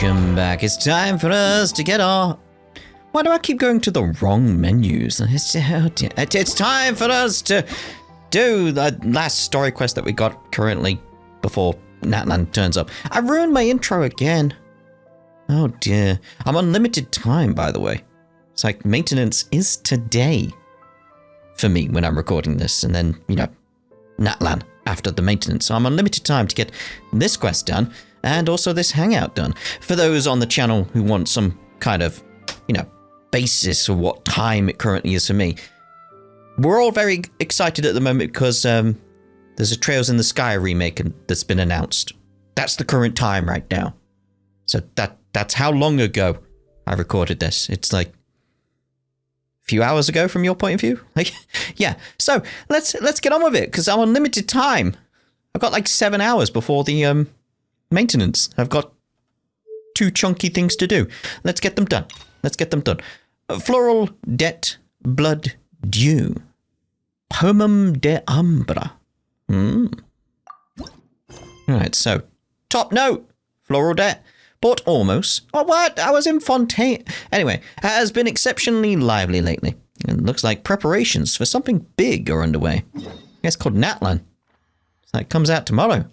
Welcome back. It's time for us to get our... Why do I keep going to the wrong menus? It's time for us to do the last story quest that we got currently before Natlan turns up. I ruined my intro again. Oh dear. I'm on limited time, by the way. It's like maintenance is today for me when I'm recording this, and then, you know, Natlan after the maintenance. So I'm on limited time to get this quest done and also this hangout done. For those on the channel who want some kind of, you know, basis of what time it currently is for me, we're all very excited at the moment because there's a Trails in the Sky remake that's been announced. That's the current time right now. So that's how long ago I recorded this. It's like a few hours ago from your point of view. Like, yeah. So let's get on with it because I'm on limited time. I've got like 7 hours before the maintenance. I've got 2 chunky things to do. Let's get them done. Floral det blood dew. Pomum de umbra. Alright, so top note. Floral det. Port Ormos. Oh, what? I was in Fontaine. Anyway, has been exceptionally lively lately. It looks like preparations for something big are underway. I guess called Natlan. So it comes out tomorrow.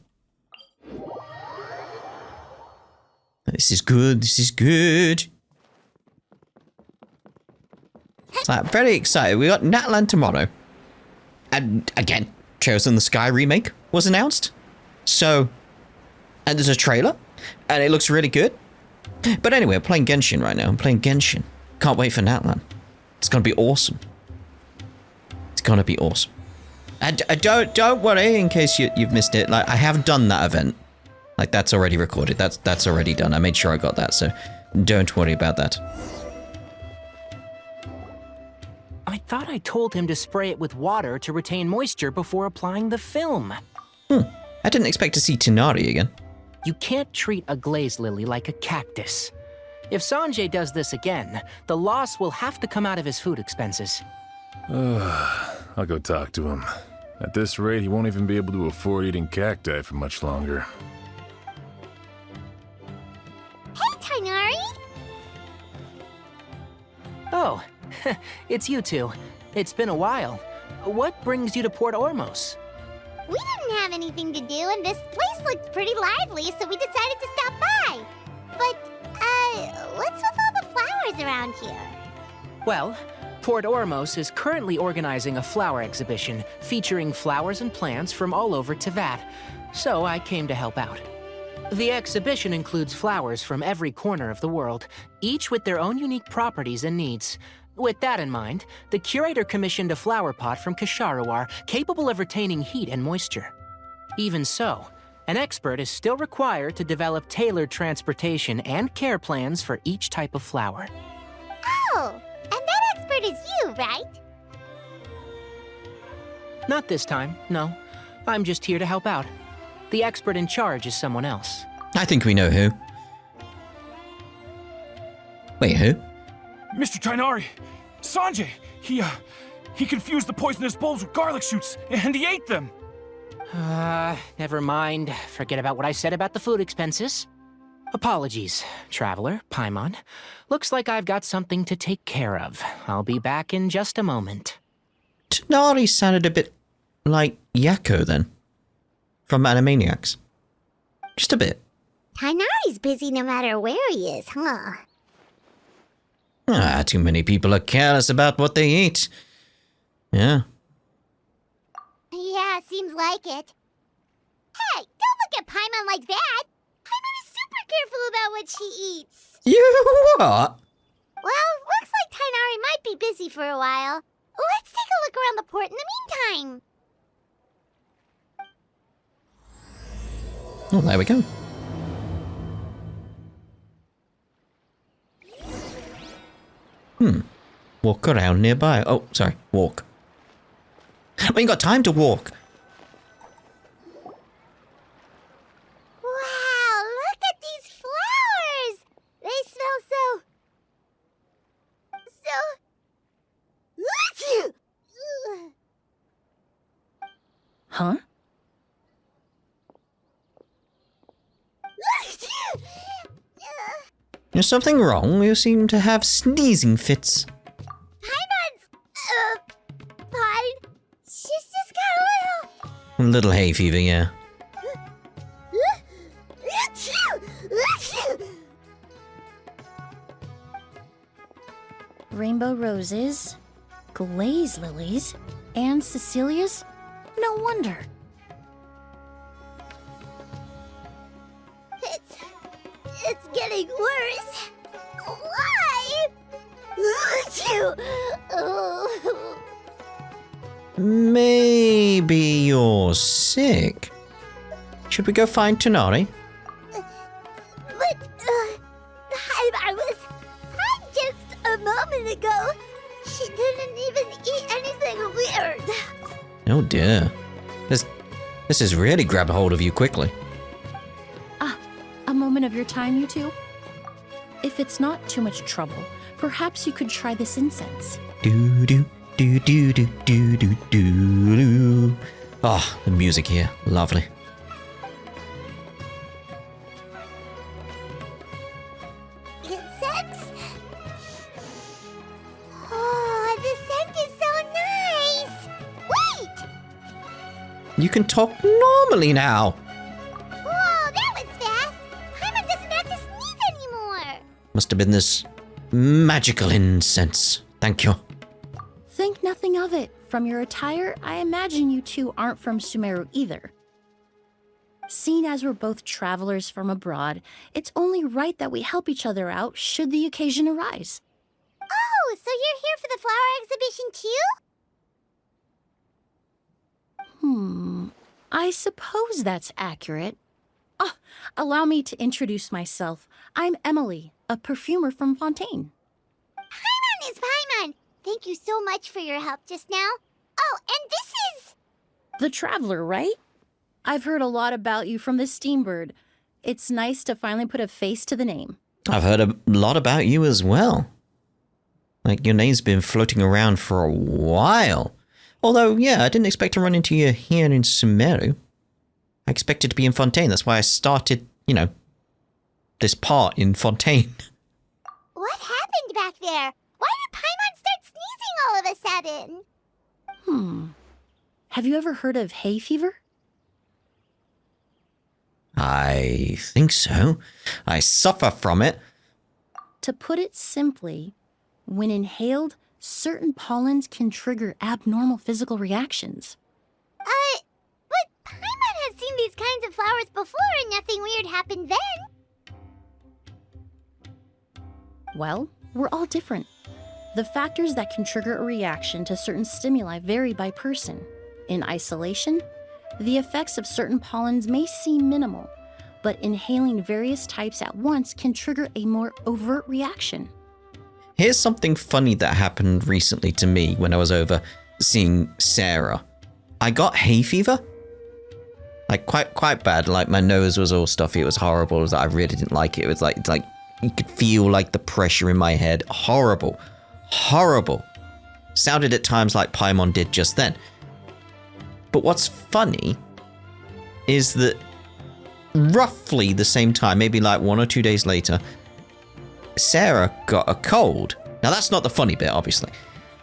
This is good. So I'm very excited. We got Natlan tomorrow. And again, Trails in the Sky remake was announced. So, and there's a trailer. And it looks really good. But anyway, I'm playing Genshin right now. I'm playing Genshin. Can't wait for Natlan. It's going to be awesome. And don't worry in case you've missed it. Like, I have done that event. Like, that's already recorded. That's already done. I made sure I got that. So don't worry about that. I thought I told him to spray it with water to retain moisture before applying the film. I didn't expect to see Tighnari again. You can't treat a glaze lily like a cactus. If Sanjay does this again, the loss will have to come out of his food expenses. I'll go talk to him. At this rate, he won't even be able to afford eating cacti for much longer. Hey, Tighnari! Oh, it's you two. It's been a while. What brings you to Port Ormos? We didn't have anything to do, and this place looked pretty lively, so we decided to stop by. But, what's with all the flowers around here? Well, Port Ormos is currently organizing a flower exhibition featuring flowers and plants from all over Teyvat, so I came to help out. The exhibition includes flowers from every corner of the world, each with their own unique properties and needs. With that in mind, the curator commissioned a flower pot from Ksharawar capable of retaining heat and moisture. Even so, an expert is still required to develop tailored transportation and care plans for each type of flower. Oh, and that expert is you, right? Not this time, no. I'm just here to help out. The expert in charge is someone else. I think we know who. Wait, who? Mr. Tighnari! Sanjay! He confused the poisonous bulbs with garlic shoots, and he ate them! Never mind. Forget about what I said about the food expenses. Apologies, Traveler, Paimon. Looks like I've got something to take care of. I'll be back in just a moment. Tighnari sounded a bit like Yakko then. From Animaniacs. Just a bit. Tighnari's busy no matter where he is, huh? Too many people are careless about what they eat. Yeah. Yeah, seems like it. Hey, don't look at Paimon like that! Paimon is super careful about what she eats. You what? Well, looks like Tighnari might be busy for a while. Let's take a look around the port in the meantime. Oh, there we go. Walk around nearby. Oh, sorry. Walk. We ain't got time to walk. Wow, look at these flowers! They smell so... Huh? Is something wrong? You seem to have sneezing fits. Paimon's, fine. She's just got A little hay fever, yeah. Rainbow roses, glaze lilies, and Cecilia's? No wonder. It's getting worse. Why? Maybe you're sick. Should we go find Tonari? But, I was fine just a moment ago. She didn't even eat anything weird. Oh dear. This has really grabbed hold of you quickly. A moment of your time, you two? If it's not too much trouble, perhaps you could try this incense. Do do do do do do do do do. Oh, the music here, lovely. Insects? Oh, the scent is so nice. Wait! You can talk normally now. Whoa, that was fast. Paimon doesn't have to sneeze anymore. Must have been this magical incense. Thank you. Think nothing of it. From your attire, I imagine you two aren't from Sumeru either. Seeing as we're both travelers from abroad, it's only right that we help each other out should the occasion arise. Oh, so you're here for the flower exhibition too? I suppose that's accurate. Ah, allow me to introduce myself. I'm Emilie, a perfumer from Fontaine. Paimon is Paimon. Thank you so much for your help just now. Oh, and this is... The Traveler, right? I've heard a lot about you from the Steambird. It's nice to finally put a face to the name. I've heard a lot about you as well. Like, your name's been floating around for a while. Although, yeah, I didn't expect to run into you here in Sumeru. I expected to be in Fontaine. That's why I started, this part in Fontaine. What happened back there? Why did Paimon start sneezing all of a sudden? Have you ever heard of hay fever? I think so. I suffer from it. To put it simply, when inhaled, certain pollens can trigger abnormal physical reactions. But Paimon has seen these kinds of flowers before and nothing weird happened then. Well, we're all different. The factors that can trigger a reaction to certain stimuli vary by person. In isolation, the effects of certain pollens may seem minimal, but inhaling various types at once can trigger a more overt reaction. Here's something funny that happened recently to me when I was over seeing Sarah. I got hay fever. Like, quite bad. Like, my nose was all stuffy. It was horrible. It was, I really didn't like it. It was like you could feel like the pressure in my head. Horrible. Horrible. Sounded at times like Paimon did just then. But what's funny is that roughly the same time, maybe like 1 or 2 days later, Sarah got a cold. Now that's not the funny bit, obviously.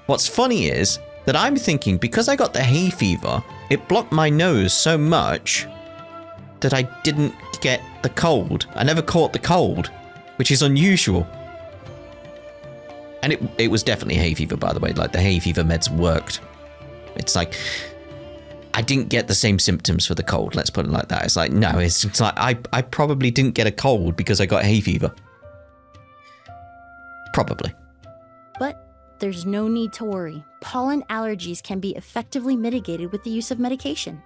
What's funny is that I'm thinking because I got the hay fever, it blocked my nose so much that I didn't get the cold. I never caught the cold, which is unusual. And it was definitely hay fever, by the way. Like, the hay fever meds worked. It's like, I didn't get the same symptoms for the cold, let's put it like that. It's like, no, it's like, I probably didn't get a cold because I got hay fever. Probably. But there's no need to worry. Pollen allergies can be effectively mitigated with the use of medication.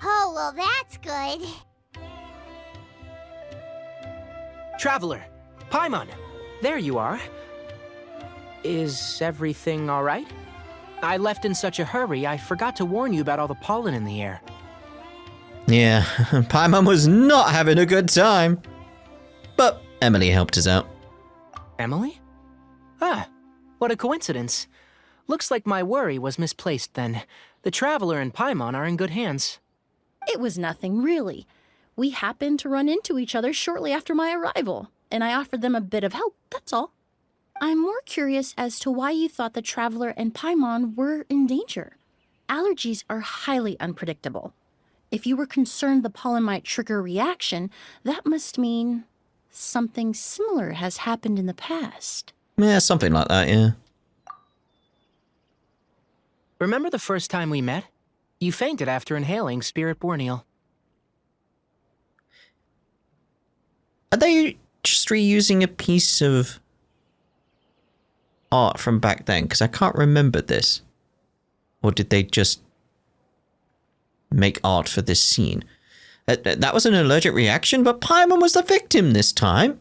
Oh, well, that's good. Traveler, Paimon, there you are. Is everything all right? I left in such a hurry, I forgot to warn you about all the pollen in the air. Yeah, Paimon was not having a good time. But Emilie helped us out. Emilie? Ah, what a coincidence. Looks like my worry was misplaced then. The Traveler and Paimon are in good hands. It was nothing, really. We happened to run into each other shortly after my arrival. and I offered them a bit of help, that's all. I'm more curious as to why you thought the Traveler and Paimon were in danger. Allergies are highly unpredictable. If you were concerned the pollen might trigger a reaction, that must mean something similar has happened in the past. Yeah, something like that, yeah. Remember the first time we met? You fainted after inhaling Spirit Borneal. Are they just reusing a piece of art from back then? Because I can't remember this. Or did they just make art for this scene? That was an allergic reaction, but Paimon was the victim this time.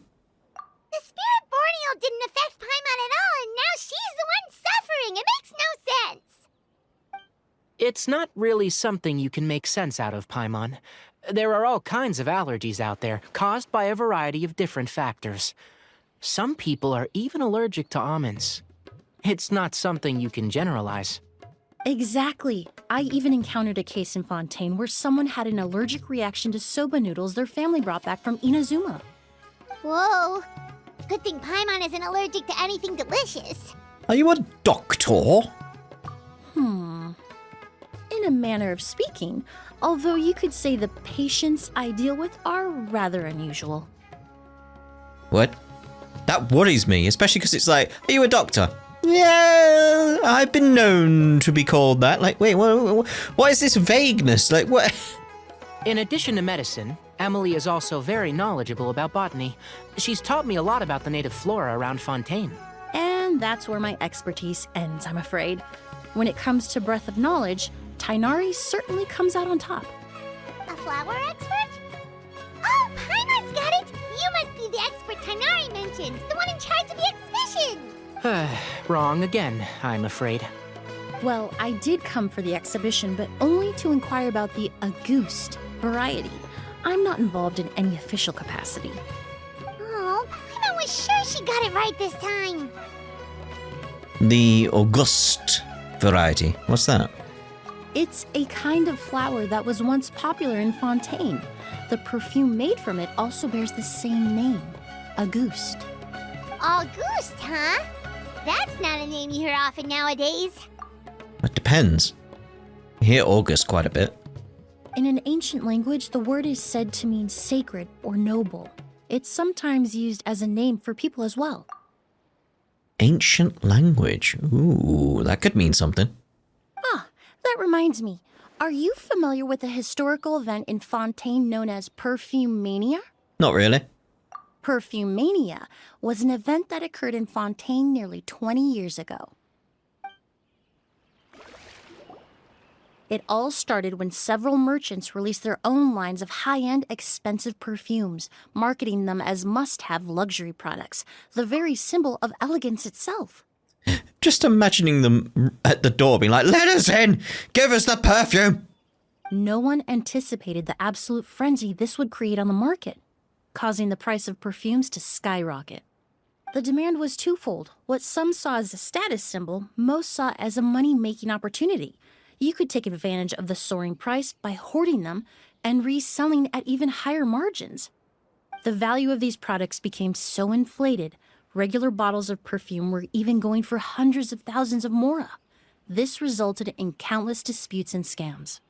The Spirit Borneal didn't affect Paimon at all, and now she's the one suffering. It makes no sense. It's not really something you can make sense out of, Paimon. There are all kinds of allergies out there, caused by a variety of different factors. Some people are even allergic to almonds. It's not something you can generalize. Exactly. I even encountered a case in Fontaine where someone had an allergic reaction to soba noodles their family brought back from Inazuma. Whoa. Good thing Paimon isn't allergic to anything delicious. Are you a doctor? In a manner of speaking, although you could say the patients I deal with are rather unusual. What? That worries me, especially because it's like, are you a doctor? Yeah, I've been known to be called that. Like, wait, what is this vagueness? Like, what? In addition to medicine, Emilie is also very knowledgeable about botany. She's taught me a lot about the native flora around Fontaine. And that's where my expertise ends, I'm afraid. When it comes to breadth of knowledge, Tighnari certainly comes out on top. A flower expert? Oh, Paimon's got it! You must be the expert Tighnari mentioned, the one in charge of the exhibition! Wrong again, I'm afraid. Well, I did come for the exhibition, but only to inquire about the Auguste variety. I'm not involved in any official capacity. Oh, Paimon was sure she got it right this time. The Auguste variety. What's that? It's a kind of flower that was once popular in Fontaine. The perfume made from it also bears the same name, Auguste. Auguste, huh? That's not a name you hear often nowadays. It depends. I hear Auguste quite a bit. In an ancient language, the word is said to mean sacred or noble. It's sometimes used as a name for people as well. Ancient language. Ooh, that could mean something. That reminds me. Are you familiar with a historical event in Fontaine known as Perfume Mania? Not really. Perfume Mania was an event that occurred in Fontaine nearly 20 years ago. It all started when several merchants released their own lines of high-end, expensive perfumes, marketing them as must-have luxury products, the very symbol of elegance itself. Just imagining them at the door being like, let us in! Give us the perfume! No one anticipated the absolute frenzy this would create on the market, causing the price of perfumes to skyrocket. The demand was twofold. What some saw as a status symbol, most saw as a money-making opportunity. You could take advantage of the soaring price by hoarding them and reselling at even higher margins. The value of these products became so inflated, regular bottles of perfume were even going for hundreds of thousands of mora. This resulted in countless disputes and scams.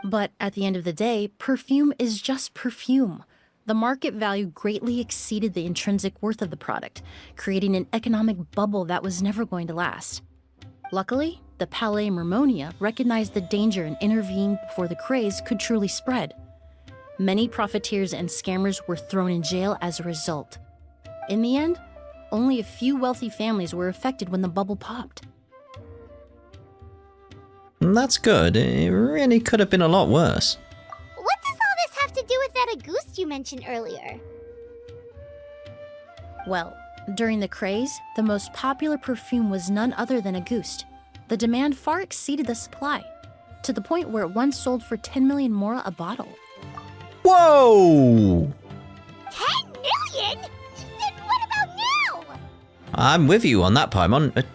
But at the end of the day, perfume is just perfume. The market value greatly exceeded the intrinsic worth of the product, creating an economic bubble that was never going to last. Luckily, the Palais Mermonia recognized the danger and intervened before the craze could truly spread. Many profiteers and scammers were thrown in jail as a result. In the end, only a few wealthy families were affected when the bubble popped. That's good. It really could have been a lot worse. What does all this have to do with that Auguste you mentioned earlier? Well, during the craze, the most popular perfume was none other than Auguste. The demand far exceeded the supply, to the point where it once sold for 10 million mora a bottle. Whoa! 10 million? Then what about now? I'm with you on that, Paimon.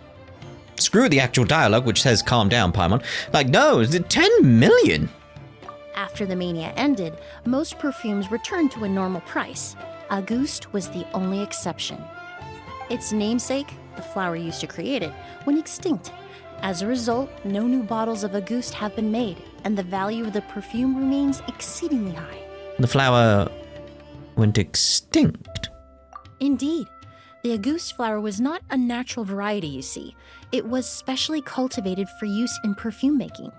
Screw the actual dialogue, which says calm down, Paimon. Like, no, it's 10 million. After the mania ended, most perfumes returned to a normal price. Auguste was the only exception. Its namesake, the flower used to create it, went extinct. As a result, no new bottles of Auguste have been made, and the value of the perfume remains exceedingly high. The flower went extinct. Indeed. The Auguste flower was not a natural variety, you see. It was specially cultivated for use in perfume making.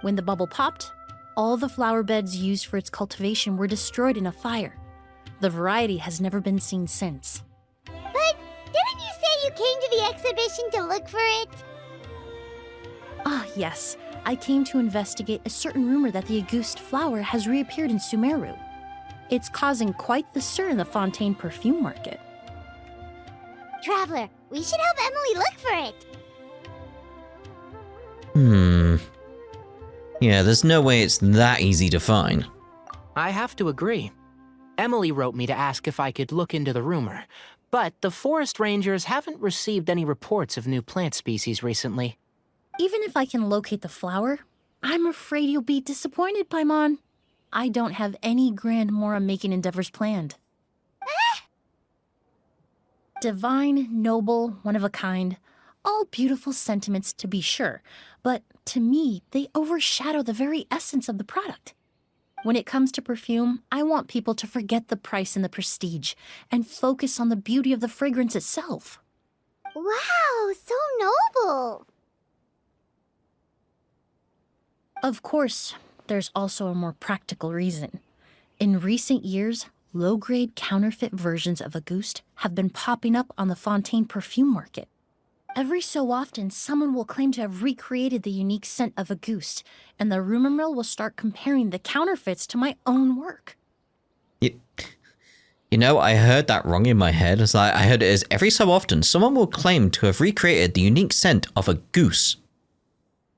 When the bubble popped, all the flower beds used for its cultivation were destroyed in a fire. The variety has never been seen since. But didn't you say you came to the exhibition to look for it? Ah, yes. I came to investigate a certain rumor that the Auguste flower has reappeared in Sumeru. It's causing quite the stir in the Fontaine perfume market. Traveler, we should help Emilie look for it. Yeah, there's no way it's that easy to find. I have to agree. Emilie wrote me to ask if I could look into the rumor, but the forest rangers haven't received any reports of new plant species recently. Even if I can locate the flower, I'm afraid you'll be disappointed, Paimon. I don't have any grand Mora-making endeavors planned. Divine, noble, one of a kind. All beautiful sentiments, to be sure, but to me, they overshadow the very essence of the product. When it comes to perfume, I want people to forget the price and the prestige and focus on the beauty of the fragrance itself. Wow, so noble. Of course, there's also a more practical reason. In recent years, low-grade counterfeit versions of Auguste have been popping up on the Fontaine perfume market. Every so often, someone will claim to have recreated the unique scent of Auguste, and the rumor mill will start comparing the counterfeits to my own work. You know, I heard that wrong in my head. It's like, I heard it as every so often, someone will claim to have recreated the unique scent of a goose.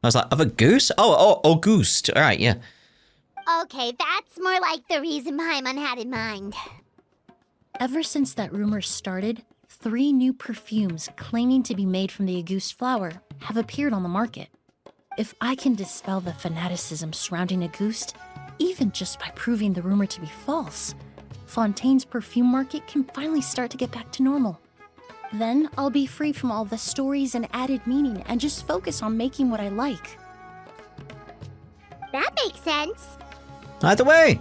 I was like, of a goose? Oh, Auguste. All right, yeah. Okay, that's more like the reason Paimon had in mind. Ever since that rumor started, 3 new perfumes claiming to be made from the Auguste flower have appeared on the market. If I can dispel the fanaticism surrounding Auguste, even just by proving the rumor to be false, Fontaine's perfume market can finally start to get back to normal. Then I'll be free from all the stories and added meaning and just focus on making what I like. That makes sense. Either way,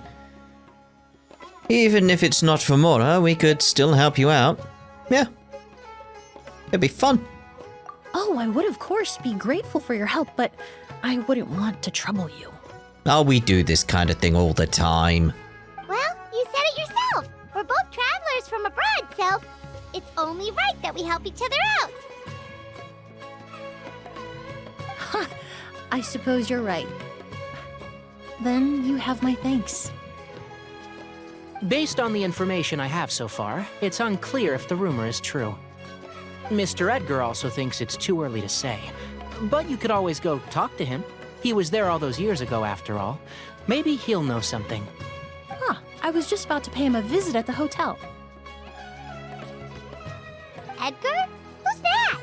even if it's not for Mora, we could still help you out. Yeah. It'd be fun. Oh, I would of course be grateful for your help, but I wouldn't want to trouble you. Oh, we do this kind of thing all the time. Well, you said it yourself. We're both travelers from abroad, so it's only right that we help each other out. Ha! I suppose you're right. Then you have my thanks. Based on the information I have so far, it's unclear if the rumor is true. Mr. Edgar also thinks it's too early to say, but you could always go talk to him. He was there all those years ago, after all. Maybe he'll know something. Huh, I was just about to pay him a visit at the hotel. Edgar? Who's that?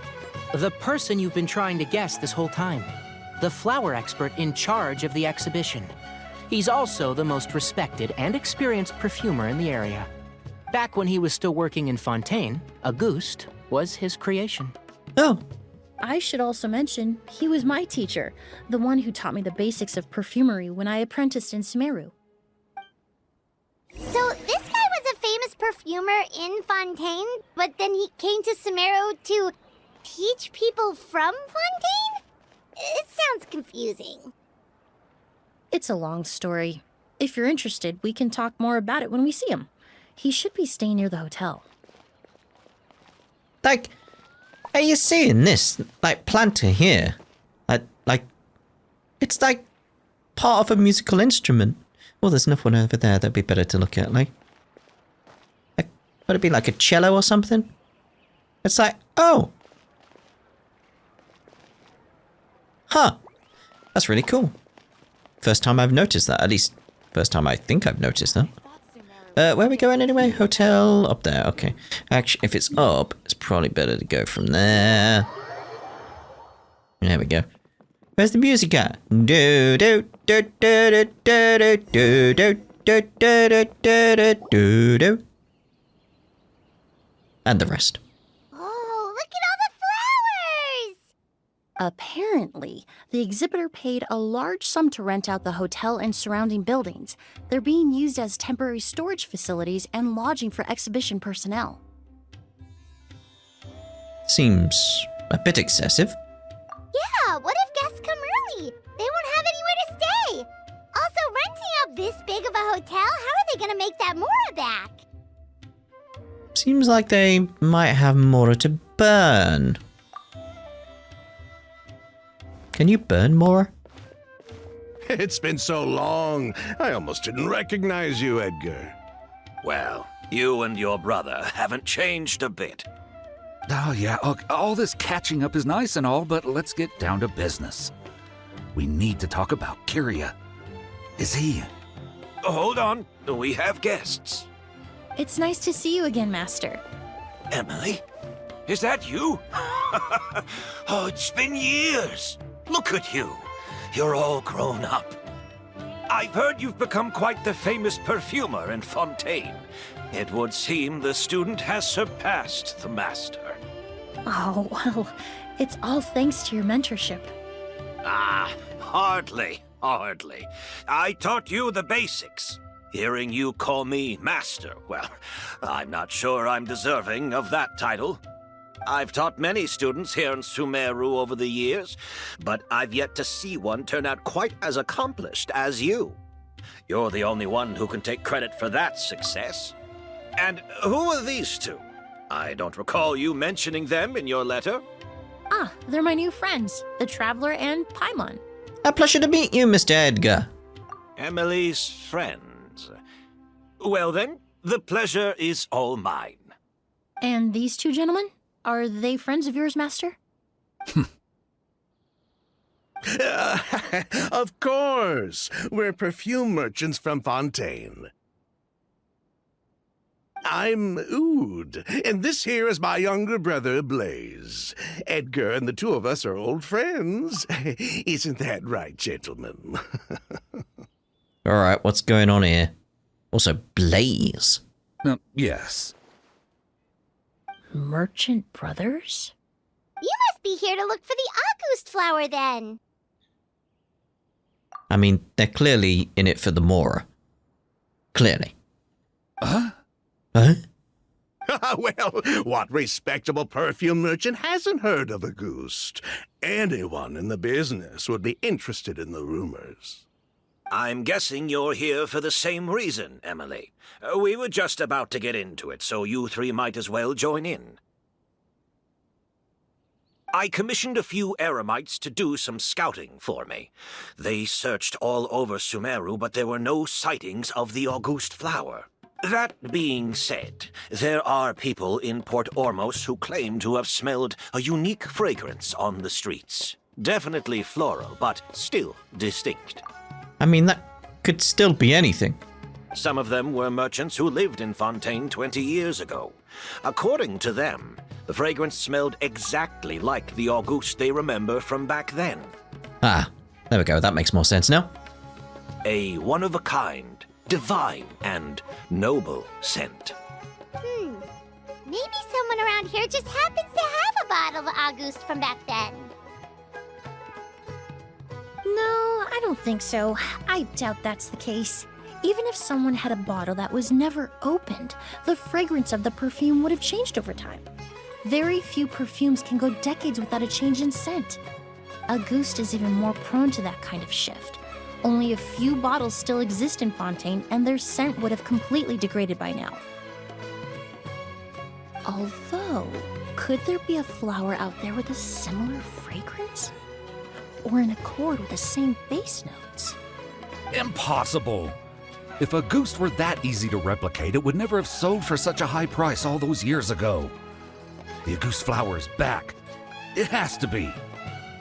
The person you've been trying to guess this whole time. The flower expert in charge of the exhibition. He's also the most respected and experienced perfumer in the area. Back when he was still working in Fontaine, Auguste was his creation. Oh, I should also mention, he was my teacher, the one who taught me the basics of perfumery when I apprenticed in Sumeru. So this guy was a famous perfumer in Fontaine, but then he came to Sumeru to teach people from Fontaine? It sounds confusing. It's a long story. If you're interested, we can talk more about it when we see him. He should be staying near the hotel. like, are you seeing this? Like, planter here. Like, it's like part of a musical instrument. Well, there's enough one over there that'd be better to look at, like would it be like a cello or something? It's like, oh. Huh. That's really cool. First time I've noticed that. At least, first time I think I've noticed that. Where are we going anyway? Hotel? Up there, okay. Actually, if it's up, it's probably better to go from there. There we go. Where's the music at? Do do do do do do do do do do do do do do. And the rest. Oh, look at all the flowers! Apparently, the exhibitor paid a large sum to rent out the hotel and surrounding buildings. They're being used as temporary storage facilities and lodging for exhibition personnel. Seems a bit excessive. Yeah, what if guests come early? They won't have anywhere to stay. Also, renting out this big of a hotel, how are they gonna make that Mora back? Seems like they might have Mora to burn. Can you burn Mora? It's been so long, I almost didn't recognize you, Edgar. Well, you and your brother haven't changed a bit. Oh, yeah, all this catching up is nice and all, but let's get down to business. We need to talk about Kyria. Is he? Hold on, we have guests. It's nice to see you again, Master. Emilie? Is that you? Oh, it's been years. Look at you. You're all grown up. I've heard you've become quite the famous perfumer in Fontaine. It would seem the student has surpassed the master. Oh, well, it's all thanks to your mentorship. Ah, hardly. I taught you the basics. Hearing you call me master, well, I'm not sure I'm deserving of that title. I've taught many students here in Sumeru over the years, but I've yet to see one turn out quite as accomplished as you. You're the only one who can take credit for that success. And who are these two? I don't recall you mentioning them in your letter. Ah, they're my new friends, the Traveler and Paimon. A pleasure to meet you, Mr. Edgar. Emilie's friends. Well then, the pleasure is all mine. And these two gentlemen? Are they friends of yours, Master? Of course! We're perfume merchants from Fontaine. I'm Oud, and this here is my younger brother, Blaze. Edgar and the two of us are old friends. Isn't that right, gentlemen? Alright, what's going on here? Also, Blaze. Yes. Merchant brothers? You must be here to look for the Auguste flower then. I mean, they're clearly in it for the Mora. Clearly. Huh? Huh? Well, what respectable perfume merchant hasn't heard of Auguste? Anyone in the business would be interested in the rumors. I'm guessing you're here for the same reason, Emilie. We were just about to get into it, so you three might as well join in. I commissioned a few eremites to do some scouting for me. They searched all over Sumeru, but there were no sightings of the Auguste flower. That being said, there are people in Port Ormos who claim to have smelled a unique fragrance on the streets. Definitely floral, but still distinct. I mean, that could still be anything. Some of them were merchants who lived in Fontaine 20 years ago. According to them, the fragrance smelled exactly like the Auguste they remember from back then. Ah, there we go. That makes more sense now. A one-of-a-kind, divine, and noble scent. Maybe someone around here just happens to have a bottle of Auguste from back then. No, I don't think so. I doubt that's the case. Even if someone had a bottle that was never opened, the fragrance of the perfume would have changed over time. Very few perfumes can go decades without a change in scent. Auguste is even more prone to that kind of shift. Only a few bottles still exist in Fontaine, and their scent would have completely degraded by now. Although, could there be a flower out there with a similar fragrance? Or in accord with the same base notes? Impossible! If Auguste were that easy to replicate, it would never have sold for such a high price all those years ago. The Auguste flower is back. It has to be.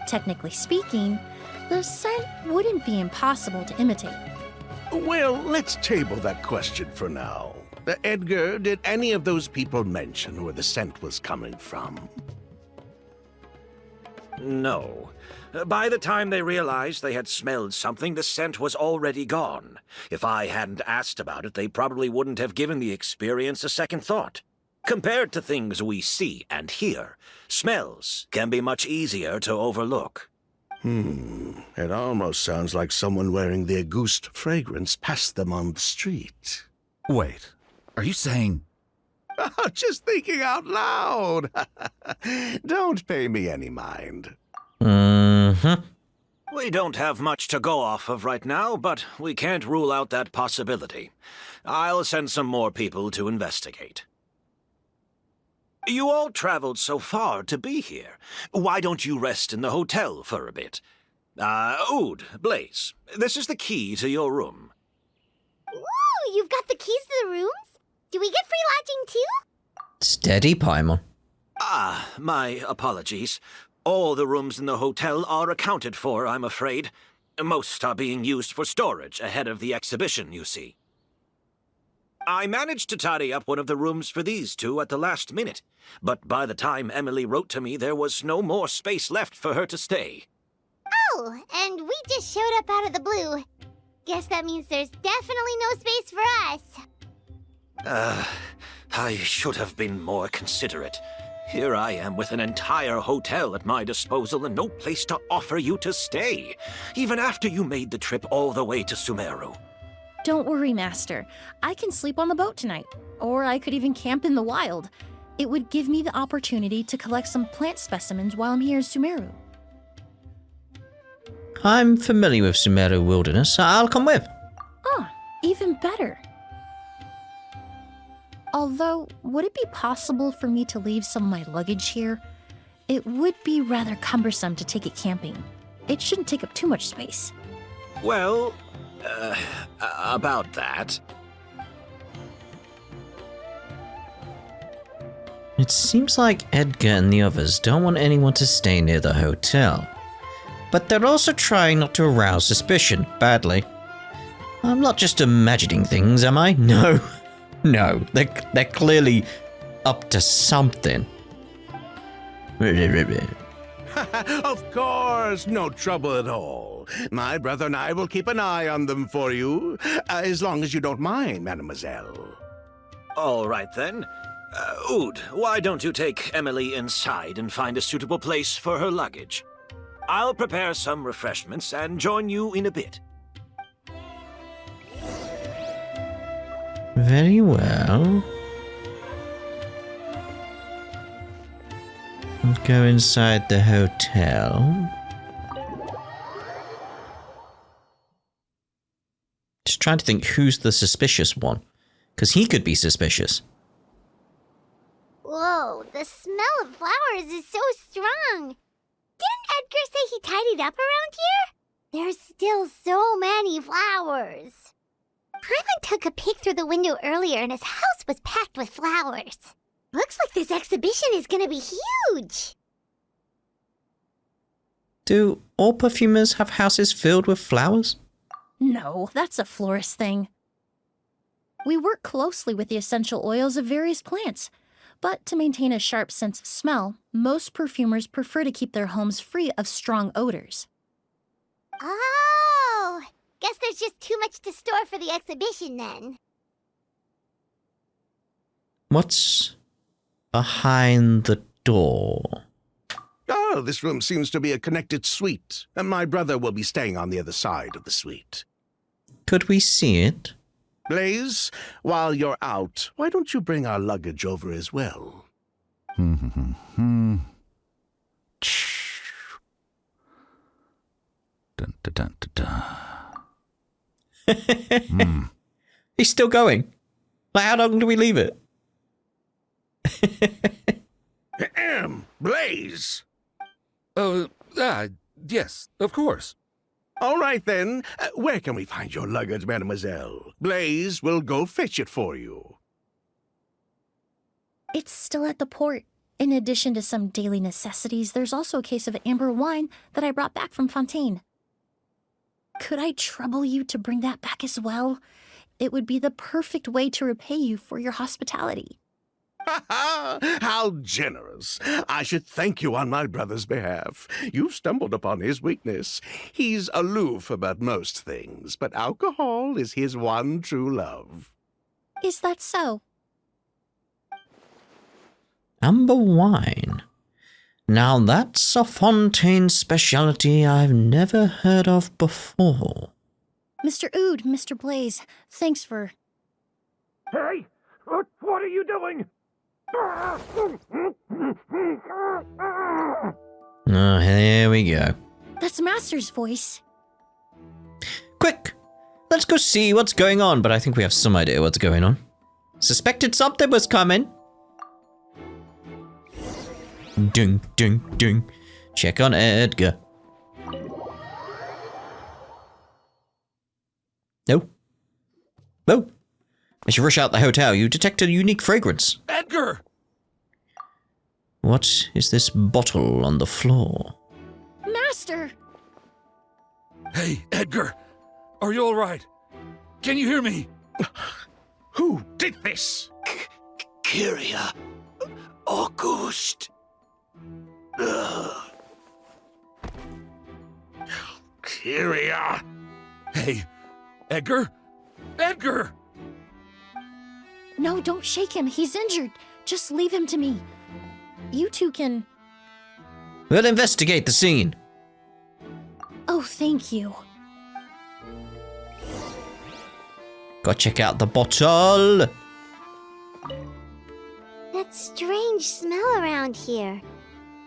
Technically speaking, the scent wouldn't be impossible to imitate. Well, let's table that question for now. Edgar, did any of those people mention where the scent was coming from? No. By the time they realized they had smelled something, the scent was already gone. If I hadn't asked about it, they probably wouldn't have given the experience a second thought. Compared to things we see and hear, smells can be much easier to overlook. It almost sounds like someone wearing the Auguste fragrance passed them on the street. Wait, are you saying... Just thinking out loud. Don't pay me any mind. Mm-hmm. We don't have much to go off of right now, but we can't rule out that possibility. I'll send some more people to investigate. You all traveled so far to be here. Why don't you rest in the hotel for a bit? Oud, Blaze, this is the key to your room. Ooh, you've got the keys to the rooms? Do we get free lodging too? Steady, Paimon. My apologies. All the rooms in the hotel are accounted for, I'm afraid. Most are being used for storage ahead of the exhibition, you see. I managed to tidy up one of the rooms for these two at the last minute, but by the time Emilie wrote to me, there was no more space left for her to stay. Oh, and we just showed up out of the blue. Guess that means there's definitely no space for us. I should have been more considerate. Here I am with an entire hotel at my disposal and no place to offer you to stay, even after you made the trip all the way to Sumeru. Don't worry, Master. I can sleep on the boat tonight, or I could even camp in the wild. It would give me the opportunity to collect some plant specimens while I'm here in Sumeru. I'm familiar with Sumeru Wilderness. I'll come with. Ah, even better. Although, would it be possible for me to leave some of my luggage here? It would be rather cumbersome to take it camping. It shouldn't take up too much space. Well, about that. It seems like Edgar and the others don't want anyone to stay near the hotel. But they're also trying not to arouse suspicion badly. I'm not just imagining things, am I? No. No, they're clearly up to something. Of course, no trouble at all. My brother and I will keep an eye on them for you, as long as you don't mind, mademoiselle. All right, then. Oud, why don't you take Emilie inside and find a suitable place for her luggage? I'll prepare some refreshments and join you in a bit. Very well. I'll go inside the hotel. Just trying to think who's the suspicious one. Because he could be suspicious. Whoa, the smell of flowers is so strong. Didn't Edgar say he tidied up around here? There's still so many flowers. Paimon took a peek through the window earlier and his house was packed with flowers. Looks like this exhibition is gonna be huge. Do all perfumers have houses filled with flowers? No, that's a florist thing. We work closely with the essential oils of various plants, but to maintain a sharp sense of smell, most perfumers prefer to keep their homes free of strong odors. Oh, guess there's just too much to store for the exhibition then. What's behind the door? Oh, this room seems to be a connected suite, and my brother will be staying on the other side of the suite. Could we see it? Blaze, while you're out, why don't you bring our luggage over as well? Dun, dun, dun, dun, dun. He's still going. Like, how long do we leave it? Blaze! Yes, of course. All right, then. Where can we find your luggage, mademoiselle? Blaze will go fetch it for you. It's still at the port. In addition to some daily necessities, there's also a case of amber wine that I brought back from Fontaine. Could I trouble you to bring that back as well? It would be the perfect way to repay you for your hospitality. How generous. I should thank you on my brother's behalf. You've stumbled upon his weakness. He's aloof about most things, but alcohol is his one true love. Is that so? Amber wine. Now that's a Fontaine specialty I've never heard of before. Mr. Ood, Mr. Blaze, thanks for... Hey! What are you doing? Oh, here we go. That's Master's voice. Quick! Let's go see what's going on, but I think we have some idea what's going on. Suspected something was coming. Ding, ding, ding. Check on Edgar. No. No. As you rush out the hotel, you detect a unique fragrance. Edgar! What is this bottle on the floor? Master! Hey, Edgar! Are you all right? Can you hear me? Who did this? Kyria. Auguste. Kyria. Hey, Edgar? Edgar! No, don't shake him. He's injured. Just leave him to me. You two can... We'll investigate the scene. Oh, thank you. Go check out the bottle. That strange smell around here.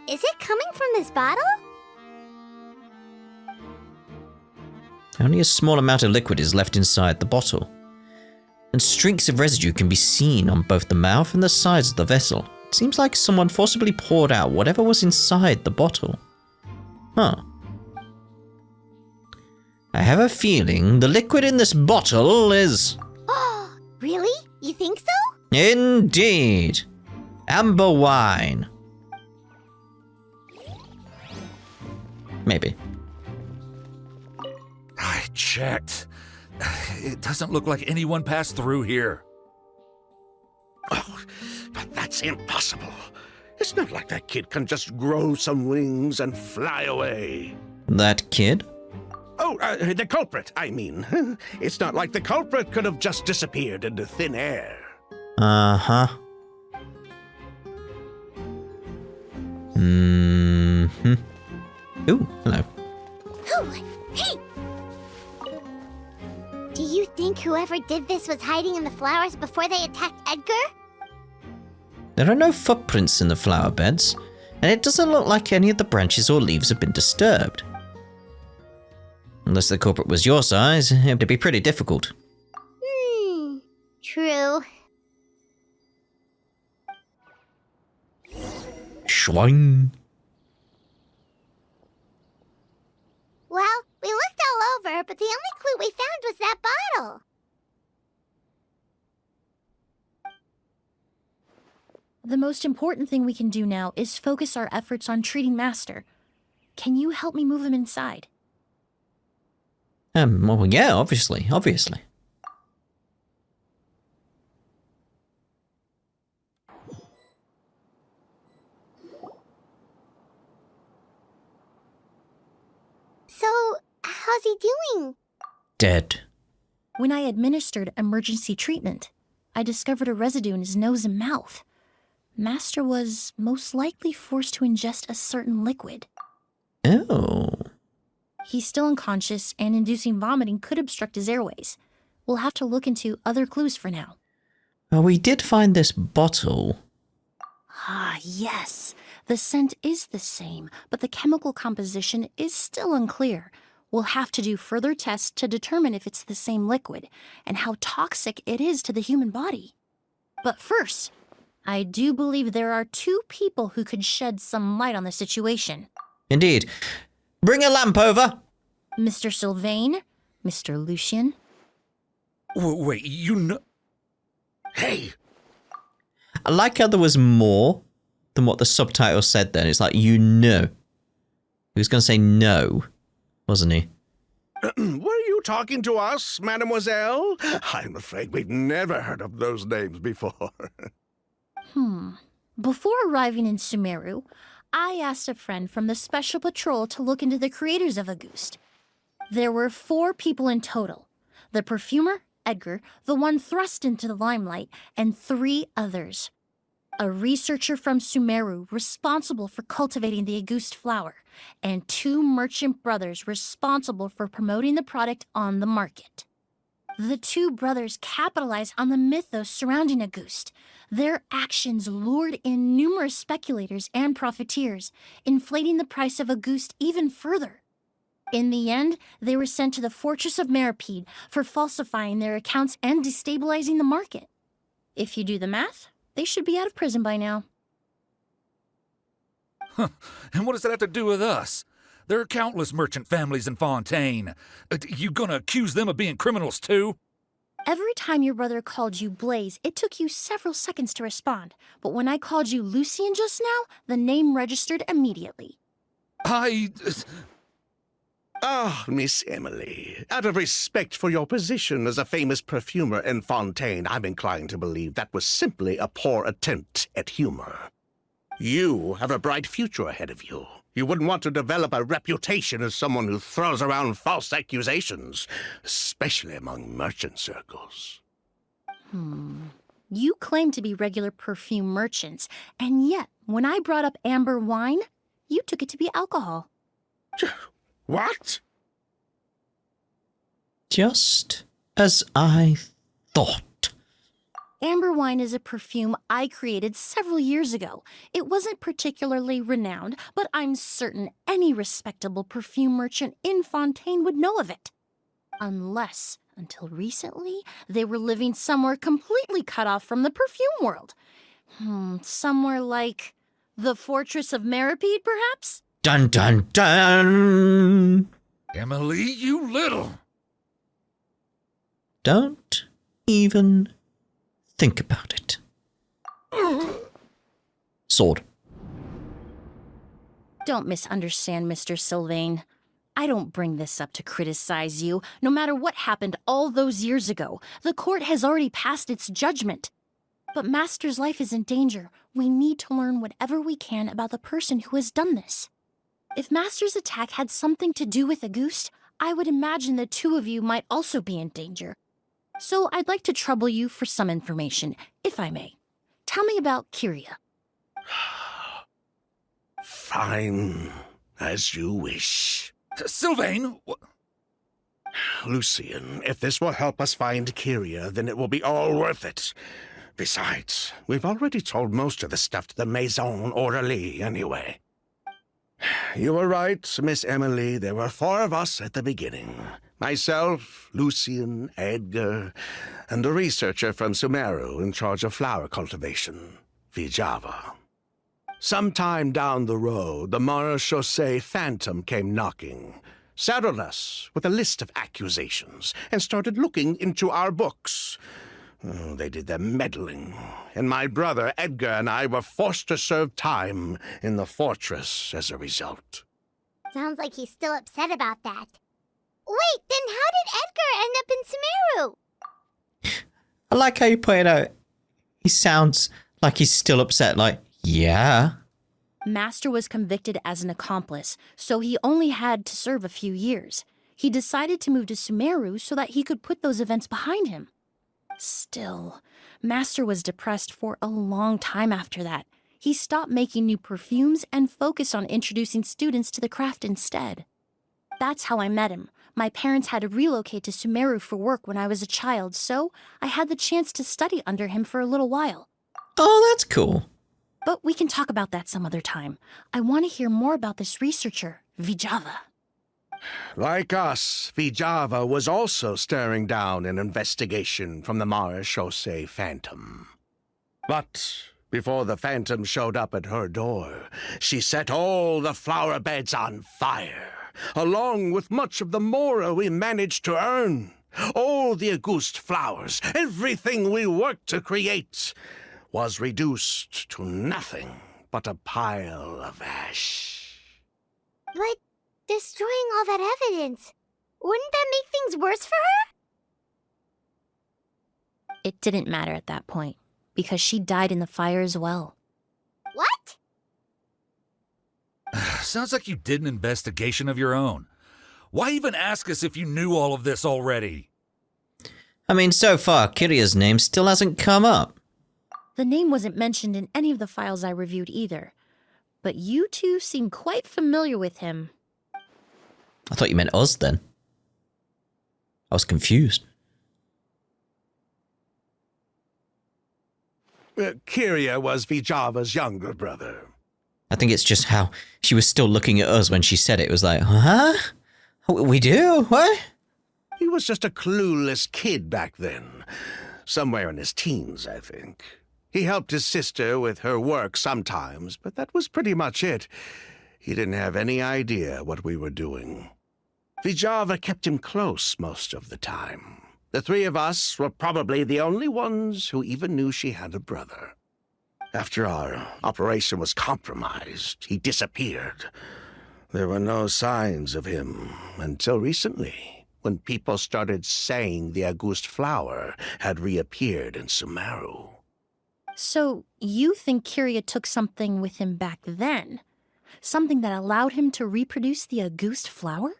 Is it coming from this bottle? Only a small amount of liquid is left inside the bottle, and streaks of residue can be seen on both the mouth and the sides of the vessel. It seems like someone forcibly poured out whatever was inside the bottle. Huh. I have a feeling the liquid in this bottle is... Oh, really? You think so? Indeed. Amber wine. Maybe. I checked. It doesn't look like anyone passed through here. Oh, but that's impossible. It's not like that kid can just grow some wings and fly away. That kid? Oh, the culprit, I mean. It's not like the culprit could have just disappeared into thin air. Uh-huh. Mm-hmm. Ooh, hello. Ooh, hey! Do you think whoever did this was hiding in the flowers before they attacked Edgar? There are no footprints in the flower beds, and it doesn't look like any of the branches or leaves have been disturbed. Unless the culprit was your size, it would be pretty difficult. True. Schwang. Well, we looked all over, but the only clue we found was that bottle. The most important thing we can do now is focus our efforts on treating Master. Can you help me move him inside? Well, yeah, obviously. So, how's he doing? Dead. When I administered emergency treatment, I discovered a residue in his nose and mouth. Master was most likely forced to ingest a certain liquid. Oh. He's still unconscious, and inducing vomiting could obstruct his airways. We'll have to look into other clues for now. Well, we did find this bottle. Ah, yes. The scent is the same, but the chemical composition is still unclear. We'll have to do further tests to determine if it's the same liquid, and how toxic it is to the human body. But first, I do believe there are 2 people who could shed some light on the situation. Indeed. Bring a lamp over. Mr. Sylvain, Mr. Lucien. Wait, you know... Hey! I like how there was more than what the subtitle said then. It's like, you know. He was going to say no, wasn't he? Were you talking to us, mademoiselle? I'm afraid we've never heard of those names before. Before arriving in Sumeru, I asked a friend from the Special Patrol to look into the creators of Auguste. There were 4 people in total. The perfumer, Edgar, the one thrust into the limelight, and 3 others. A researcher from Sumeru responsible for cultivating the Auguste flower, and 2 merchant brothers responsible for promoting the product on the market. The 2 brothers capitalized on the mythos surrounding Auguste. Their actions lured in numerous speculators and profiteers, inflating the price of Auguste even further. In the end, they were sent to the Fortress of Meripede for falsifying their accounts and destabilizing the market. If you do the math, they should be out of prison by now. And what does that have to do with us? There are countless merchant families in Fontaine. You gonna accuse them of being criminals too? Every time your brother called you Blaze, it took you several seconds to respond. But when I called you Lucien just now, the name registered immediately. Ah, Miss Emilie, out of respect for your position as a famous perfumer in Fontaine, I'm inclined to believe that was simply a poor attempt at humor. You have a bright future ahead of you. You wouldn't want to develop a reputation as someone who throws around false accusations, especially among merchant circles. You claim to be regular perfume merchants, and yet, when I brought up amber wine, you took it to be alcohol. What? Just as I thought. Amber wine is a perfume I created several years ago. It wasn't particularly renowned, but I'm certain any respectable perfume merchant in Fontaine would know of it. Unless, until recently, they were living somewhere completely cut off from the perfume world. Somewhere like the Fortress of Meripede, perhaps? Dun dun dun! Emilie, you little... Don't even think about it. Sword. Don't misunderstand, Mr. Sylvain. I don't bring this up to criticize you. No matter what happened all those years ago, the court has already passed its judgment. But Master's life is in danger. We need to learn whatever we can about the person who has done this. If Master's attack had something to do with Auguste, I would imagine the 2 of you might also be in danger. So I'd like to trouble you for some information, if I may. Tell me about Kyria. Fine, as you wish. Sylvain! Lucien, if this will help us find Kyria, then it will be all worth it. Besides, we've already told most of the stuff to the Maison Orderly anyway. You were right, Miss Emilie. There were 4 of us at the beginning. Myself, Lucien, Edgar, and a researcher from Sumeru in charge of flower cultivation, Vijava. Sometime down the road, the Marechaussee Phantom came knocking, saddled us with a list of accusations, and started looking into our books. They did their meddling, and my brother Edgar and I were forced to serve time in the fortress as a result. Sounds like he's still upset about that. Wait, then how did Edgar end up in Sumeru? I like how you put it out. He sounds like he's still upset, like, yeah. Master was convicted as an accomplice, so he only had to serve a few years. He decided to move to Sumeru so that he could put those events behind him. Still, Master was depressed for a long time after that. He stopped making new perfumes and focused on introducing students to the craft instead. That's how I met him. My parents had to relocate to Sumeru for work when I was a child, so I had the chance to study under him for a little while. Oh, that's cool. But we can talk about that some other time. I want to hear more about this researcher, Vijava. Like us, Vijava was also staring down an investigation from the Marechaussee Phantom. But before the Phantom showed up at her door, she set all the flower beds on fire, along with much of the mora we managed to earn. All the Auguste flowers, everything we worked to create, was reduced to nothing but a pile of ash. But destroying all that evidence, wouldn't that make things worse for her? It didn't matter at that point, because she died in the fire as well. What? Sounds like you did an investigation of your own. Why even ask us if you knew all of this already? I mean, so far, Kyria's name still hasn't come up. The name wasn't mentioned in any of the files I reviewed either. But you two seem quite familiar with him. I thought you meant us then. I was confused. Kyria was Vijava's younger brother. I think it's just how she was still looking at us when she said it. It was like, huh? We do? What? He was just a clueless kid back then. Somewhere in his teens, I think. He helped his sister with her work sometimes, but that was pretty much it. He didn't have any idea what we were doing. Vijava kept him close most of the time. The three of us were probably the only ones who even knew she had a brother. After our operation was compromised, he disappeared. There were no signs of him until recently, when people started saying the Auguste flower had reappeared in Sumeru. So, you think Kyria took something with him back then? Something that allowed him to reproduce the Auguste flower?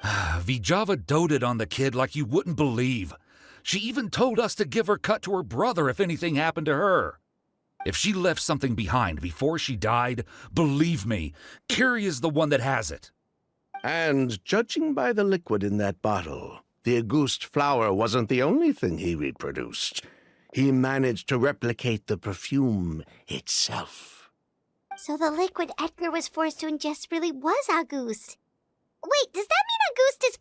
Vijava doted on the kid like you wouldn't believe. She even told us to give her cut to her brother if anything happened to her. If she left something behind before she died, believe me, Kyria's the one that has it. And judging by the liquid in that bottle, the Auguste flower wasn't the only thing he reproduced. He managed to replicate the perfume itself. So the liquid Edgar was forced to ingest really was Auguste. Wait, does that mean Auguste is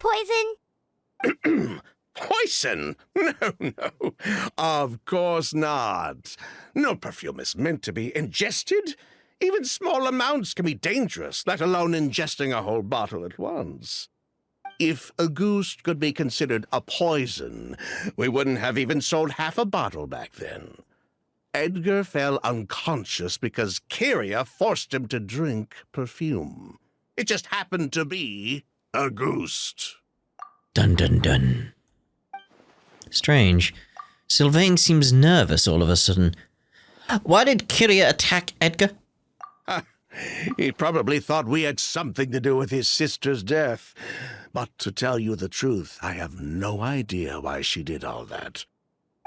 poison? Poison? No. Of course not. No perfume is meant to be ingested. Even small amounts can be dangerous, let alone ingesting a whole bottle at once. If Auguste could be considered a poison, we wouldn't have even sold half a bottle back then. Edgar fell unconscious because Kyria forced him to drink perfume. It just happened to be Auguste. Dun dun dun. Strange. Sylvain seems nervous all of a sudden. Why did Kyria attack Edgar? He probably thought we had something to do with his sister's death. But to tell you the truth, I have no idea why she did all that.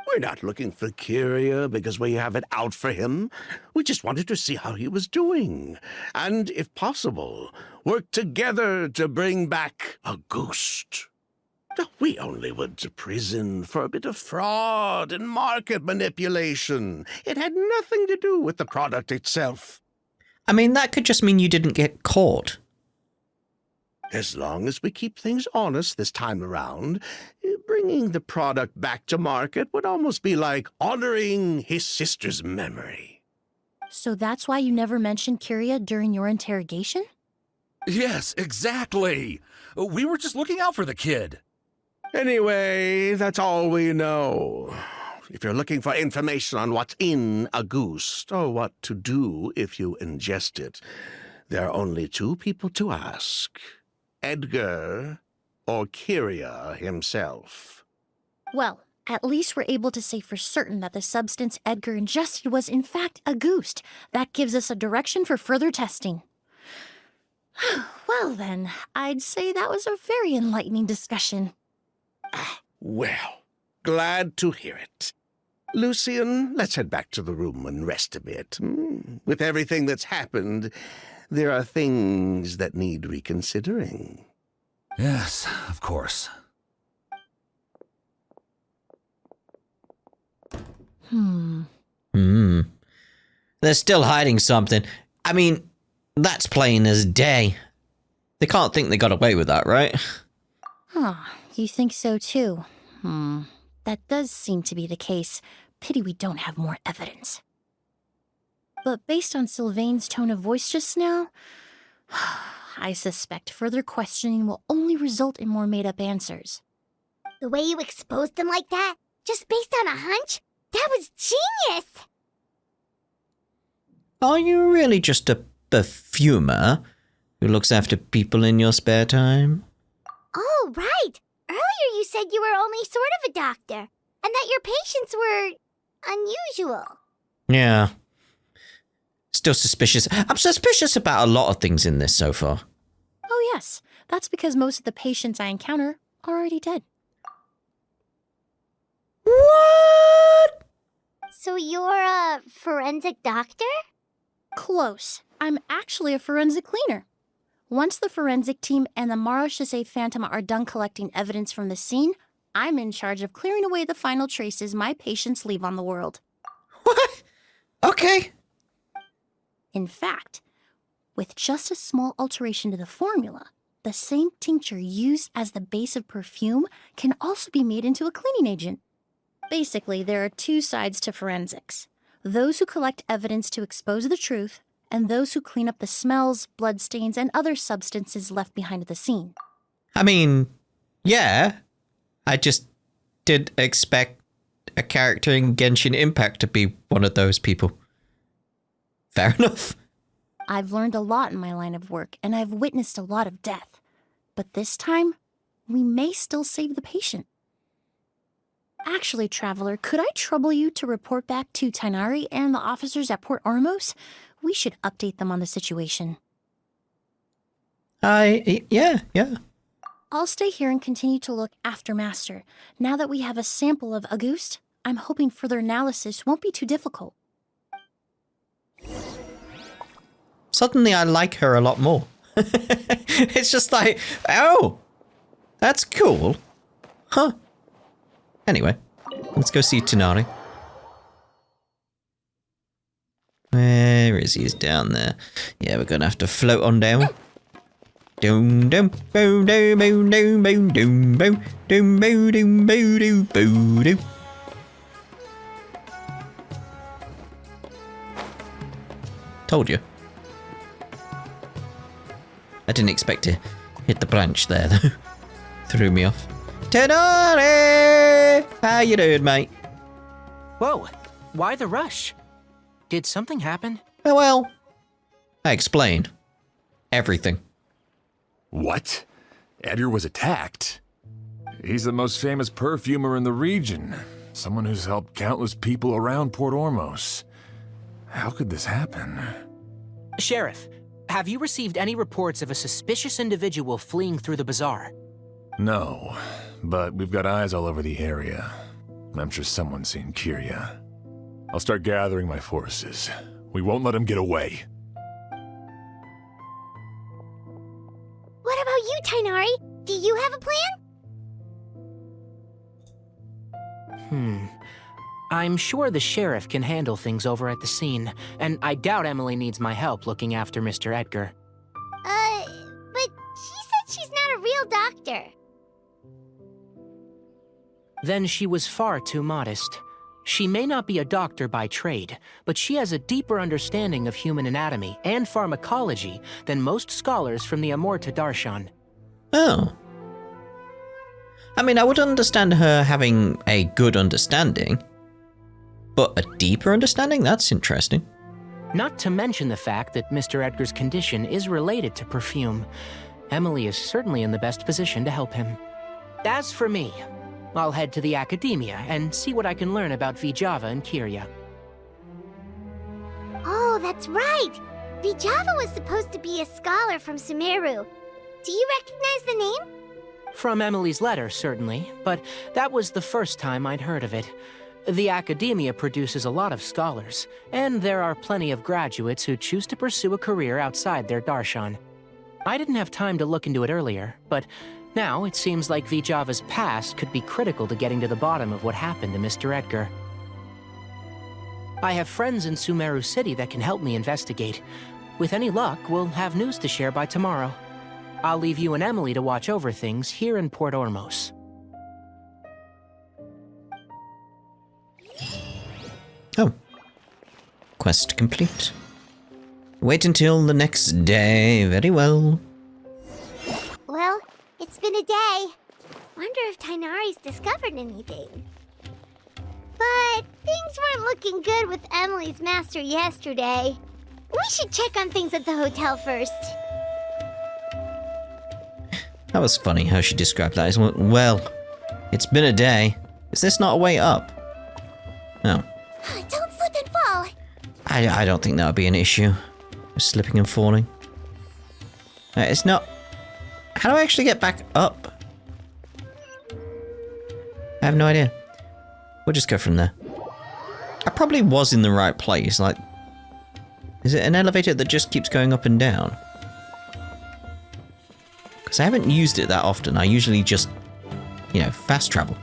We're not looking for Kyria because we have it out for him. We just wanted to see how he was doing. And, if possible, work together to bring back Auguste. We only went to prison for a bit of fraud and market manipulation. It had nothing to do with the product itself. I mean, that could just mean you didn't get caught. As long as we keep things honest this time around, bringing the product back to market would almost be like honoring his sister's memory. So that's why you never mentioned Kyria during your interrogation? Yes, exactly. We were just looking out for the kid. Anyway, that's all we know. If you're looking for information on what's in Auguste, or what to do if you ingest it, there are only two people to ask. Edgar or Kyria himself. Well, at least we're able to say for certain that the substance Edgar ingested was in fact Auguste. That gives us a direction for further testing. Well then, I'd say that was a very enlightening discussion. Well, glad to hear it. Lucian, let's head back to the room and rest a bit. With everything that's happened, there are things that need reconsidering. Yes, of course. They're still hiding something. I mean, that's plain as day. They can't think they got away with that, right? Huh, you think so too? That does seem to be the case. Pity we don't have more evidence. But based on Sylvain's tone of voice just now, I suspect further questioning will only result in more made-up answers. The way you exposed them like that, just based on a hunch, that was genius! Are you really just a perfumer who looks after people in your spare time? Oh, right! Earlier you said you were only sort of a doctor, and that your patients were unusual. Yeah. Still suspicious. I'm suspicious about a lot of things in this so far. Oh yes, that's because most of the patients I encounter are already dead. What? So you're a forensic doctor? Close. I'm actually a forensic cleaner. Once the forensic team and the Marochisei Phantom are done collecting evidence from the scene, I'm in charge of clearing away the final traces my patients leave on the world. What? Okay. In fact, with just a small alteration to the formula, the same tincture used as the base of perfume can also be made into a cleaning agent. Basically, there are two sides to forensics. Those who collect evidence to expose the truth, and those who clean up the smells, bloodstains, and other substances left behind at the scene. I mean, yeah. I just did expect a character in Genshin Impact to be one of those people. Fair enough. I've learned a lot in my line of work, and I've witnessed a lot of death. But this time, we may still save the patient. Actually, Traveler, could I trouble you to report back to Tainari and the officers at Port Ormos? We should update them on the situation. Yeah. I'll stay here and continue to look after Master. Now that we have a sample of Auguste, I'm hoping further analysis won't be too difficult. Suddenly I like her a lot more. It's just like, oh, that's cool. Huh. Anyway, let's go see Tanari. Where is he? He's down there. Yeah, we're gonna have to float on down. Doom doom boom doom boom doom boom doom boom doom boom doom boom doom boom. Told you. I didn't expect to hit the branch there though. Threw me off. Tanari! How you doing, mate? Whoa, why the rush? Did something happen? Oh, well, I explained. Everything. What? Edgar was attacked? He's the most famous perfumer in the region. Someone who's helped countless people around Port Ormos. How could this happen? Sheriff, have you received any reports of a suspicious individual fleeing through the bazaar? No, but we've got eyes all over the area. I'm sure someone's seen Kiria. I'll start gathering my forces. We won't let him get away. What about you, Tainari? Do you have a plan? I'm sure the sheriff can handle things over at the scene, and I doubt Emilie needs my help looking after Mr. Edgar. But she said she's not a real doctor. Then she was far too modest. She may not be a doctor by trade, but she has a deeper understanding of human anatomy and pharmacology than most scholars from the Amurta Darshan. Oh. I mean, I would understand her having a good understanding, but a deeper understanding? That's interesting. Not to mention the fact that Mr. Edgar's condition is related to perfume. Emilie is certainly in the best position to help him. As for me, I'll head to the academia and see what I can learn about Vijava and Kiria. Oh, that's right! Vijava was supposed to be a scholar from Sumeru. Do you recognize the name? From Emilie's letter, certainly, but that was the first time I'd heard of it. The academia produces a lot of scholars, and there are plenty of graduates who choose to pursue a career outside their darshan. I didn't have time to look into it earlier, but now it seems like Vijava's past could be critical to getting to the bottom of what happened to Mr. Edgar. I have friends in Sumeru City that can help me investigate. With any luck, we'll have news to share by tomorrow. I'll leave you and Emilie to watch over things here in Port Ormos. Oh. Quest complete. Wait until the next day. Very well. Well, it's been a day. Wonder if Tainari's discovered anything. But things weren't looking good with Emilie's master yesterday. We should check on things at the hotel first. That was funny how she described that. Well, it's been a day. Is this not a way up? No. Don't slip and fall. I don't think that would be an issue. Slipping and falling. It's not... How do I actually get back up? I have no idea. We'll just go from there. I probably was in the right place. Like, is it an elevator that just keeps going up and down? Because I haven't used it that often. I usually just, you know, fast travel.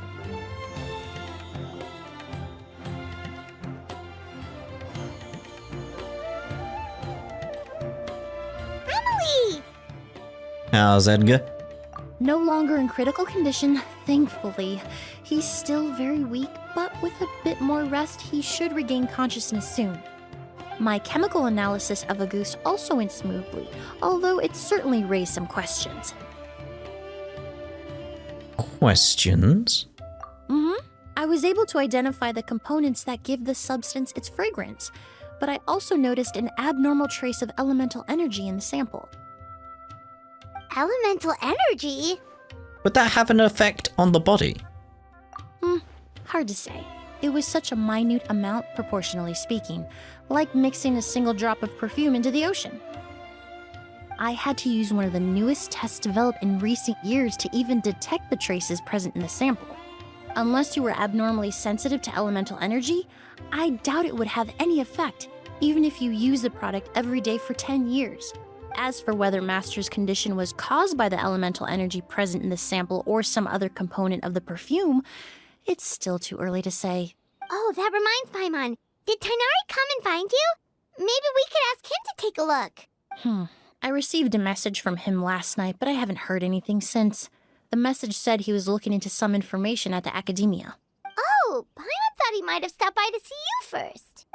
Emilie! How's Edgar? No longer in critical condition, thankfully. He's still very weak, but with a bit more rest, he should regain consciousness soon. My chemical analysis of Auguste also went smoothly, although it certainly raised some questions. Questions? I was able to identify the components that give the substance its fragrance, but I also noticed an abnormal trace of elemental energy in the sample. Elemental energy? Would that have an effect on the body? Hard to say. It was such a minute amount, proportionally speaking, like mixing a single drop of perfume into the ocean. I had to use one of the newest tests developed in recent years to even detect the traces present in the sample. Unless you were abnormally sensitive to elemental energy, I doubt it would have any effect, even if you use the product every day for 10 years. As for whether Master's condition was caused by the elemental energy present in the sample or some other component of the perfume, it's still too early to say. Oh, that reminds Paimon. Did Tighnari come and find you? Maybe we could ask him to take a look. I received a message from him last night, but I haven't heard anything since. The message said he was looking into some information at the academia. Oh, Paimon thought he might have stopped by to see you first.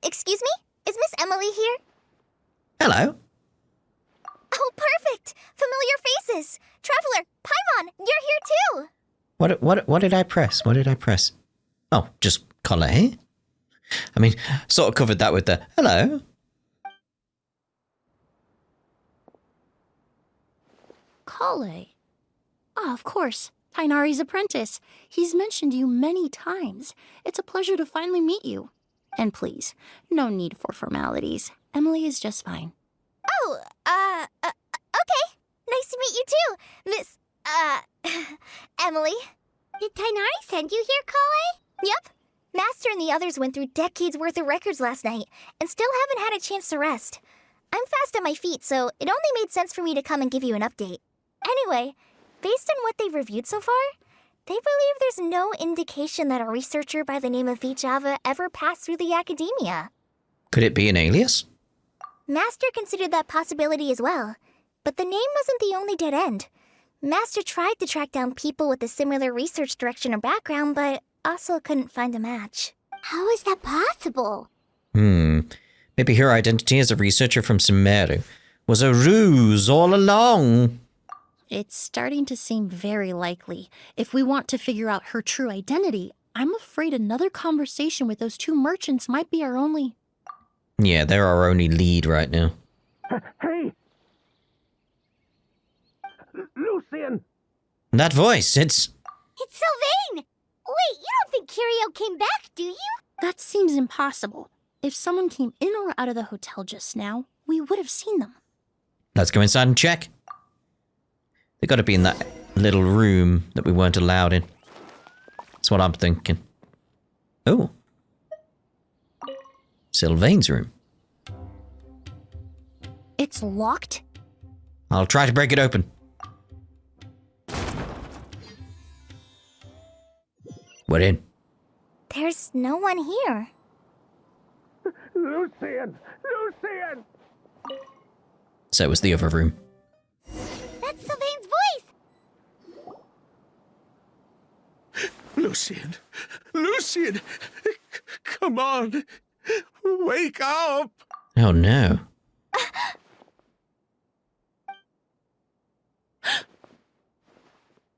Excuse me? Is Miss Emilie here? Hello. Oh, perfect! Familiar faces! Traveler, Paimon, you're here too! What did I press? What did I press? Oh, just color, eh? I mean, sort of covered that with the hello. Kale. Ah, of course. Tighnari's apprentice. He's mentioned you many times. It's a pleasure to finally meet you. And please, no need for formalities. Emilie is just fine. Oh, okay. Nice to meet you too, Miss, Emilie. Did Tighnari send you here, Kale? Yep. Master and the others went through decades worth of records last night, and still haven't had a chance to rest. I'm fast on my feet, so it only made sense for me to come and give you an update. Anyway, based on what they've reviewed so far, they believe there's no indication that a researcher by the name of Vijava ever passed through the academia. Could it be an alias? Master considered that possibility as well, but the name wasn't the only dead end. Master tried to track down people with a similar research direction or background, but also couldn't find a match. How is that possible? Maybe her identity as a researcher from Sumeru was a ruse all along. It's starting to seem very likely. If we want to figure out her true identity, I'm afraid another conversation with those two merchants might be our only... Yeah, they're our only lead right now. Hey! Lucian! That voice, it's... It's Sylvain! Wait, you don't think Curio came back, do you? That seems impossible. If someone came in or out of the hotel just now, we would have seen them. Let's go inside and check. They gotta be in that little room that we weren't allowed in. That's what I'm thinking. Oh. Sylvain's room. It's locked? I'll try to break it open. We're in. There's no one here. Lucian! Lucian! So was the other room. That's Sylvain's voice! Lucian! Lucian! Come on! Wake up! Oh no.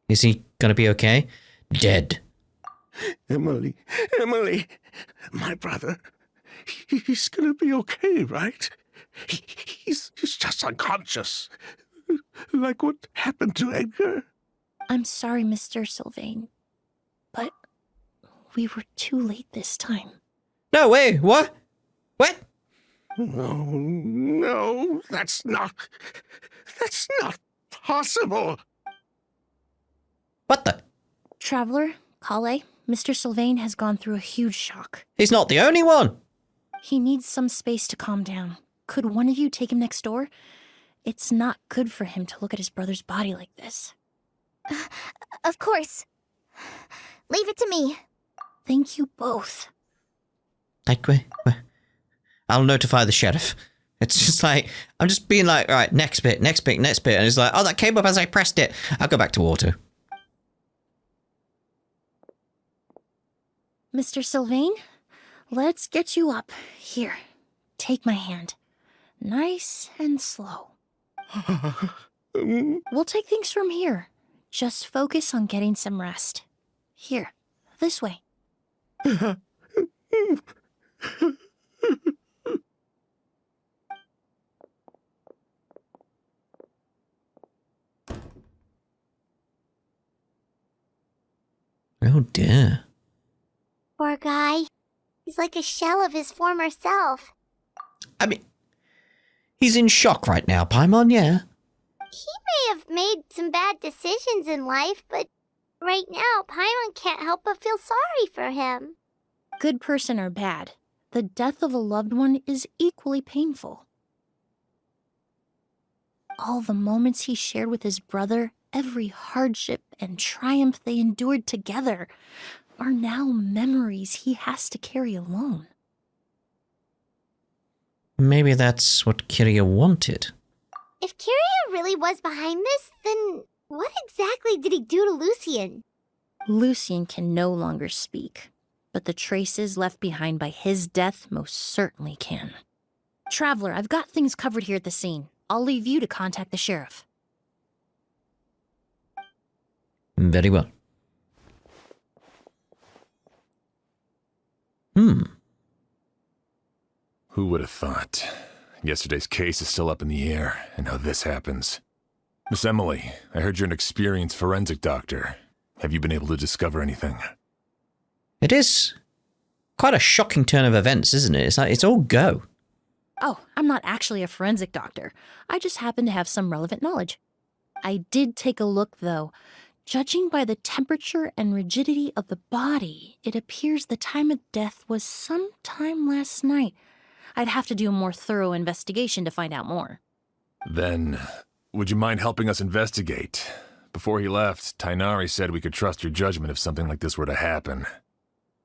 Is he gonna be okay? Dead. Emilie, my brother, he's gonna be okay, right? He's just unconscious. Like what happened to Edgar. I'm sorry, Mr. Sylvain, but we were too late this time. No, wait, what? What? No, that's not possible. What the? Traveler, Kale, Mr. Sylvain has gone through a huge shock. He's not the only one! He needs some space to calm down. Could one of you take him next door? It's not good for him to look at his brother's body like this. Of course. Leave it to me. Thank you both. Like, I'll notify the sheriff. It's just like, I'm just being like, all right, next bit. And it's like, oh, that came up as I pressed it. I'll go back to auto. Mr. Sylvain, let's get you up. Here, take my hand. Nice and slow. We'll take things from here. Just focus on getting some rest. Here, this way. Oh dear. Poor guy. He's like a shell of his former self. I mean, he's in shock right now, Paimon, yeah. He may have made some bad decisions in life, but right now, Paimon can't help but feel sorry for him. Good person or bad, the death of a loved one is equally painful. All the moments he shared with his brother, every hardship and triumph they endured together, are now memories he has to carry alone. Maybe that's what Kiria wanted. If Kiria really was behind this, then what exactly did he do to Lucien? Lucien can no longer speak, but the traces left behind by his death most certainly can. Traveler, I've got things covered here at the scene. I'll leave you to contact the sheriff. Very well. Who would have thought? Yesterday's case is still up in the air, and now this happens. Miss Emilie, I heard you're an experienced forensic doctor. Have you been able to discover anything? It is quite a shocking turn of events, isn't it? It's like, it's all go. Oh, I'm not actually a forensic doctor. I just happen to have some relevant knowledge. I did take a look, though. Judging by the temperature and rigidity of the body, it appears the time of death was sometime last night. I'd have to do a more thorough investigation to find out more. Then, would you mind helping us investigate? Before he left, Tainari said we could trust your judgment if something like this were to happen.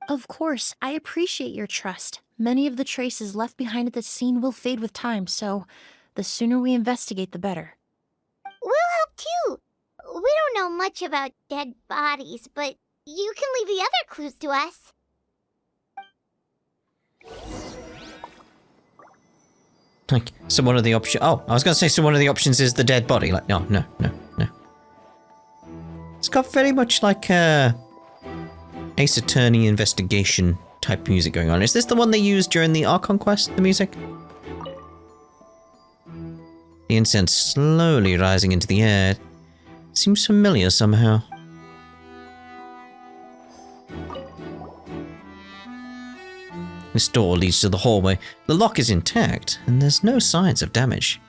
Of course, I appreciate your trust. Many of the traces left behind at the scene will fade with time, so the sooner we investigate, the better. We'll help too. We don't know much about dead bodies, but you can leave the other clues to us. Like, so one of the options... Oh, I was going to say, so one of the options is the dead body. Like, no. It's got very much like Ace Attorney investigation type music going on. Is this the one they used during the Archon quest, the music? The incense slowly rising into the air. Seems familiar somehow. This door leads to the hallway. The lock is intact, and there's no signs of damage.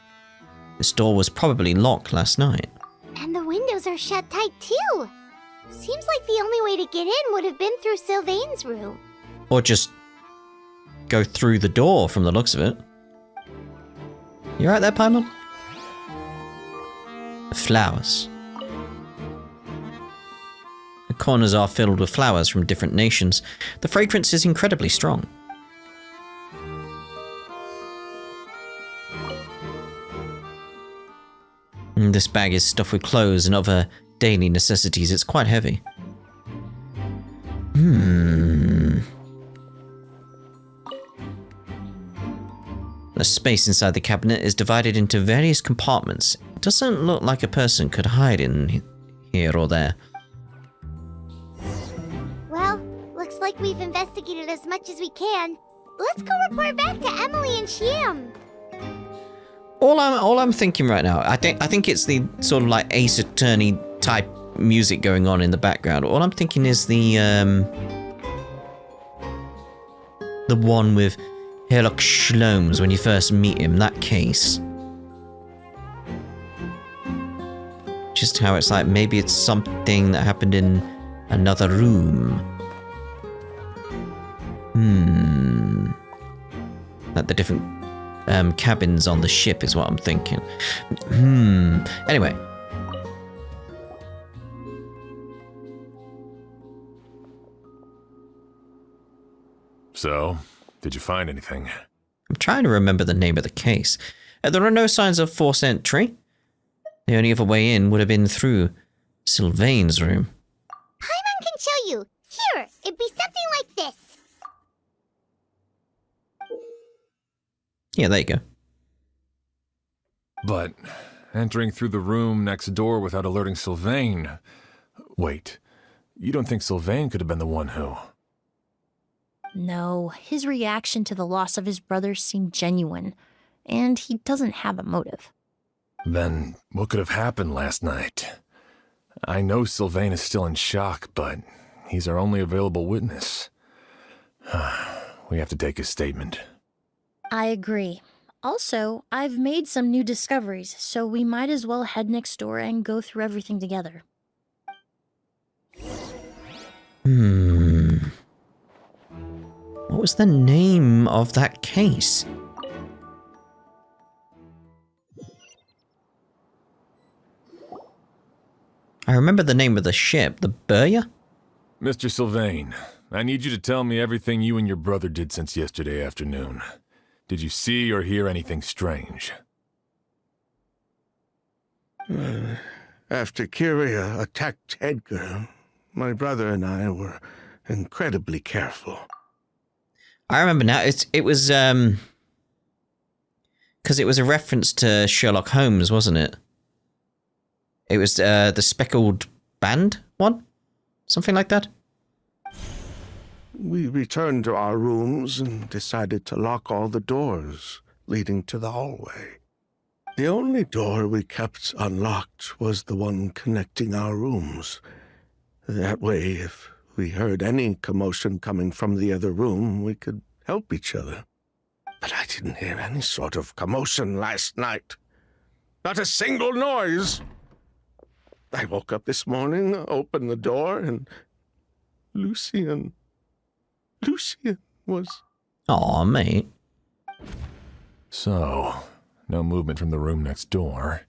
This door was probably locked last night. And the windows are shut tight too. Seems like the only way to get in would have been through Sylvain's room. Or just go through the door from the looks of it. You right there, Paimon? The flowers. The corners are filled with flowers from different nations. The fragrance is incredibly strong. This bag is stuffed with clothes and other daily necessities. It's quite heavy. The space inside the cabinet is divided into various compartments. It doesn't look like a person could hide in here or there. Well, looks like we've investigated as much as we can. Let's go report back to Emilie and Shiam. All I'm thinking right now, I think it's the sort of like Ace Attorney type music going on in the background. All I'm thinking is the one with Herlock Sholmes when you first meet him, that case. Just how it's like maybe it's something that happened in another room. Like the different cabins on the ship is what I'm thinking. Anyway. So, did you find anything? I'm trying to remember the name of the case. There are no signs of forced entry. The only other way in would have been through Sylvain's room. Paimon can show you. Here, it'd be something like this. Yeah, there you go. But entering through the room next door without alerting Sylvain... Wait, you don't think Sylvain could have been the one who... No, his reaction to the loss of his brother seemed genuine, and he doesn't have a motive. Then what could have happened last night? I know Sylvain is still in shock, but he's our only available witness. We have to take his statement. I agree. Also, I've made some new discoveries, so we might as well head next door and go through everything together. What was the name of that case? I remember the name of the ship, the Burya? Mr. Sylvain, I need you to tell me everything you and your brother did since yesterday afternoon. Did you see or hear anything strange? After Kyria attacked Edgar, my brother and I were incredibly careful. I remember now. It was because it was a reference to Sherlock Holmes, wasn't it? It was the speckled band one, something like that. We returned to our rooms and decided to lock all the doors leading to the hallway. The only door we kept unlocked was the one connecting our rooms. That way, if we heard any commotion coming from the other room, we could help each other. But I didn't hear any sort of commotion last night. Not a single noise. I woke up this morning, opened the door, and Lucian was... Aw, mate. So, no movement from the room next door.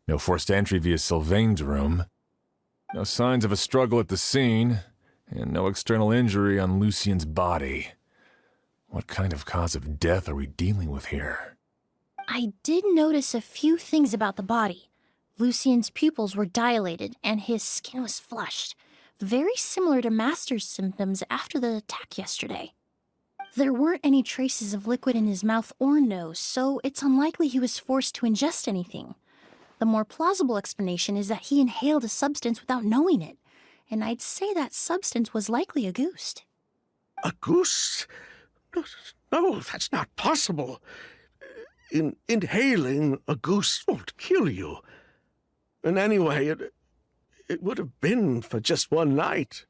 No forced entry via Sylvain's room. No signs of a struggle at the scene. And no external injury on Lucian's body. What kind of cause of death are we dealing with here? I did notice a few things about the body. Lucian's pupils were dilated, and his skin was flushed, very similar to Master's symptoms after the attack yesterday. There weren't any traces of liquid in his mouth or nose, so it's unlikely he was forced to ingest anything. The more plausible explanation is that he inhaled a substance without knowing it, and I'd say that substance was likely Auguste. Auguste? No, that's not possible. Inhaling Auguste won't kill you. And anyway, it would have been for just one night.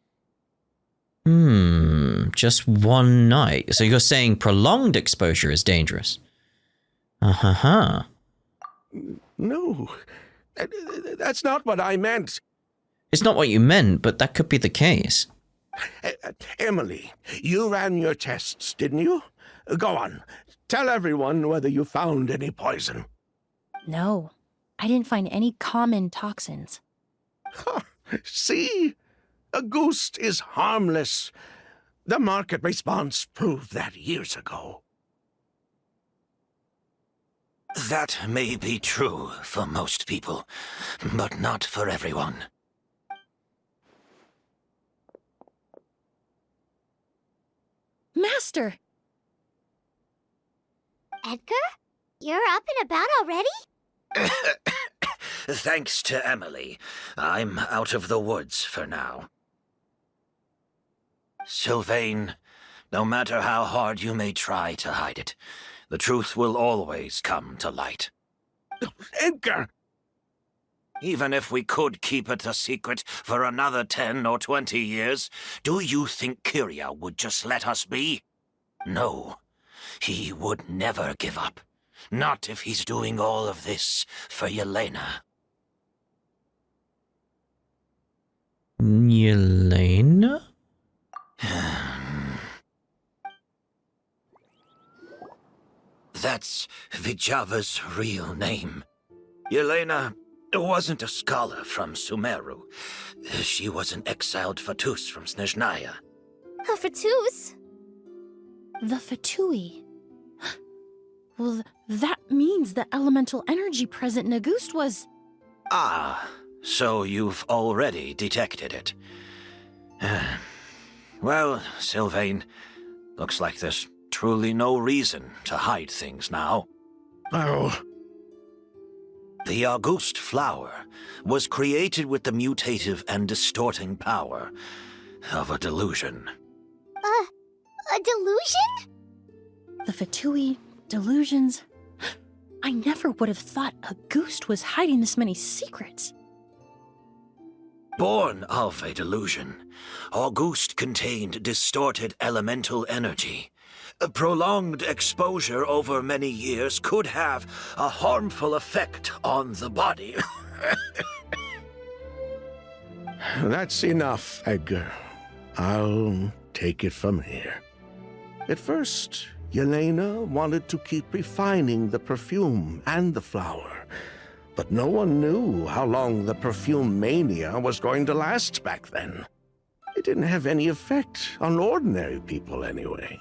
Just one night. So you're saying prolonged exposure is dangerous? No, that's not what I meant. It's not what you meant, but that could be the case. Emilie, you ran your tests, didn't you? Go on. Tell everyone whether you found any poison. No, I didn't find any common toxins. See? Auguste is harmless. The market response proved that years ago. That may be true for most people, but not for everyone. Master! Edgar? You're up and about already? Thanks to Emilie, I'm out of the woods for now. Sylvain, no matter how hard you may try to hide it, the truth will always come to light. Edgar! Even if we could keep it a secret for another 10 or 20 years, do you think Kyria would just let us be? No, he would never give up. Not if he's doing all of this for Yelena. Yelena? That's Vijava's real name. Yelena wasn't a scholar from Sumeru. She was an exiled Fatus from Snezhnaya. A Fatus? The Fatui. Well, that means the elemental energy present in Auguste was... Ah, so you've already detected it. Well, Sylvain, looks like there's truly no reason to hide things now. Oh, The Auguste flower was created with the mutative and distorting power of a delusion. A delusion? The Fatui, delusions... I never would have thought Auguste was hiding this many secrets. Born of a delusion, Auguste contained distorted elemental energy. A prolonged exposure over many years could have a harmful effect on the body. that's enough, Edgar. I'll take it from here. At first, Yelena wanted to keep refining the perfume and the flower, but no one knew how long the perfume mania was going to last back then. It didn't have any effect on ordinary people anyway.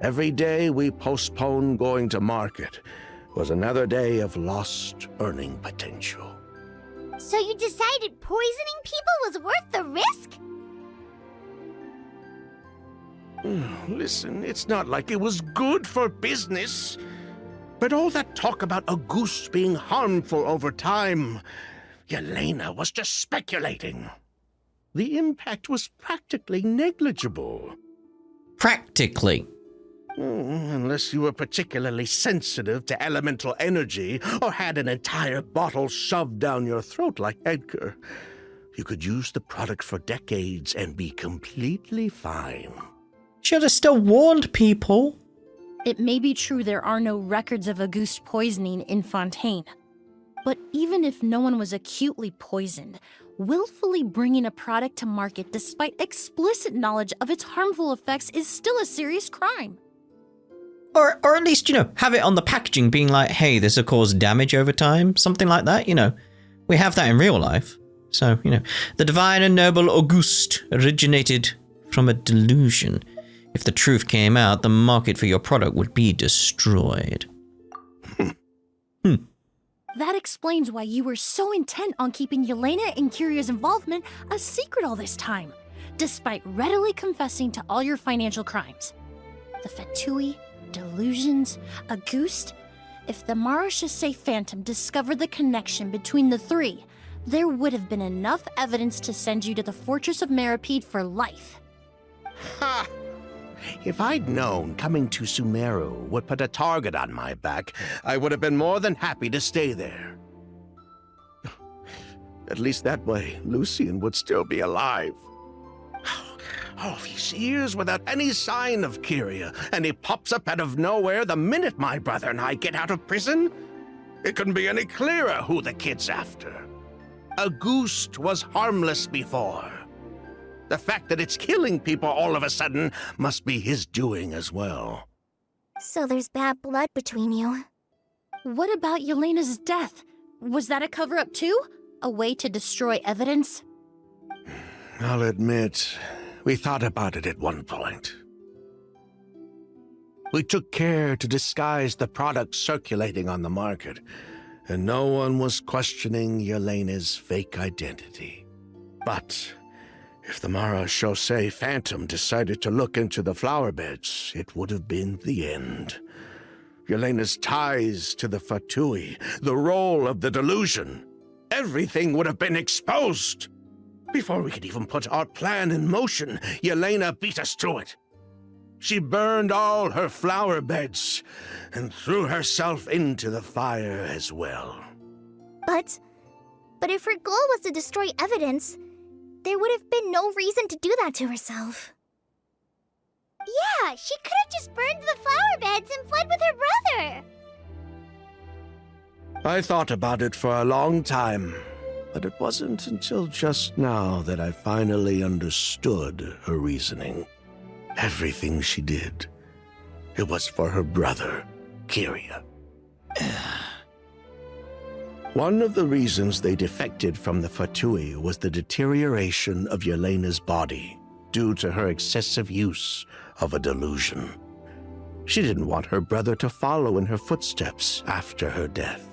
Every day we postponed going to market was another day of lost earning potential. So you decided poisoning people was worth the risk? Listen, it's not like it was good for business. But all that talk about Auguste being harmful over time, Yelena was just speculating. The impact was practically negligible. Practically. Unless you were particularly sensitive to elemental energy or had an entire bottle shoved down your throat like Edgar. You could use the product for decades and be completely fine. Should have still warned people. It may be true there are no records of Auguste poisoning in Fontaine. But even if no one was acutely poisoned, willfully bringing a product to market despite explicit knowledge of its harmful effects is still a serious crime. Or at least, have it on the packaging being like, hey, this will cause damage over time. Something like that, We have that in real life. So, the divine and noble Auguste originated from a delusion. If the truth came out, the market for your product would be destroyed. That explains why you were so intent on keeping Yelena and Kiria's involvement a secret all this time, despite readily confessing to all your financial crimes. The Fatui, delusions, Auguste. If the Marechaussee Phantom discovered the connection between the three, there would have been enough evidence to send you to the Fortress of Meripede for life. Ha! If I'd known coming to Sumeru would put a target on my back, I would have been more than happy to stay there. At least that way, Lucien would still be alive. All these years without any sign of Kyria, and he pops up out of nowhere the minute my brother and I get out of prison? It couldn't be any clearer who the kid's after. Auguste was harmless before. The fact that it's killing people all of a sudden must be his doing as well. So there's bad blood between you. What about Yelena's death? Was that a cover-up too? A way to destroy evidence? I'll admit, we thought about it at one point. We took care to disguise the product circulating on the market, and no one was questioning Yelena's fake identity. But if the Marechaussee Phantom decided to look into the flower beds, it would have been the end. Yelena's ties to the Fatui, the role of the delusion, everything would have been exposed. Before we could even put our plan in motion, Yelena beat us to it. She burned all her flower beds and threw herself into the fire as well. But if her goal was to destroy evidence, there would have been no reason to do that to herself. Yeah, she could have just burned the flower beds and fled with her brother. I thought about it for a long time, but it wasn't until just now that I finally understood her reasoning. Everything she did, it was for her brother, Kyria. One of the reasons they defected from the Fatui was the deterioration of Yelena's body due to her excessive use of a delusion. She didn't want her brother to follow in her footsteps after her death.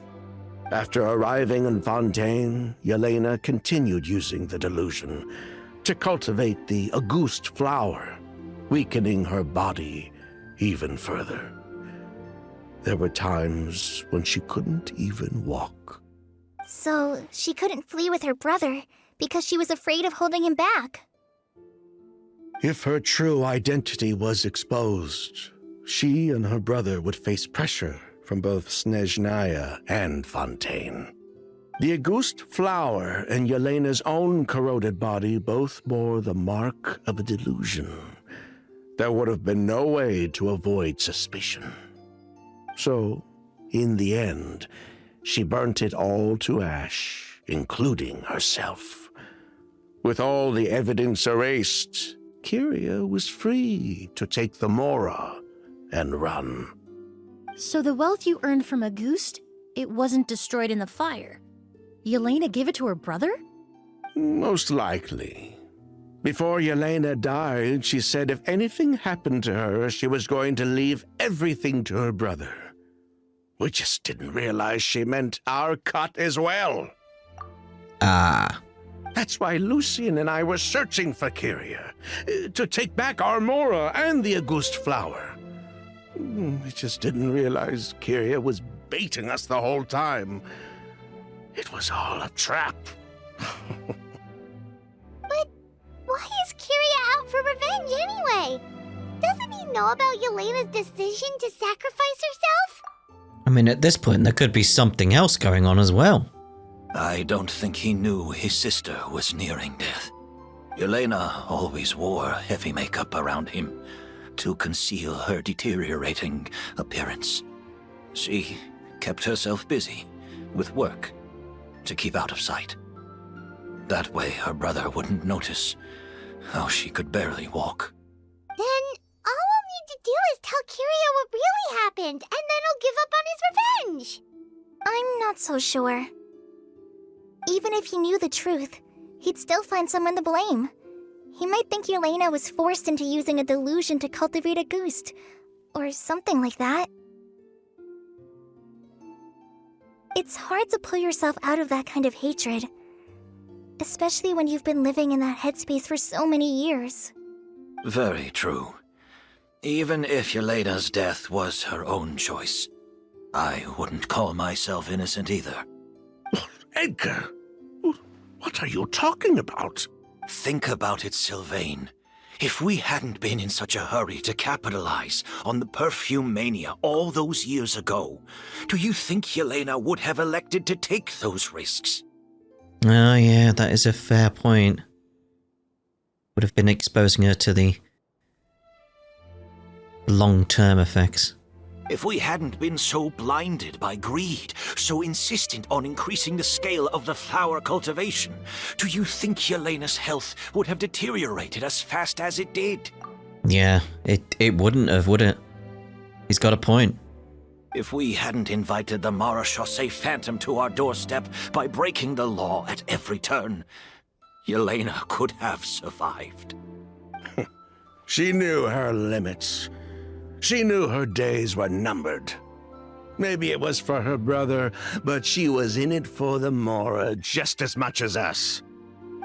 After arriving in Fontaine, Yelena continued using the delusion to cultivate the Auguste flower, weakening her body even further. There were times when she couldn't even walk. So she couldn't flee with her brother because she was afraid of holding him back. If her true identity was exposed, she and her brother would face pressure from both Snezhnaya and Fontaine. The Auguste flower and Yelena's own corroded body both bore the mark of a delusion. There would have been no way to avoid suspicion. So, in the end, she burnt it all to ash, including herself. With all the evidence erased, Kyria was free to take the Mora and run. So the wealth you earned from Auguste, it wasn't destroyed in the fire. Yelena gave it to her brother? Most likely. Before Yelena died, she said if anything happened to her, she was going to leave everything to her brother. We just didn't realize she meant our cut as well. Ah. That's why Lucian and I were searching for Kyria, to take back our Mora and the Auguste flower. We just didn't realize Kyria was baiting us the whole time. It was all a trap. But why is Kyria out for revenge anyway? Doesn't he know about Yelena's decision to sacrifice herself? I mean, at this point, there could be something else going on as well. I don't think he knew his sister was nearing death. Yelena always wore heavy makeup around him to conceal her deteriorating appearance. She kept herself busy with work to keep out of sight. That way her brother wouldn't notice how she could barely walk. Then all we'll need to do is tell Kyria what really happened, and then he'll give up on his revenge. I'm not so sure. Even if he knew the truth, he'd still find someone to blame. He might think Yelena was forced into using a delusion to cultivate Auguste, or something like that. It's hard to pull yourself out of that kind of hatred, especially when you've been living in that headspace for so many years. Very true. Even if Yelena's death was her own choice, I wouldn't call myself innocent either. Edgar, what are you talking about? Think about it, Sylvain. If we hadn't been in such a hurry to capitalize on the perfume mania all those years ago, do you think Yelena would have elected to take those risks? Oh yeah, that is a fair point. Would have been exposing her to the long-term effects. If we hadn't been so blinded by greed, so insistent on increasing the scale of the flower cultivation, do you think Yelena's health would have deteriorated as fast as it did? Yeah, it wouldn't have, would it? He's got a point. If we hadn't invited the Marechaussee Phantom to our doorstep by breaking the law at every turn, Yelena could have survived. She knew her limits. She knew her days were numbered. Maybe it was for her brother, but she was in it for the Mora just as much as us.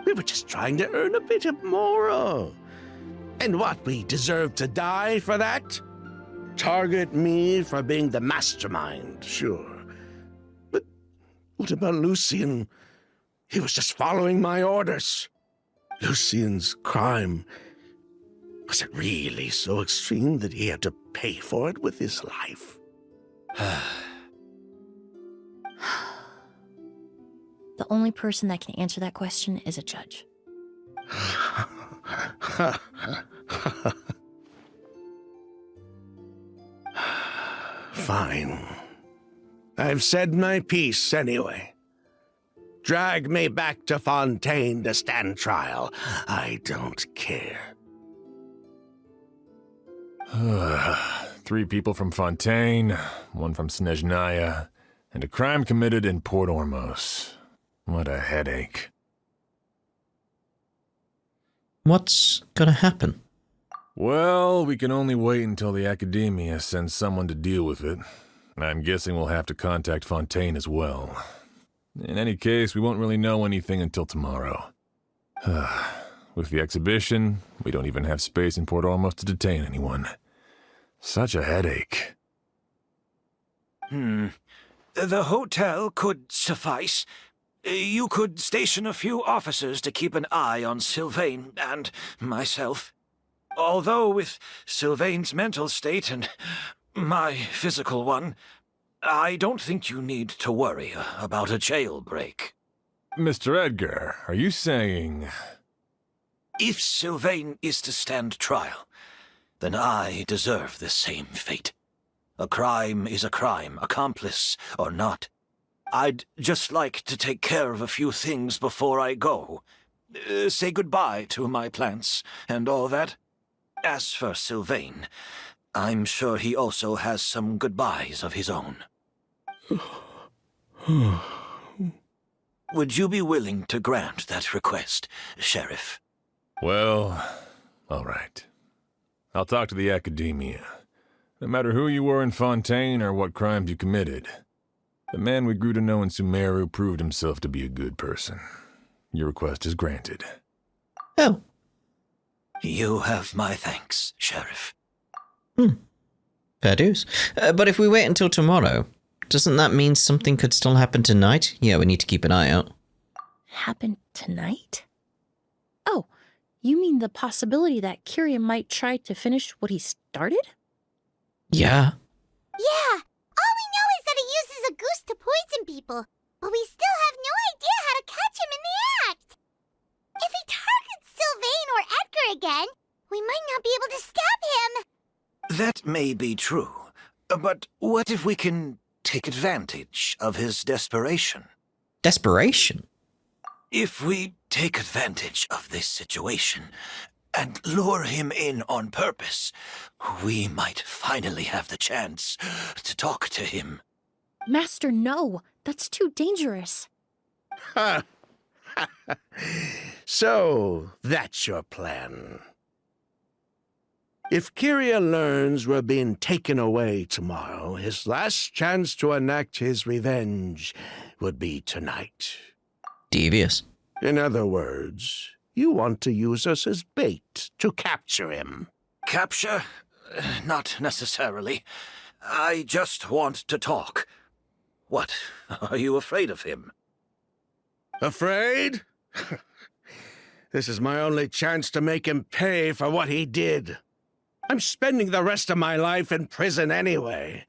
We were just trying to earn a bit of Mora. And what, we deserve to die for that? Target me for being the mastermind, sure. But what about Lucian? He was just following my orders. Lucian's crime, was it really so extreme that he had to pay for it with his life? The only person that can answer that question is a judge. Fine. I've said my piece anyway. Drag me back to Fontaine to stand trial. I don't care. 3 people from Fontaine, 1 from Snezhnaya, and a crime committed in Port Ormos. What a headache. What's gonna happen? Well, we can only wait until the Academia sends someone to deal with it. I'm guessing we'll have to contact Fontaine as well. In any case, we won't really know anything until tomorrow. With the exhibition, we don't even have space in Port Ormos to detain anyone. Such a headache. The hotel could suffice. You could station a few officers to keep an eye on Sylvain and myself. Although with Sylvain's mental state and my physical one, I don't think you need to worry about a jailbreak. Mr. Edgar, are you saying... If Sylvain is to stand trial, then I deserve the same fate. A crime is a crime, accomplice or not. I'd just like to take care of a few things before I go. Say goodbye to my plants and all that. As for Sylvain, I'm sure he also has some goodbyes of his own. Would you be willing to grant that request, Sheriff? Well, all right. I'll talk to the Academia. No matter who you were in Fontaine or what crimes you committed, the man we grew to know in Sumeru proved himself to be a good person. Your request is granted. Oh. You have my thanks, Sheriff. Fair dues. But if we wait until tomorrow, doesn't that mean something could still happen tonight? Yeah, we need to keep an eye out. Happen tonight? Oh, you mean the possibility that Kyria might try to finish what he started? Yeah. Yeah, all we know is that he uses Auguste to poison people, but we still have no idea how to catch him in the act. If he targets Sylvain or Edgar again, we might not be able to stop him. That may be true, but what if we can take advantage of his desperation? Desperation? If we take advantage of this situation and lure him in on purpose, we might finally have the chance to talk to him. Master, no. That's too dangerous. Ha! So, that's your plan. If Kyria learns we're being taken away tomorrow, his last chance to enact his revenge would be tonight. Devious. In other words, you want to use us as bait to capture him. Capture? Not necessarily. I just want to talk. What? Are you afraid of him? Afraid? This is my only chance to make him pay for what he did. I'm spending the rest of my life in prison anyway.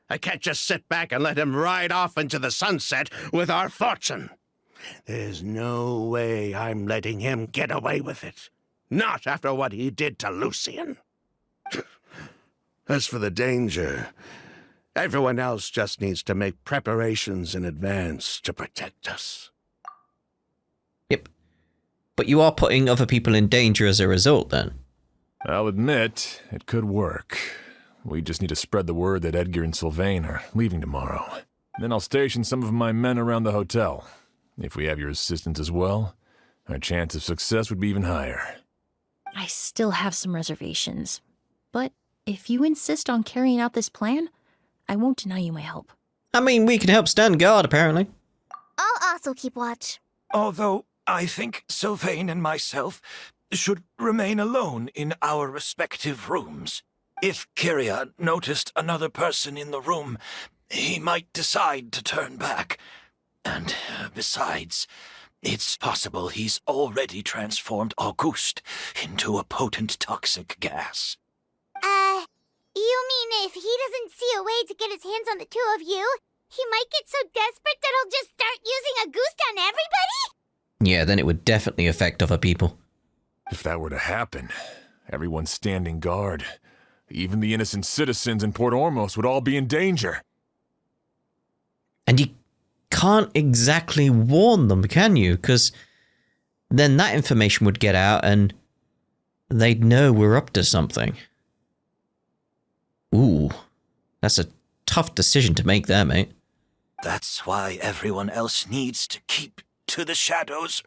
I can't just sit back and let him ride off into the sunset with our fortune. There's no way I'm letting him get away with it. Not after what he did to Lucian. As for the danger, everyone else just needs to make preparations in advance to protect us. Yep. But you are putting other people in danger as a result, then. I'll admit, it could work. We just need to spread the word that Edgar and Sylvain are leaving tomorrow. Then I'll station some of my men around the hotel. If we have your assistance as well, our chance of success would be even higher. I still have some reservations. But if you insist on carrying out this plan, I won't deny you my help. I mean, we can help stand guard, apparently. I'll also keep watch. Although I think Sylvain and myself should remain alone in our respective rooms. If Kyria noticed another person in the room, he might decide to turn back. And besides, it's possible he's already transformed Auguste into a potent toxic gas. You mean if he doesn't see a way to get his hands on the two of you, he might get so desperate that he'll just start using Auguste on everybody? Yeah, then it would definitely affect other people. If that were to happen, everyone standing guard, even the innocent citizens in Port Ormos would all be in danger. And you can't exactly warn them, can you? Because then that information would get out and they'd know we're up to something. Ooh, that's a tough decision to make there, mate. That's why everyone else needs to keep to the shadows.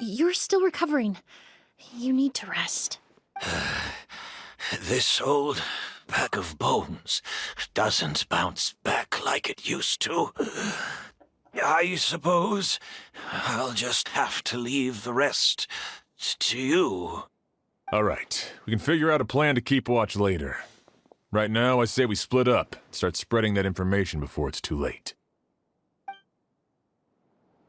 You're still recovering. You need to rest. This old bag of bones doesn't bounce back like it used to. I suppose I'll just have to leave the rest to you. All right, we can figure out a plan to keep watch later. Right now, I say we split up, start spreading that information before it's too late.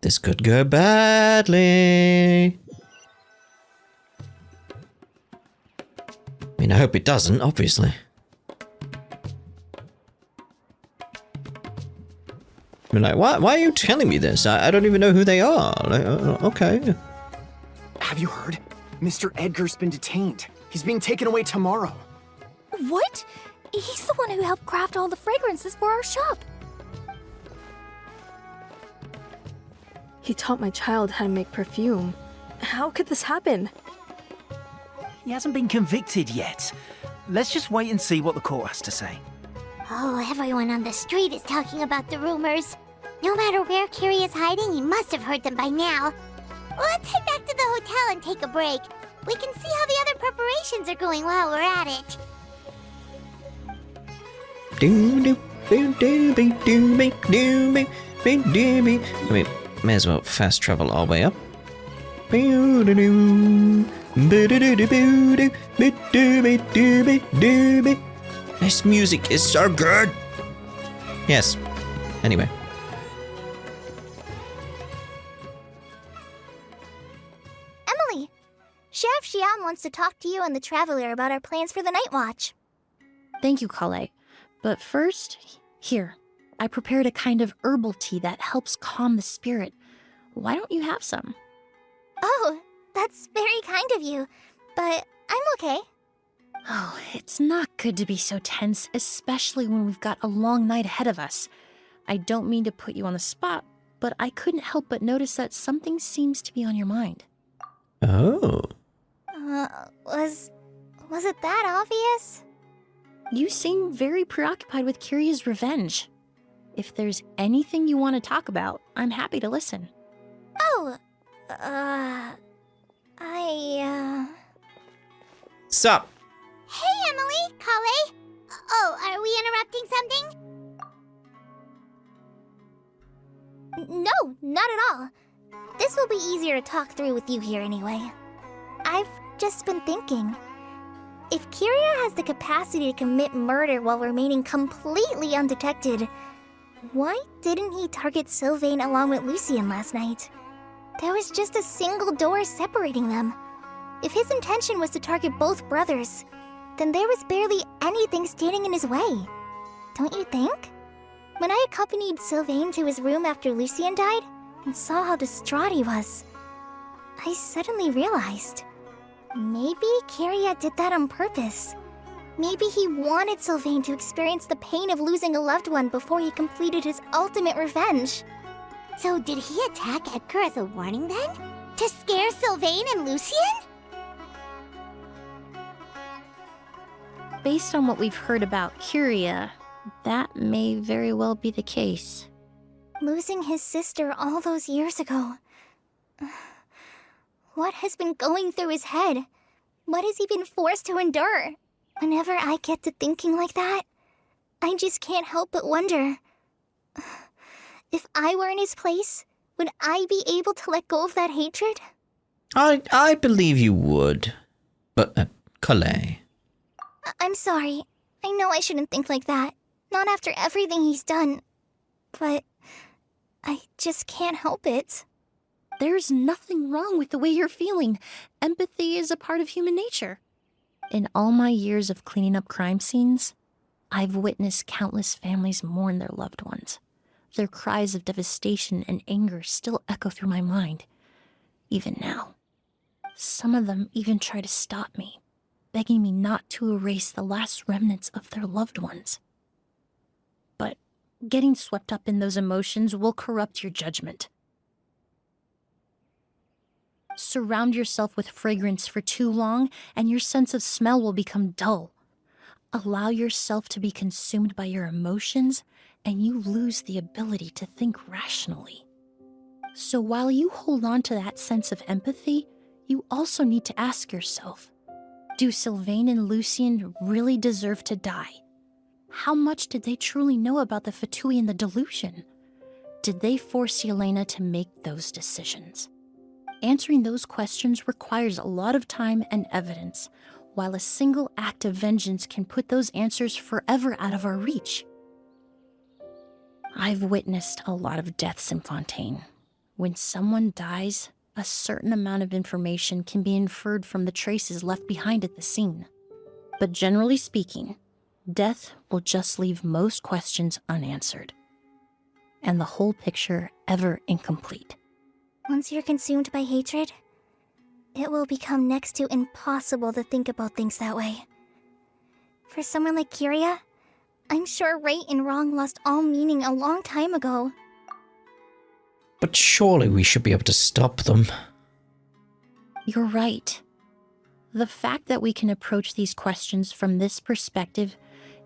This could go badly. I mean, I hope it doesn't, obviously. I mean, like, why are you telling me this? I don't even know who they are. Like, okay. Have you heard? Mr. Edgar's been detained. He's being taken away tomorrow. What? He's the one who helped craft all the fragrances for our shop. He taught my child how to make perfume. How could this happen? He hasn't been convicted yet. Let's just wait and see what the court has to say. Oh, everyone on the street is talking about the rumors. No matter where Kiri is hiding, he must have heard them by now. Let's head back to the hotel and take a break. We can see how the other preparations are going while we're at it. I mean, may as well fast travel our way up. This music is so good. Yes. Anyway. Emilie, Sheriff Xian wants to talk to you and the Traveler about our plans for the Night Watch. Thank you, Kale. But first, here, I prepared a kind of herbal tea that helps calm the spirit. Why don't you have some? Oh, that's very kind of you, but I'm okay. Oh, it's not good to be so tense, especially when we've got a long night ahead of us. I don't mean to put you on the spot, but I couldn't help but notice that something seems to be on your mind. Oh. Was it that obvious? You seem very preoccupied with Kiria's revenge. If there's anything you want to talk about, I'm happy to listen. Oh, Sup? Hey, Emilie, Kale. Oh, are we interrupting something? No, not at all. This will be easier to talk through with you here anyway. I've just been thinking. If Kiria has the capacity to commit murder while remaining completely undetected, why didn't he target Sylvain along with Lucien last night? There was just a single door separating them. If his intention was to target both brothers, then there was barely anything standing in his way. Don't you think? When I accompanied Sylvain to his room after Lucien died and saw how distraught he was, I suddenly realized maybe Kiria did that on purpose. Maybe he wanted Sylvain to experience the pain of losing a loved one before he completed his ultimate revenge. So did he attack Edgar as a warning then? To scare Sylvain and Lucien? Based on what we've heard about Kiria, that may very well be the case. Losing his sister all those years ago. What has been going through his head? What has he been forced to endure? Whenever I get to thinking like that, I just can't help but wonder. If I were in his place, would I be able to let go of that hatred? I believe you would. But, Kale. I'm sorry. I know I shouldn't think like that. Not after everything he's done. But I just can't help it. There's nothing wrong with the way you're feeling. Empathy is a part of human nature. In all my years of cleaning up crime scenes, I've witnessed countless families mourn their loved ones. Their cries of devastation and anger still echo through my mind, even now. Some of them even try to stop me, begging me not to erase the last remnants of their loved ones. But getting swept up in those emotions will corrupt your judgment. Surround yourself with fragrance for too long, and your sense of smell will become dull. Allow yourself to be consumed by your emotions, and you lose the ability to think rationally. So while you hold on to that sense of empathy, you also need to ask yourself, do Sylvain and Lucien really deserve to die? How much did they truly know about the Fatui and the delusion? Did they force Yelena to make those decisions? Answering those questions requires a lot of time and evidence, while a single act of vengeance can put those answers forever out of our reach. I've witnessed a lot of deaths in Fontaine. When someone dies, a certain amount of information can be inferred from the traces left behind at the scene. But generally speaking, death will just leave most questions unanswered, and the whole picture ever incomplete. Once you're consumed by hatred, it will become next to impossible to think about things that way. For someone like Kyria, I'm sure right and wrong lost all meaning a long time ago. But surely we should be able to stop them. You're right. The fact that we can approach these questions from this perspective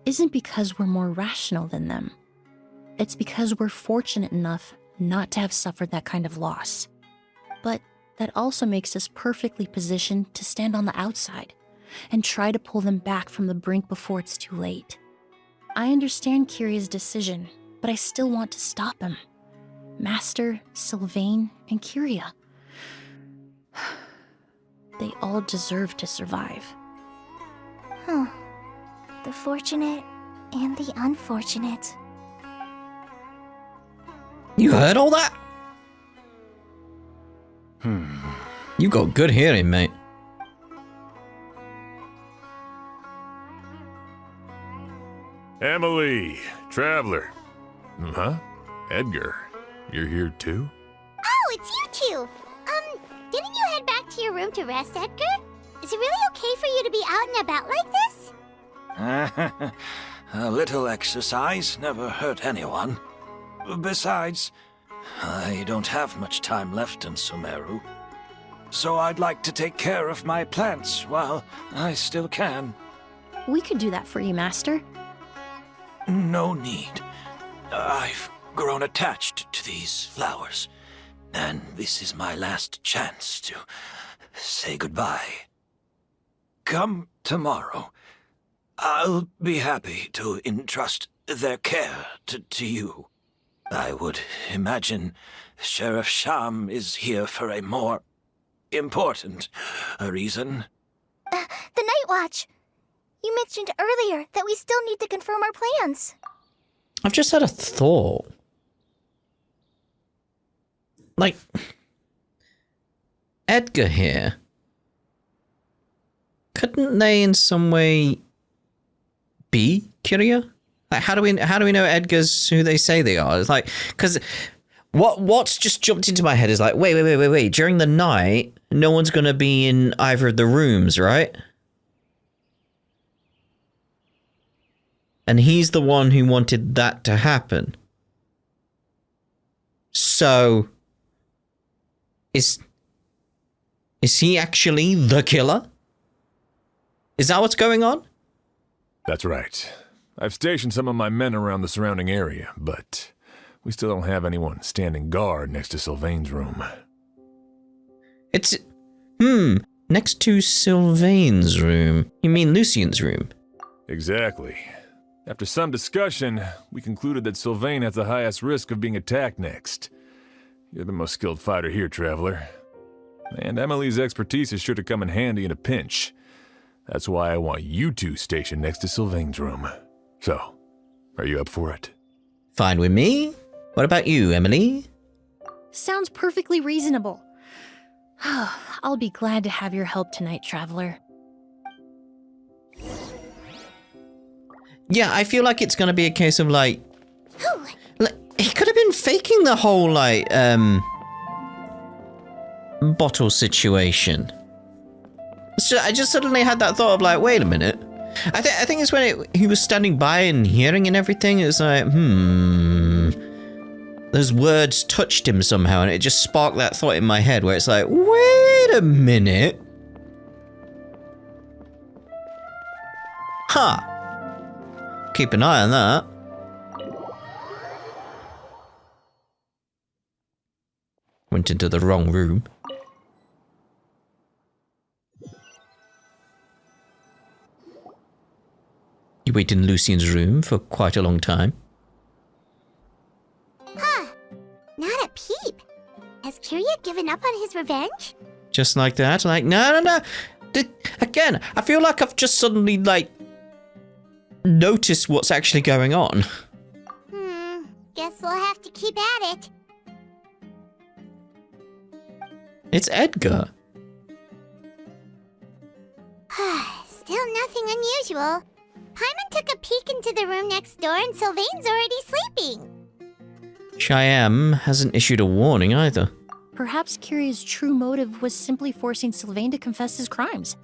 isn't because we're more rational than them. It's because we're fortunate enough not to have suffered that kind of loss. But that also makes us perfectly positioned to stand on the outside and try to pull them back from the brink before it's too late. I understand Kyria's decision, but I still want to stop him. Master, Sylvain, and Kyria. They all deserve to survive. The fortunate and the unfortunate. You heard all that? You got good hearing, mate. Emilie, traveler. Huh? Edgar, you're here too? Oh, it's you two! Didn't you head back to your room to rest, Edgar? Is it really okay for you to be out and about like this? A little exercise never hurt anyone. Besides, I don't have much time left in Sumeru. So I'd like to take care of my plants while I still can. We could do that for you, Master. No need. I've grown attached to these flowers, and this is my last chance to say goodbye. Come tomorrow. I'll be happy to entrust their care to you. I would imagine Sheriff Sham is here for a more important reason. The Night Watch! You mentioned earlier that we still need to confirm our plans. I've just had a thought. Like, Edgar here. Couldn't they in some way be Kyria? Like, how do we know Edgar's who they say they are? It's like, because what's just jumped into my head is like, wait. During the night, no one's gonna be in either of the rooms, right? And he's the one who wanted that to happen. So, is he actually the killer? Is that what's going on? That's right. I've stationed some of my men around the surrounding area, but we still don't have anyone standing guard next to Sylvain's room. It's... next to Sylvain's room. You mean Lucien's room? Exactly. After some discussion, we concluded that Sylvain has the highest risk of being attacked next. You're the most skilled fighter here, traveler. And Emilie's expertise is sure to come in handy in a pinch. That's why I want you two stationed next to Sylvain's room. So, are you up for it? Fine with me. What about you, Emilie? Sounds perfectly reasonable. I'll be glad to have your help tonight, traveler. Yeah, I feel like it's gonna be a case of like he could have been faking the whole like bottle situation. So I just suddenly had that thought of like, wait a minute. I think it's when he was standing by and hearing and everything. It was like, those words touched him somehow, and it just sparked that thought in my head where it's like, wait a minute. Huh. Keep an eye on that. Went into the wrong room. You wait in Lucien's room for quite a long time. Huh. Not a peep. Has Kiria given up on his revenge? Just like that? Like, no. Again, I feel like I've just suddenly, like, noticed what's actually going on. Guess we'll have to keep at it. It's Edgar. Still nothing unusual. Paimon took a peek into the room next door and Sylvain's already sleeping. Shyam hasn't issued a warning either. Perhaps Kiria's true motive was simply forcing Sylvain to confess his crimes.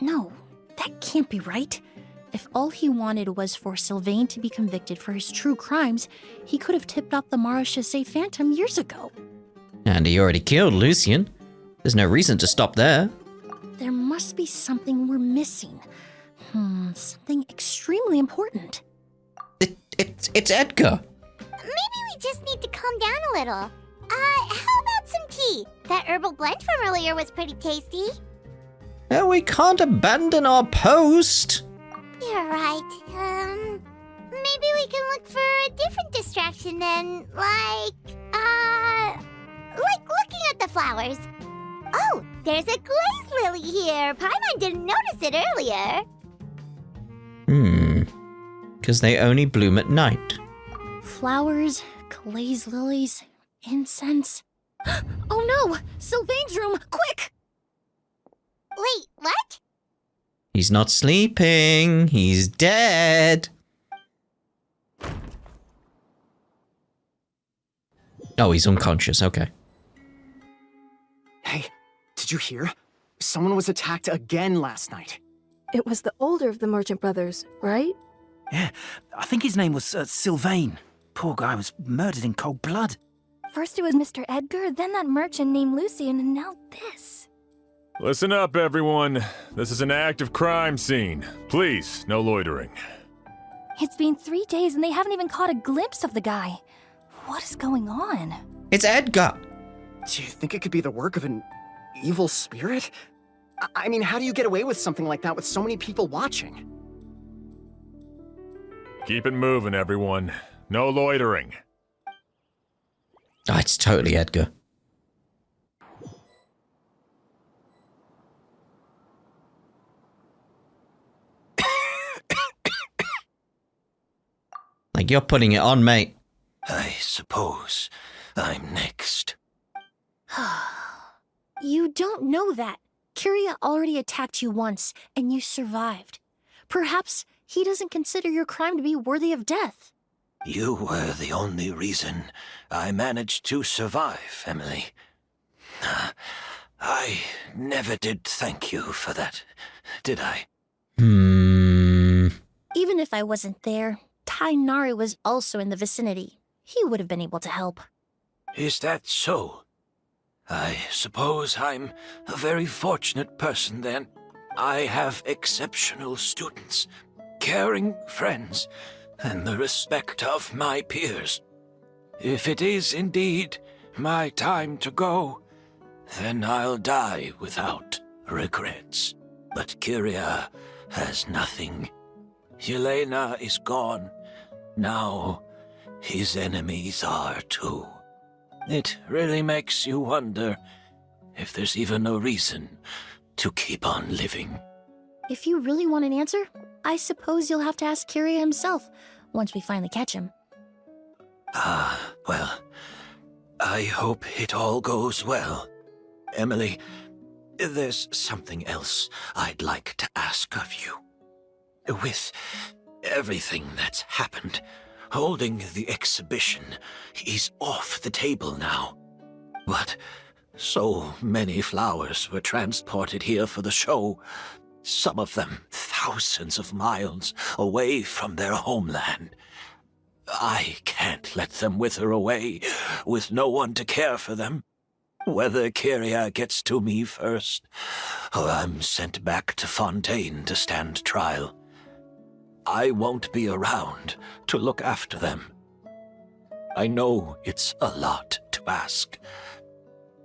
No, that can't be right. If all he wanted was for Sylvain to be convicted for his true crimes, he could have tipped off the Marechaussee Phantom years ago. And he already killed Lucien. There's no reason to stop there. There must be something we're missing. Something extremely important. It's Edgar. Maybe we just need to calm down a little. How about some tea? That herbal blend from earlier was pretty tasty. We can't abandon our post. You're right. Maybe we can look for a different distraction then, like looking at the flowers. Oh, there's a glaze lily here. Paimon didn't notice it earlier. Because they only bloom at night. Flowers, glaze lilies, incense. Oh no! Sylvain's room! Quick! Wait, what? He's not sleeping. He's dead. Oh, he's unconscious. Okay. Hey, did you hear? Someone was attacked again last night. It was the older of the merchant brothers, right? Yeah, I think his name was Sylvain. Poor guy was murdered in cold blood. First it was Mr. Edgar, then that merchant named Lucien, and now this. Listen up, everyone. This is an active crime scene. Please, no loitering. It's been 3 days and they haven't even caught a glimpse of the guy. What is going on? It's Edgar. Do you think it could be the work of an evil spirit? I mean, how do you get away with something like that with so many people watching? Keep it moving, everyone. No loitering. Oh, it's totally Edgar. Like, you're putting it on, mate. I suppose I'm next. You don't know that. Kiria already attacked you once, and you survived. Perhaps he doesn't consider your crime to be worthy of death. You were the only reason I managed to survive, Emilie. I never did thank you for that, did I? Even if I wasn't there, Tainari was also in the vicinity. He would have been able to help. Is that so? I suppose I'm a very fortunate person then. I have exceptional students, caring friends, and the respect of my peers. If it is indeed my time to go, then I'll die without regrets. But Kiria has nothing. Yelena is gone. Now his enemies are too. It really makes you wonder if there's even a reason to keep on living. If you really want an answer, I suppose you'll have to ask Kiria himself once we finally catch him. Well, I hope it all goes well. Emilie, there's something else I'd like to ask of you. With everything that's happened, holding the exhibition is off the table now. But so many flowers were transported here for the show, some of them thousands of miles away from their homeland. I can't let them wither away with no one to care for them. Whether Kyria gets to me first, or I'm sent back to Fontaine to stand trial, I won't be around to look after them. I know it's a lot to ask,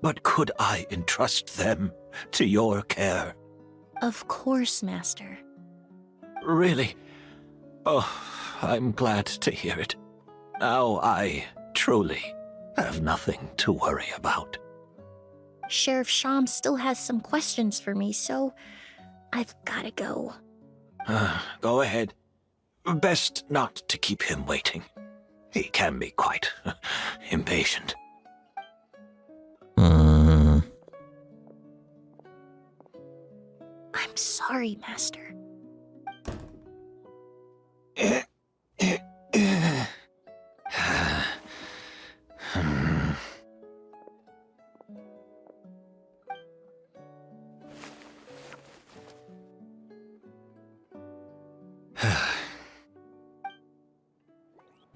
but could I entrust them to your care? Of course, Master. Really? Oh, I'm glad to hear it. Now I truly have nothing to worry about. Sheriff Sham still has some questions for me, so I've gotta go. Go ahead. Best not to keep him waiting. He can be quite impatient. I'm sorry, Master.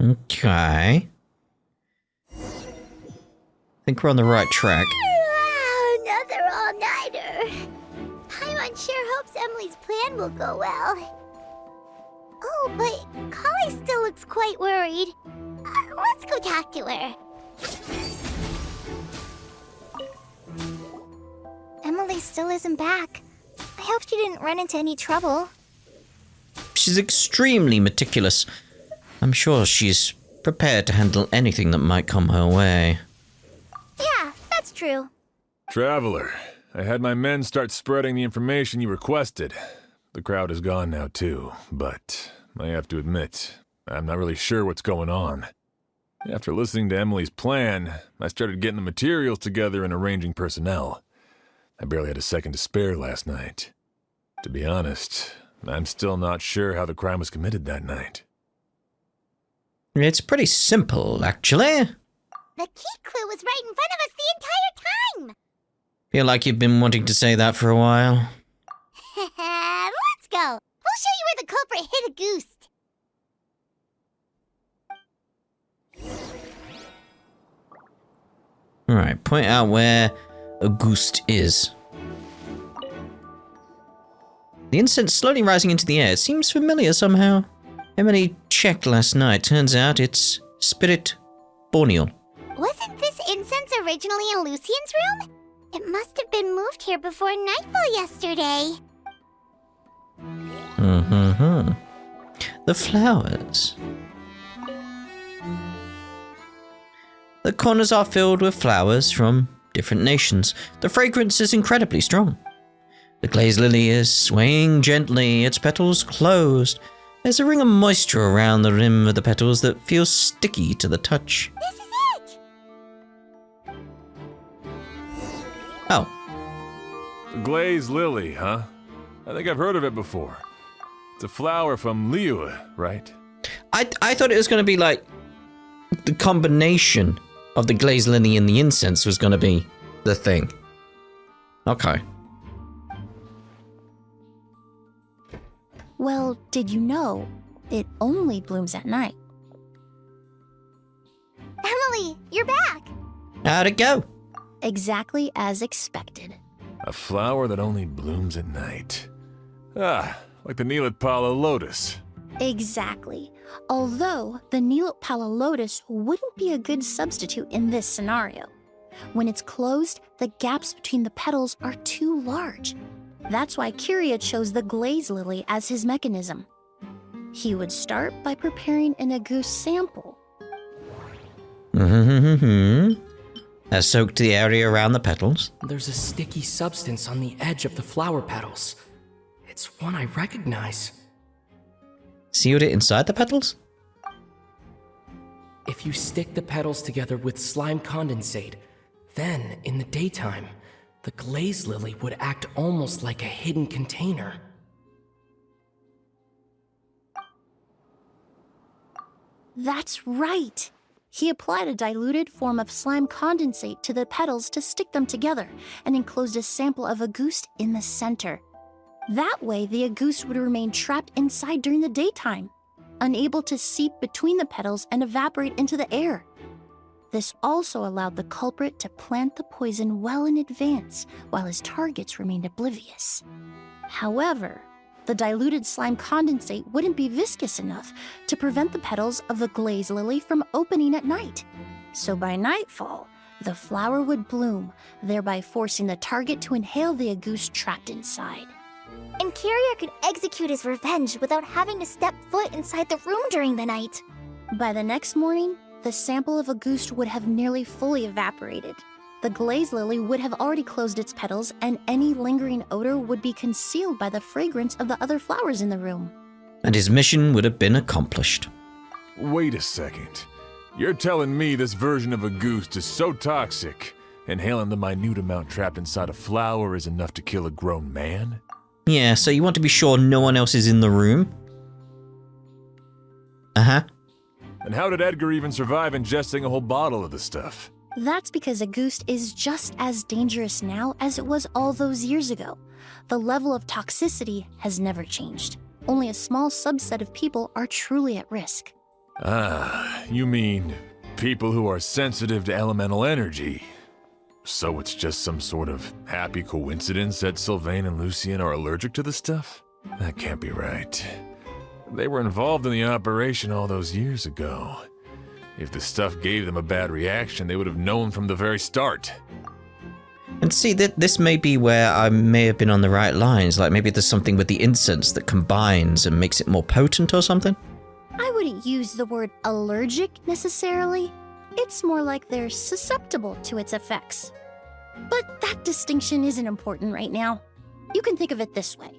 Okay. I think we're on the right track. Another all-nighter. Paimon sure hopes Emilie's plan will go well. Oh, but Kali still looks quite worried. Let's go talk to her. Emilie still isn't back. I hope she didn't run into any trouble. She's extremely meticulous. I'm sure she's prepared to handle anything that might come her way. Yeah, that's true. Traveler, I had my men start spreading the information you requested. The crowd is gone now too, but I have to admit, I'm not really sure what's going on. After listening to Emilie's plan, I started getting the materials together and arranging personnel. I barely had a second to spare last night. To be honest, I'm still not sure how the crime was committed that night. It's pretty simple, actually. The key clue was right in front of us the entire time. Feel like you've been wanting to say that for a while. Let's go. We'll show you where the culprit hid Auguste. Alright, point out where Auguste is. The incense slowly rising into the air. It seems familiar somehow. Emilie checked last night. Turns out it's Spirit Borneal. Wasn't this incense originally in Lucien's room? It must have been moved here before nightfall yesterday. The flowers. The corners are filled with flowers from different nations. The fragrance is incredibly strong. The glazed lily is swaying gently, its petals closed. There's a ring of moisture around the rim of the petals that feels sticky to the touch. This is it! Oh. The glazed lily, huh? I think I've heard of it before. It's a flower from Liyue, right? I thought it was going to be like the combination of the glazed lily and the incense was going to be the thing. Okay. Well, did you know it only blooms at night? Emilie, you're back! How'd it go? Exactly as expected. A flower that only blooms at night. Ah, like the Neelitpala lotus. Exactly. Although the Neelitpala lotus wouldn't be a good substitute in this scenario. When it's closed, the gaps between the petals are too large. That's why Kyria chose the glaze lily as his mechanism. He would start by preparing an Auguste sample. Has soaked the area around the petals. There's a sticky substance on the edge of the flower petals. It's one I recognize. Sealed it inside the petals? If you stick the petals together with slime condensate, then, in the daytime, the glaze lily would act almost like a hidden container. That's right! He applied a diluted form of slime condensate to the petals to stick them together and enclosed a sample of Auguste in the center. That way, the Auguste would remain trapped inside during the daytime. unable to seep between the petals and evaporate into the air. This also allowed the culprit to plant the poison well in advance, while his targets remained oblivious. However, the diluted slime condensate wouldn't be viscous enough to prevent the petals of the glaze lily from opening at night. So by nightfall, the flower would bloom, thereby forcing the target to inhale the Auguste trapped inside. And Kyria could execute his revenge without having to step foot inside the room during the night. By the next morning, the sample of Auguste would have nearly fully evaporated. The glaze lily would have already closed its petals, and any lingering odor would be concealed by the fragrance of the other flowers in the room. And his mission would have been accomplished. Wait a second. You're telling me this version of Auguste is so toxic, inhaling the minute amount trapped inside a flower is enough to kill a grown man? Yeah, so you want to be sure no one else is in the room? Uh-huh. And how did Edgar even survive ingesting a whole bottle of the stuff? That's because Auguste is just as dangerous now as it was all those years ago. The level of toxicity has never changed. Only a small subset of people are truly at risk. Ah, you mean people who are sensitive to elemental energy. So it's just some sort of happy coincidence that Sylvain and Lucien are allergic to the stuff? That can't be right. They were involved in the operation all those years ago. If the stuff gave them a bad reaction, they would have known from the very start. And see, this may be where I may have been on the right lines. Like maybe there's something with the incense that combines and makes it more potent or something? I wouldn't use the word allergic necessarily. It's more like they're susceptible to its effects. But that distinction isn't important right now. You can think of it this way.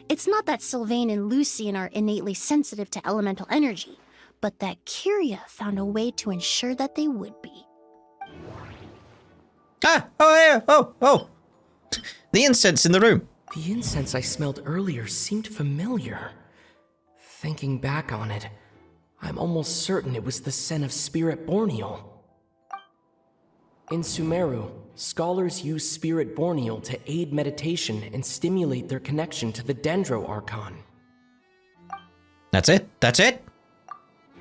It's not that Sylvain and Lucien are innately sensitive to elemental energy, but that Kyria found a way to ensure that they would be. Ah! Oh, yeah! Oh! The incense in the room. The incense I smelled earlier seemed familiar. Thinking back on it, I'm almost certain it was the scent of Spirit Borneal. In Sumeru, scholars use Spirit Borneal to aid meditation and stimulate their connection to the Dendro Archon. That's it? That's it?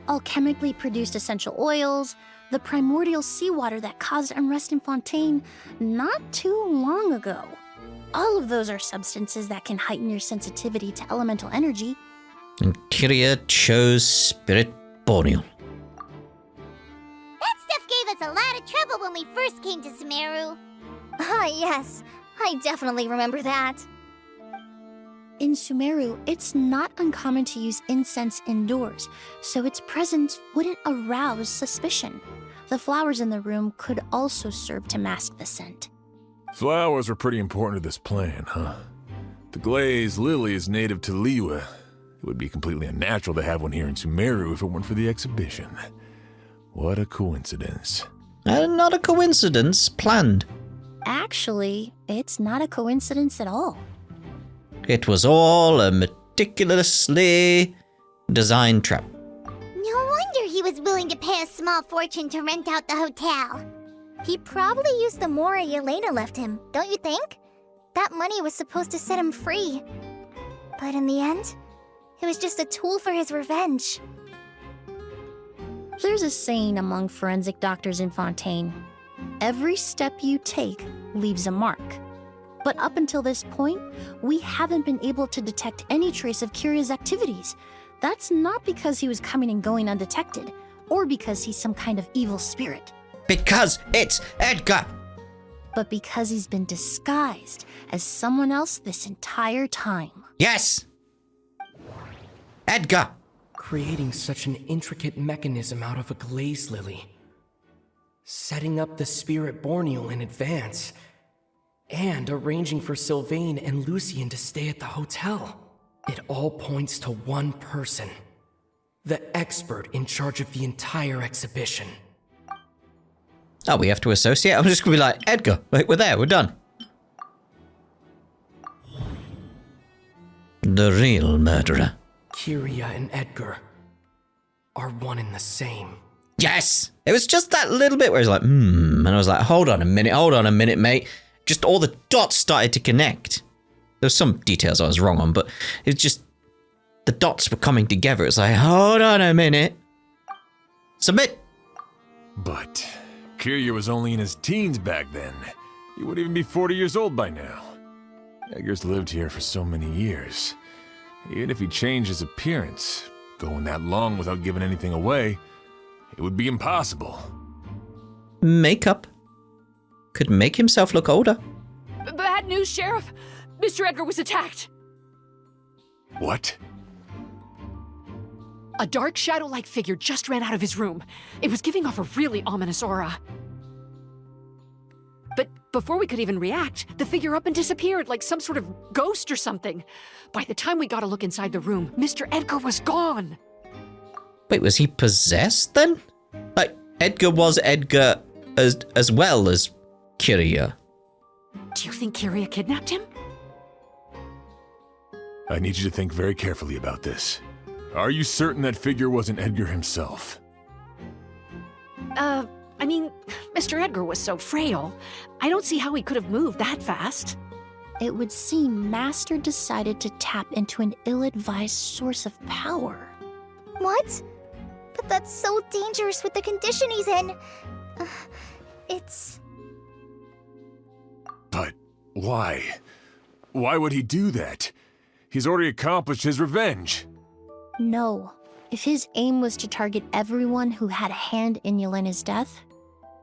Alchemically produced essential oils, the primordial seawater that caused unrest in Fontaine not too long ago. All of those are substances that can heighten your sensitivity to elemental energy. And Kyria chose Spirit Borneal. That stuff gave us a lot of trouble when we first came to Sumeru. Ah, yes. I definitely remember that. In Sumeru, it's not uncommon to use incense indoors, so its presence wouldn't arouse suspicion. The flowers in the room could also serve to mask the scent. Flowers are pretty important to this plan, huh? The glaze lily is native to Liyue. It would be completely unnatural to have one here in Sumeru if it weren't for the exhibition. What a coincidence. Not a coincidence, planned. Actually, it's not a coincidence at all. It was all a meticulously designed trap. No wonder he was willing to pay a small fortune to rent out the hotel. He probably used the Mora Yelena left him, don't you think? That money was supposed to set him free. But in the end, it was just a tool for his revenge. There's a saying among forensic doctors in Fontaine. Every step you take leaves a mark. But up until this point, we haven't been able to detect any trace of Kyria's activities. That's not because he was coming and going undetected, or because he's some kind of evil spirit. Because it's Edgar! But because he's been disguised as someone else this entire time. Yes! Edgar! Creating such an intricate mechanism out of a glaze lily. Setting up the Spirit Borneal in advance. And arranging for Sylvain and Lucien to stay at the hotel. It all points to one person. The expert in charge of the entire exhibition. Oh, we have to associate? I'm just gonna be like, Edgar, like, we're there, we're done. The real murderer. Kyria and Edgar are one and the same. Yes! It was just that little bit where he's like, and I was like, hold on a minute, mate. Just all the dots started to connect. There's some details I was wrong on, but it's just the dots were coming together. It's like, hold on a minute. Submit. But Kirya was only in his teens back then. He wouldn't even be 40 years old by now. Edgar's lived here for so many years. Even if he changed his appearance, going that long without giving anything away, it would be impossible. Makeup could make himself look older. Bad news, Sheriff. Mr. Edgar was attacked. What? A dark shadow-like figure just ran out of his room. It was giving off a really ominous aura. But before we could even react, the figure up and disappeared like some sort of ghost or something. By the time we got a look inside the room, Mr. Edgar was gone. Wait, was he possessed then? Like, Edgar was Edgar as well as Kirya. Do you think Kirya kidnapped him? I need you to think very carefully about this. Are you certain that figure wasn't Edgar himself? I mean, Mr. Edgar was so frail. I don't see how he could have moved that fast. It would seem Master decided to tap into an ill-advised source of power. What? But that's so dangerous with the condition he's in. It's... But why? Why would he do that? He's already accomplished his revenge. No. If his aim was to target everyone who had a hand in Yelena's death...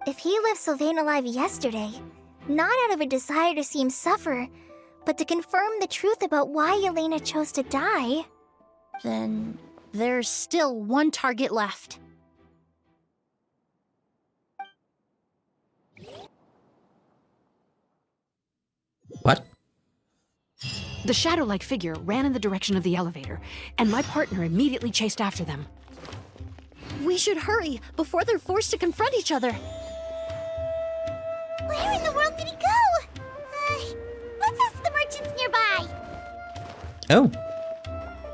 If he left Sylvain alive yesterday, not out of a desire to see him suffer, but to confirm the truth about why Yelena chose to die... Then there's still one target left. What? The shadow-like figure ran in the direction of the elevator, and my partner immediately chased after them. We should hurry before they're forced to confront each other. Where in the world did he go? Let's ask the merchants nearby. Oh.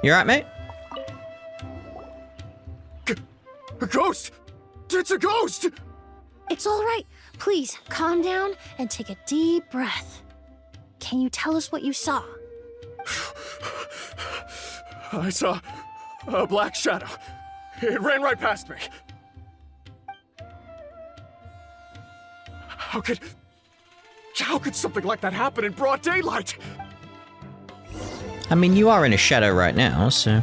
You alright, mate? A ghost! It's a ghost! It's all right. Please, calm down and take a deep breath. Can you tell us what you saw? I saw a black shadow. It ran right past me. How could something like that happen in broad daylight? I mean, you are in a shadow right now, so...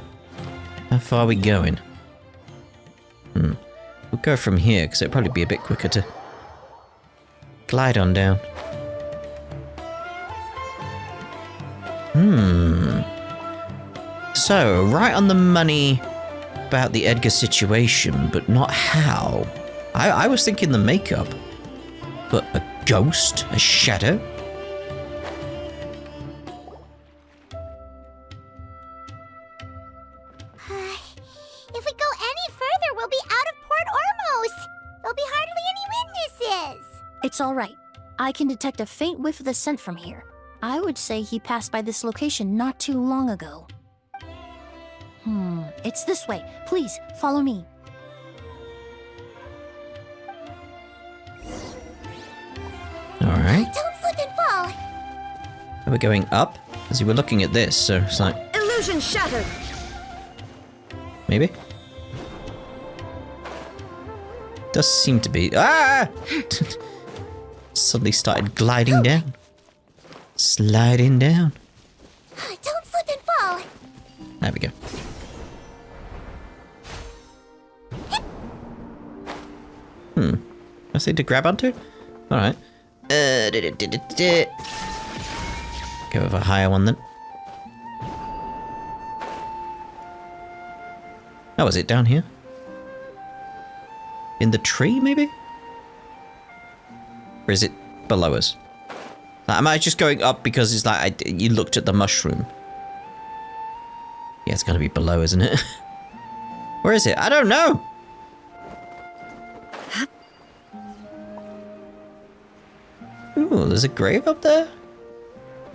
How far are we going? We'll go from here, because it'll probably be a bit quicker to... glide on down. So, right on the money about the Edgar situation, but not how. I was thinking the makeup. But a ghost? A shadow? If we go any further, we'll be out of Port Ormos. There'll be hardly any witnesses. It's all right. I can detect a faint whiff of the scent from here. I would say he passed by this location not too long ago. It's this way. Please, follow me. Alright. Don't slip and fall. We're going up? As you were looking at this, so it's like... Illusion shattered. Maybe? Does seem to be... Ah! Suddenly started gliding down. Sliding down. Don't slip and fall. There we go. Nothing to grab onto? Alright. Go with a higher one then. Oh, is it down here? In the tree, maybe? Or is it below us? Like, am I just going up because it's like you looked at the mushroom? Yeah, it's gonna be below, isn't it? Where is it? I don't know! Ooh, there's a grave up there?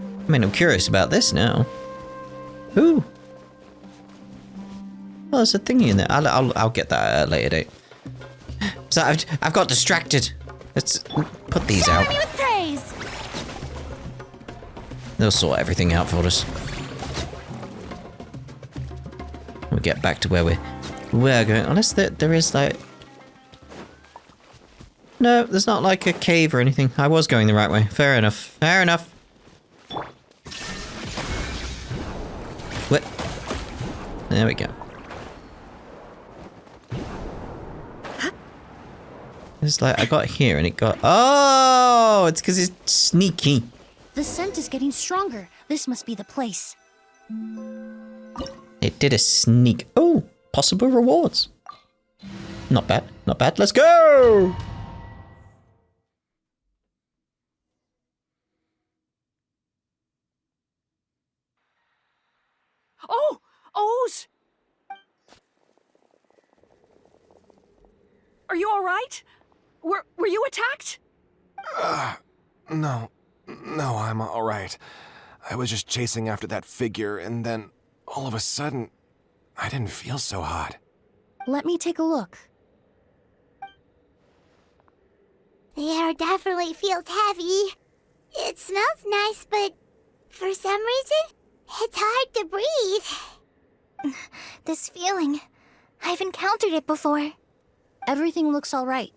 I mean, I'm curious about this now. Ooh. Oh, there's a thingy in there. I'll get that at a later date. So I've got distracted. Let's put these out. Me with praise. They'll sort everything out for us. we get back to where we're going. Unless there is like... No, there's not like a cave or anything. I was going the right way. Fair enough. Fair enough. What? There we go. It's like I got here and it got... Oh! It's because it's sneaky. The scent is getting stronger. This must be the place. It did a sneak... Oh! Possible rewards. Not bad. Not bad. Let's go! Oh! O's! Are you alright? Were you attacked? No, I'm all right. I was just chasing after that figure, and then all of a sudden, I didn't feel so hot. Let me take a look. The air definitely feels heavy. It smells nice, but for some reason, it's hard to breathe. This feeling, I've encountered it before. Everything looks all right.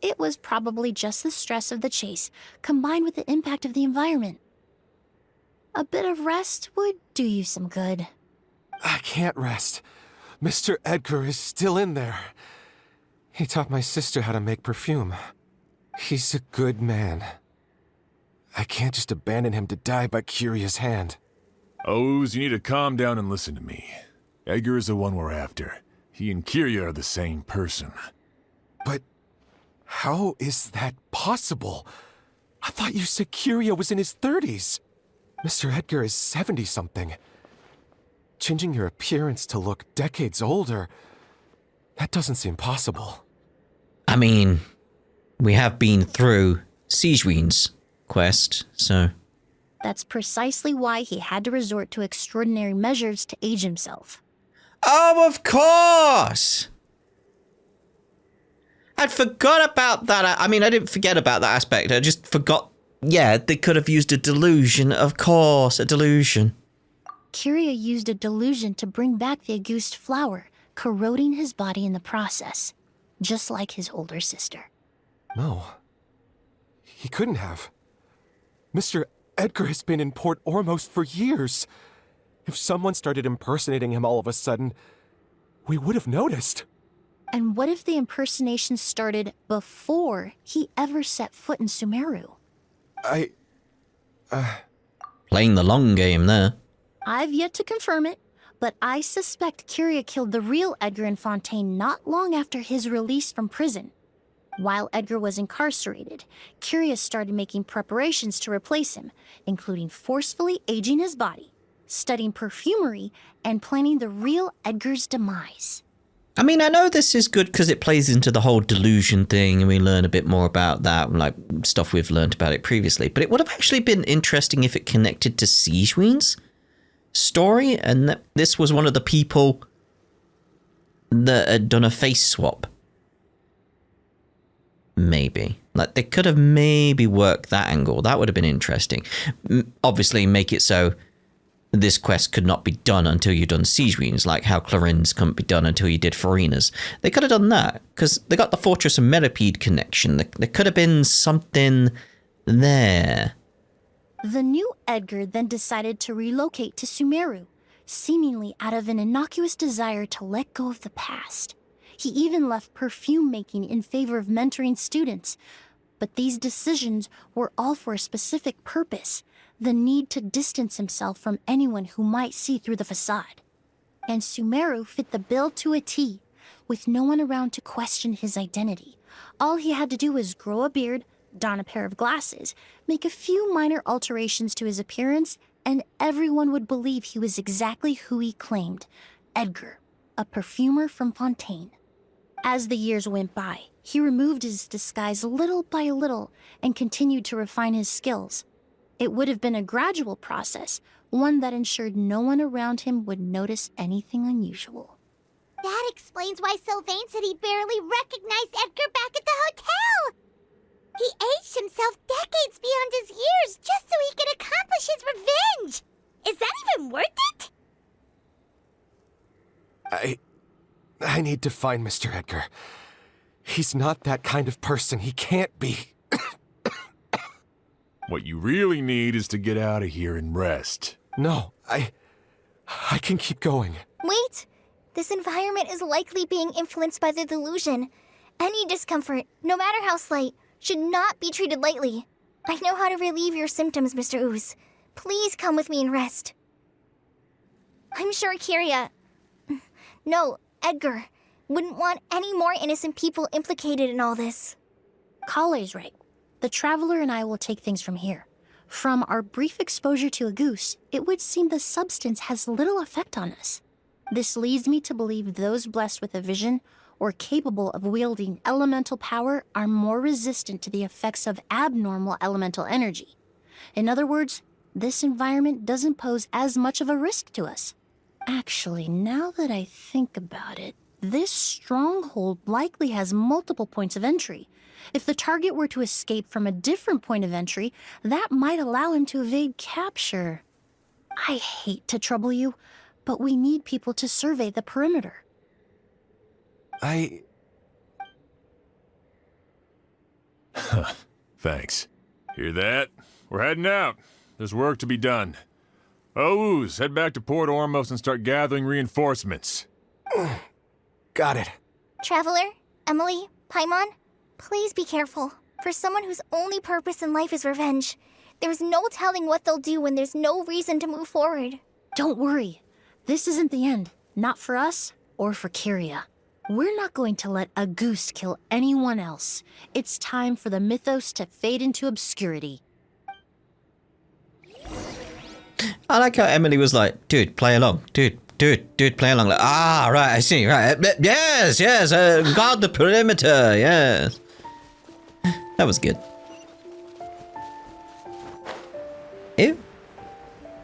It was probably just the stress of the chase, combined with the impact of the environment. A bit of rest would do you some good. I can't rest. Mr. Edgar is still in there. He taught my sister how to make perfume. He's a good man. I can't just abandon him to die by Curia's hand. O's, you need to calm down and listen to me. Edgar is the one we're after. He and Curia are the same person. But how is that possible? I thought you said Curia was in his 30s. Mr. Edgar is 70-something. Changing your appearance to look decades older, that doesn't seem possible. I mean, we have been through Sigewin's quest, so... That's precisely why he had to resort to extraordinary measures to age himself. Oh, of course! I'd forgot about that. I mean, I didn't forget about that aspect. I just forgot. Yeah, they could have used a delusion. Of course, a delusion. Curia used a delusion to bring back the Auguste flower, corroding his body in the process, just like his older sister. No. He couldn't have. Mr. Edgar has been in Port Ormos for years. If someone started impersonating him all of a sudden, we would have noticed. And what if the impersonation started before he ever set foot in Sumeru? Playing the long game there. I've yet to confirm it, but I suspect Curia killed the real Edgar in Fontaine not long after his release from prison. While Edgar was incarcerated, Curia started making preparations to replace him, including forcefully aging his body, studying perfumery, and planning the real Edgar's demise. I mean, I know this is good because it plays into the whole delusion thing and we learn a bit more about that, like stuff we've learned about it previously. But it would have actually been interesting if it connected to Sigewin's story and that this was one of the people that had done a face swap. Maybe. Like, they could have maybe worked that angle. That would have been interesting. Obviously, make it so this quest could not be done until you'd done Sigewin's, like how Clarin's couldn't be done until you did Farina's. They could have done that, because they got the Fortress of Meripede connection. There could have been something there. The new Edgar then decided to relocate to Sumeru, seemingly out of an innocuous desire to let go of the past. He even left perfume making in favor of mentoring students. But these decisions were all for a specific purpose: the need to distance himself from anyone who might see through the facade. And Sumeru fit the bill to a T, with no one around to question his identity. All he had to do was grow a beard, don a pair of glasses, make a few minor alterations to his appearance, and everyone would believe he was exactly who he claimed: Edgar, a perfumer from Fontaine. As the years went by, he removed his disguise little by little and continued to refine his skills. It would have been a gradual process, one that ensured no one around him would notice anything unusual. That explains why Sylvain said he barely recognized Edgar back at the hotel! He aged himself decades beyond his years just so he could accomplish his revenge! Is that even worth it? need to find Mr. Edgar. He's not that kind of person. He can't be. What you really need is to get out of here and rest. No, I can keep going. Wait! This environment is likely being influenced by the delusion. Any discomfort, no matter how slight, should not be treated lightly. I know how to relieve your symptoms, Mr. Ooze. Please come with me and rest. I'm sure Kyria... No, Edgar wouldn't want any more innocent people implicated in all this. Kale's right. The Traveler and I will take things from here. From our brief exposure to Auguste, it would seem the substance has little effect on us. This leads me to believe those blessed with a vision or capable of wielding elemental power are more resistant to the effects of abnormal elemental energy. In other words, this environment doesn't pose as much of a risk to us. Actually, now that I think about it, this stronghold likely has multiple points of entry. If the target were to escape from a different point of entry, that might allow him to evade capture. I hate to trouble you, but we need people to survey the perimeter. Thanks. Hear that? We're heading out. There's work to be done. Ooze, head back to Port Ormos and start gathering reinforcements. Got it. Traveler, Emilie, Paimon, please be careful. For someone whose only purpose in life is revenge, there's no telling what they'll do when there's no reason to move forward. Don't worry. This isn't the end. Not for us or for Kyria. We're not going to let Auguste kill anyone else. It's time for the mythos to fade into obscurity. I like how Emilie was like, dude, play along. Dude, play along. Like, right, I see, right. Yes, guard the perimeter, yes. That was good. Ew.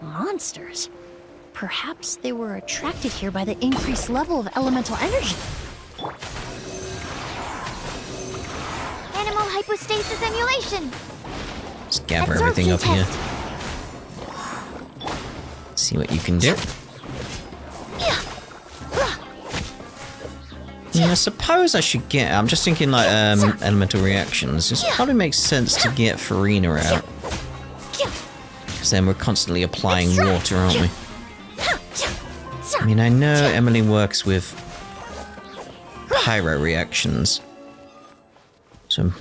Monsters? Perhaps they were attracted here by the increased level of elemental energy. Animal hypostasis emulation. Just gather everything up here. See what you can do. Yeah, I suppose I should get... I'm just thinking like elemental reactions. This probably makes sense to get Farina out. Because then we're constantly applying water, aren't we? I mean, I know Emilie works with pyro reactions. So,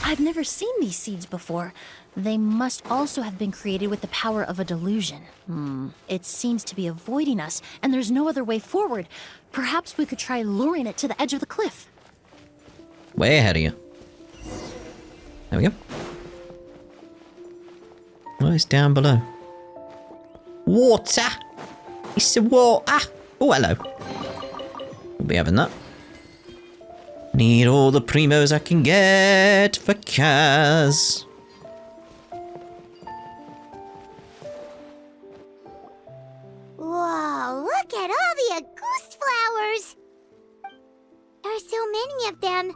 I've never seen these seeds before. They must also have been created with the power of a delusion. It seems to be avoiding us, and there's no other way forward. Perhaps we could try luring it to the edge of the cliff. Way ahead of you. There we go. Oh, it's down below. Water! It's the water! Oh, hello. We'll be having that. Need all the primos I can get for Kaz. Whoa, look at all the Auguste flowers! There are so many of them.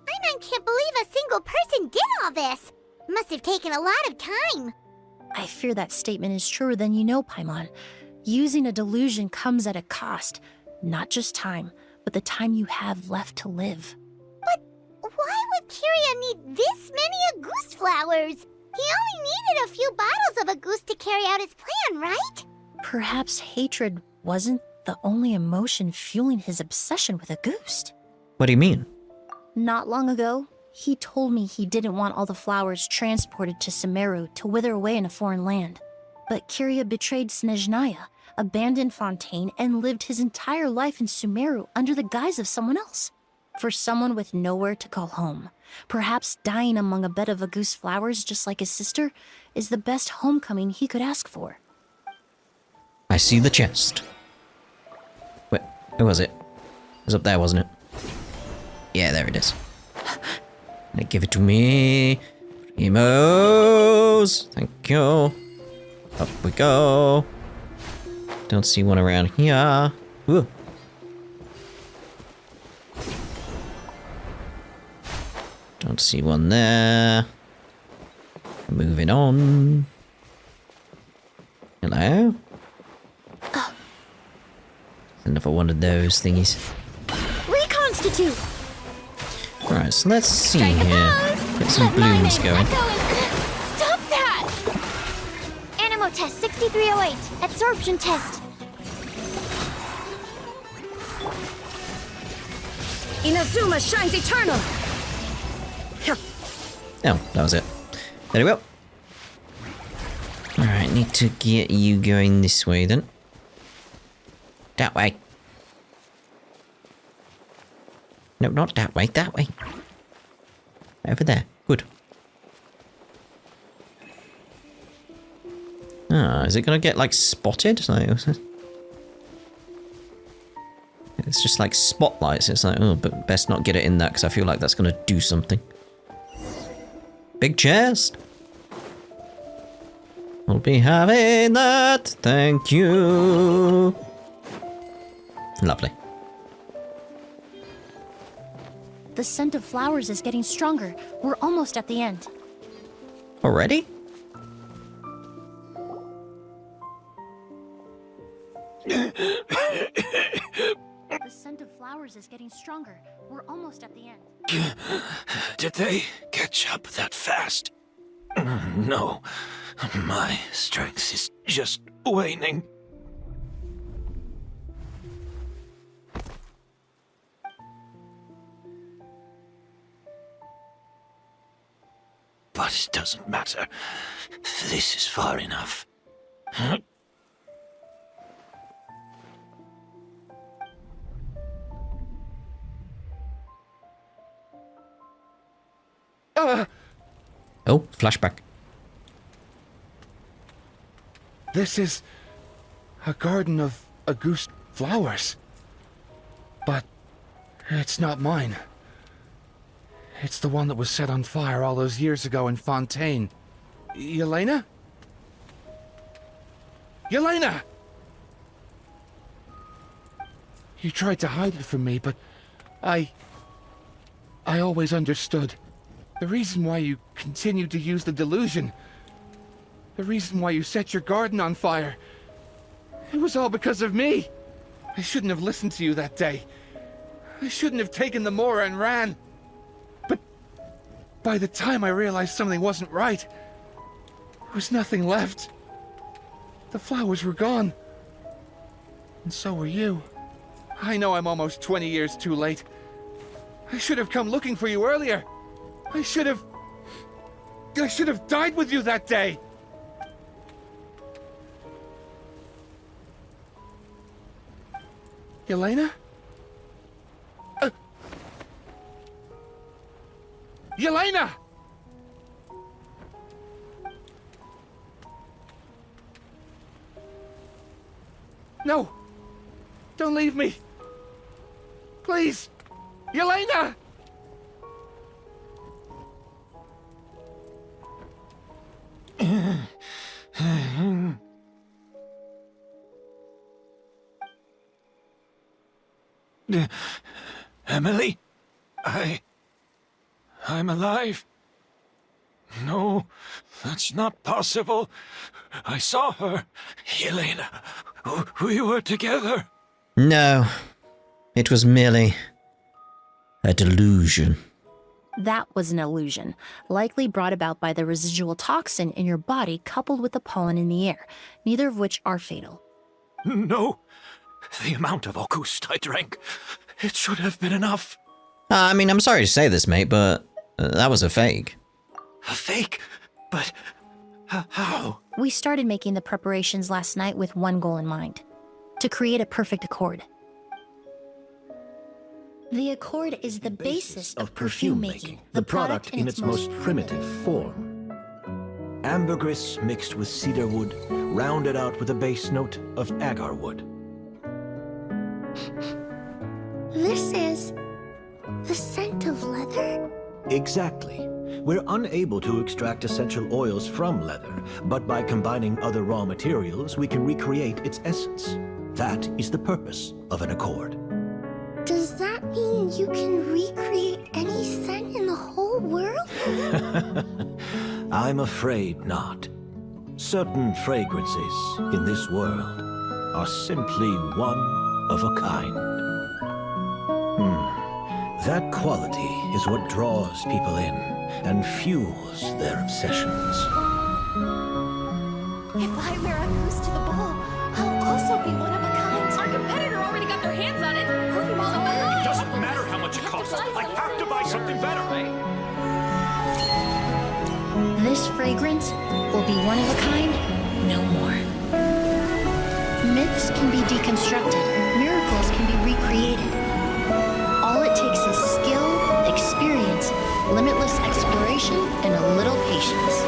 I can't believe a single person did all this. Must have taken a lot of time. I fear that statement is truer than you know, Paimon. Using a delusion comes at a cost. Not just time, but the time you have left to live. But why would Kyria need this many Auguste flowers? He only needed a few bottles of Auguste to carry out his plan, right? Perhaps hatred wasn't the only emotion fueling his obsession with Auguste. What do you mean? Not long ago, he told me he didn't want all the flowers transported to Sumeru to wither away in a foreign land. But Kyria betrayed Snezhnaya, abandoned Fontaine, and lived his entire life in Sumeru under the guise of someone else. For someone with nowhere to call home, perhaps dying among a bed of Auguste flowers just like his sister is the best homecoming he could ask for. I see the chest. Wait, where was it? It was up there, wasn't it? Yeah, there it is. Give it to me. Emos! Thank you. Up we go. Don't see one around here. Ooh. Don't see one there. Moving on. Hello? Another one of those thingies. Reconstitute! Alright, so let's see here. Get some blooms going. Stop that! Animo test 6308. Absorption test. Inazuma shines eternal! Oh, that was it. There we go. Alright, need to get you going this way then. That way. No, not that way, that way. Over there. Good. Ah, is it gonna get, like, spotted? Like, it's just like spotlights. It's like, oh, but best not get it in that because I feel like that's gonna do something. Big chest. I'll be having that. Thank you. Lovely. The scent of flowers is getting stronger. We're almost at the end. Already? The scent of flowers is getting stronger. We're almost at the end. Did they catch up that fast? No. My strength is just waning. But it doesn't matter. This is far enough. Oh, flashback. This is a garden of Auguste flowers. But it's not mine. It's the one that was set on fire all those years ago in Fontaine. Yelena? Yelena! You tried to hide it from me, but I always understood. The reason why you continued to use the delusion, the reason why you set your garden on fire, it was all because of me. I shouldn't have listened to you that day. I shouldn't have taken the Mora and ran. But by the time I realized something wasn't right, there was nothing left. The flowers were gone. And so were you. I know I'm almost 20 years too late. I should have come looking for you earlier. I should have died with you that day. Yelena? Yelena! No! Don't leave me! Please! Yelena! Emilie? I'm alive. No, that's not possible. I saw her. Yelena, we were together. No, it was merely a delusion. That was an illusion, likely brought about by the residual toxin in your body coupled with the pollen in the air, neither of which are fatal. No, the amount of Auguste I drank, it should have been enough. I mean, I'm sorry to say this, mate, but that was a fake. A fake? But how? We started making the preparations last night with one goal in mind: to create a perfect accord. The accord is the basis of perfume making, the product in its most primitive form. Ambergris mixed with cedarwood, rounded out with a base note of agarwood. This is the scent of leather? Exactly. We're unable to extract essential oils from leather, but by combining other raw materials, we can recreate its essence. That is the purpose of an accord. Does that mean you can recreate any scent in the whole world? I'm afraid not. Certain fragrances in this world are simply one of a kind. That quality is what draws people in and fuels their obsessions. If I wear Auguste to the ball, I'll also be one of a kind. Our competitor already got their hands on it. It doesn't matter how much it costs. I have to buy something better. This fragrance will be one of a kind no more. Myths can be deconstructed. Miracles can be recreated. All it takes is skill, experience, limitless exploration, and a little patience.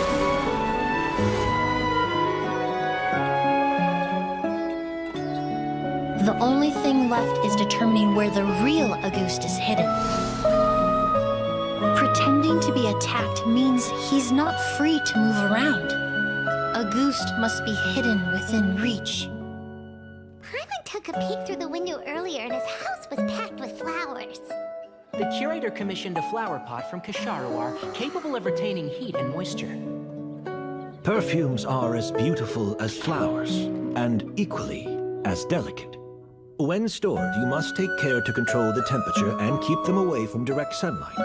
The only thing left is determining where the real Auguste is hidden. Pretending to be attacked means he's not free to move around. Auguste must be hidden within reach. Paimon took a peek through the window earlier and his house was packed with flowers. The curator commissioned a flower pot from Kasharawar, capable of retaining heat and moisture. Perfumes are as beautiful as flowers, and equally as delicate. When stored, you must take care to control the temperature and keep them away from direct sunlight.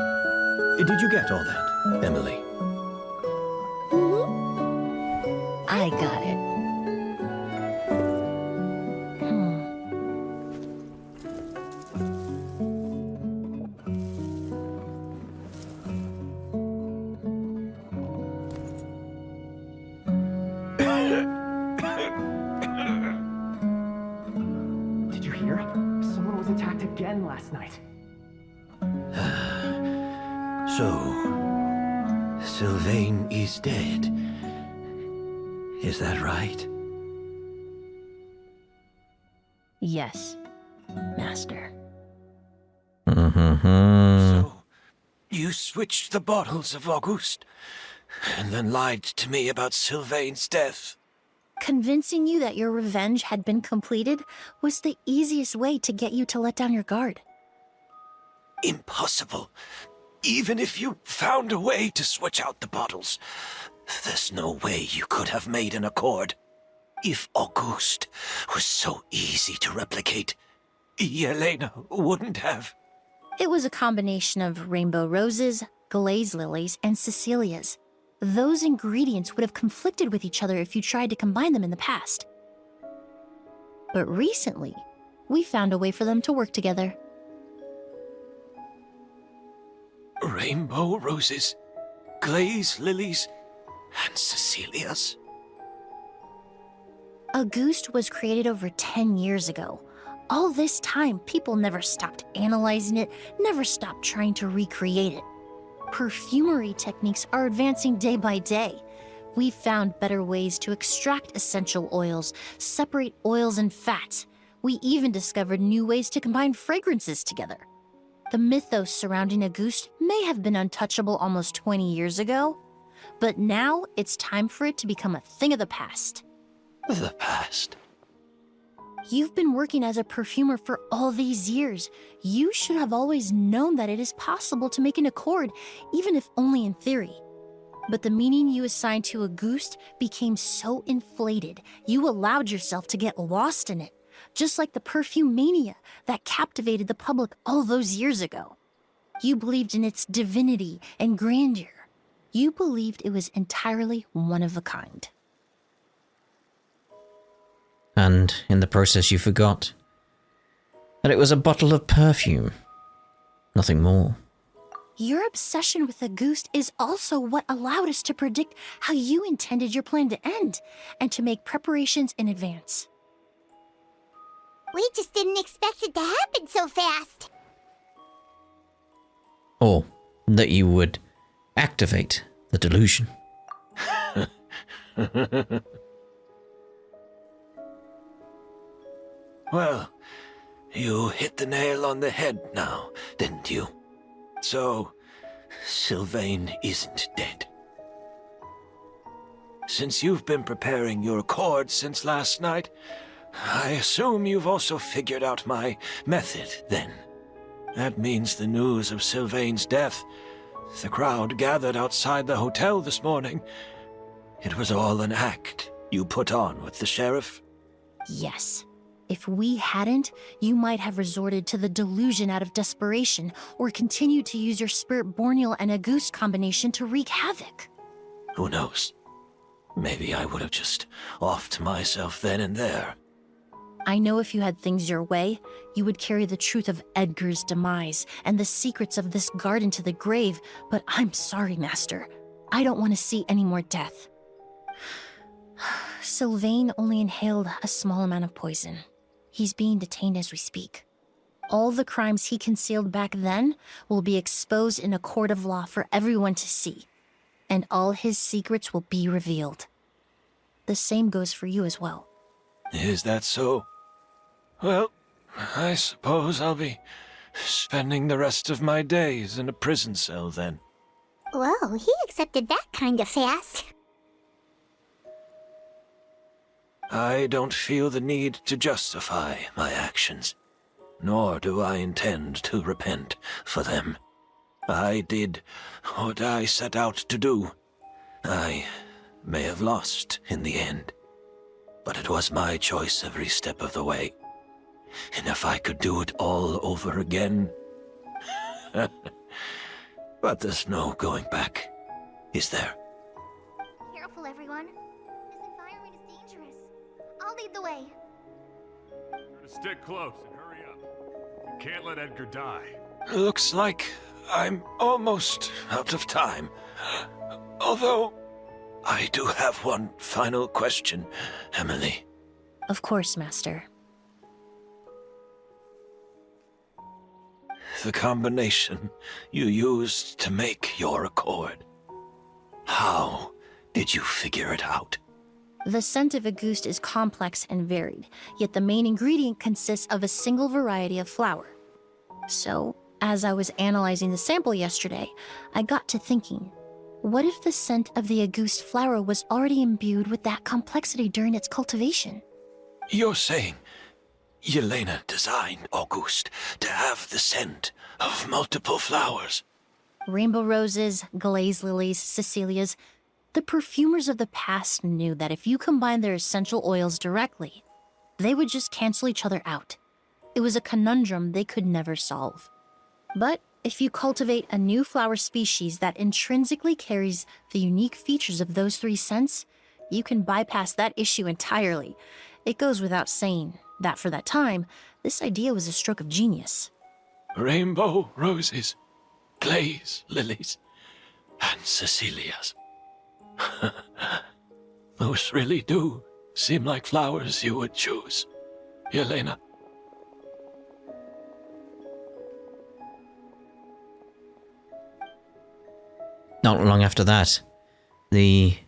Did you get all that, Emilie? I got it. Did you hear? Someone was attacked again last night. So, Sylvain is dead. Is that right? Yes, Master. So, you switched the bottles of Auguste, and then lied to me about Sylvain's death. Convincing you that your revenge had been completed was the easiest way to get you to let down your guard. Impossible. Even if you found a way to switch out the bottles, there's no way you could have made an accord. If Auguste was so easy to replicate, Yelena wouldn't have. It was a combination of rainbow roses, glaze lilies, and Cecilias. Those ingredients would have conflicted with each other if you tried to combine them in the past. But recently, we found a way for them to work together. Rainbow roses, glaze lilies, and Cecilias. Auguste was created over 10 years ago. All this time, people never stopped analyzing it, never stopped trying to recreate it. Perfumery techniques are advancing day by day. We've found better ways to extract essential oils, separate oils and fats. We even discovered new ways to combine fragrances together. The mythos surrounding Auguste may have been untouchable almost 20 years ago, but now it's time for it to become a thing of the past. The past? You've been working as a perfumer for all these years. You should have always known that it is possible to make an accord, even if only in theory. But the meaning you assigned to Auguste became so inflated, you allowed yourself to get lost in it, just like the perfume mania that captivated the public all those years ago. You believed in its divinity and grandeur. You believed it was entirely one of a kind. And in the process you forgot that it was a bottle of perfume. Nothing more. Your obsession with Auguste is also what allowed us to predict how you intended your plan to end, and to make preparations in advance. We just didn't expect it to happen so fast. Or that you would activate the delusion. Well, you hit the nail on the head now, didn't you? So, Sylvain isn't dead. Since you've been preparing your accord since last night, I assume you've also figured out my method, then. That means the news of Sylvain's death, the crowd gathered outside the hotel this morning, it was all an act you put on with the sheriff? Yes. If we hadn't, you might have resorted to the delusion out of desperation, or continued to use your Spirit Borneal and Auguste combination to wreak havoc. Who knows? Maybe I would have just offed myself then and there. I know if you had things your way, you would carry the truth of Edgar's demise and the secrets of this garden to the grave, but I'm sorry, Master. I don't want to see any more death. Sylvain only inhaled a small amount of poison. He's being detained as we speak. All the crimes he concealed back then will be exposed in a court of law for everyone to see, and all his secrets will be revealed. The same goes for you as well. Is that so? Well, I suppose I'll be spending the rest of my days in a prison cell then. Whoa, he accepted that kind of fast. I don't feel the need to justify my actions, nor do I intend to repent for them. I did what I set out to do. I may have lost in the end, but it was my choice every step of the way. And if I could do it all over again... But there's no going back, is there? Careful, everyone. This environment is dangerous. I'll lead the way. Stick close and hurry up. You can't let Edgar die. Looks like I'm almost out of time. Although, I do have one final question, Emilie. Of course, Master. The combination you used to make your accord. How did you figure it out? The scent of Auguste is complex and varied, yet the main ingredient consists of a single variety of flower. So, as I was analyzing the sample yesterday, I got to thinking, what if the scent of the Auguste flower was already imbued with that complexity during its cultivation? You're saying Yelena designed Auguste to have the scent of multiple flowers? Rainbow roses, glaze lilies, Cecilias. The perfumers of the past knew that if you combined their essential oils directly, they would just cancel each other out. It was a conundrum they could never solve. But if you cultivate a new flower species that intrinsically carries the unique features of those three scents, you can bypass that issue entirely. It goes without saying that for that time, this idea was a stroke of genius. Rainbow roses, glaze lilies, and Cecilias. Those really do seem like flowers you would choose, Yelena. Not long after that, the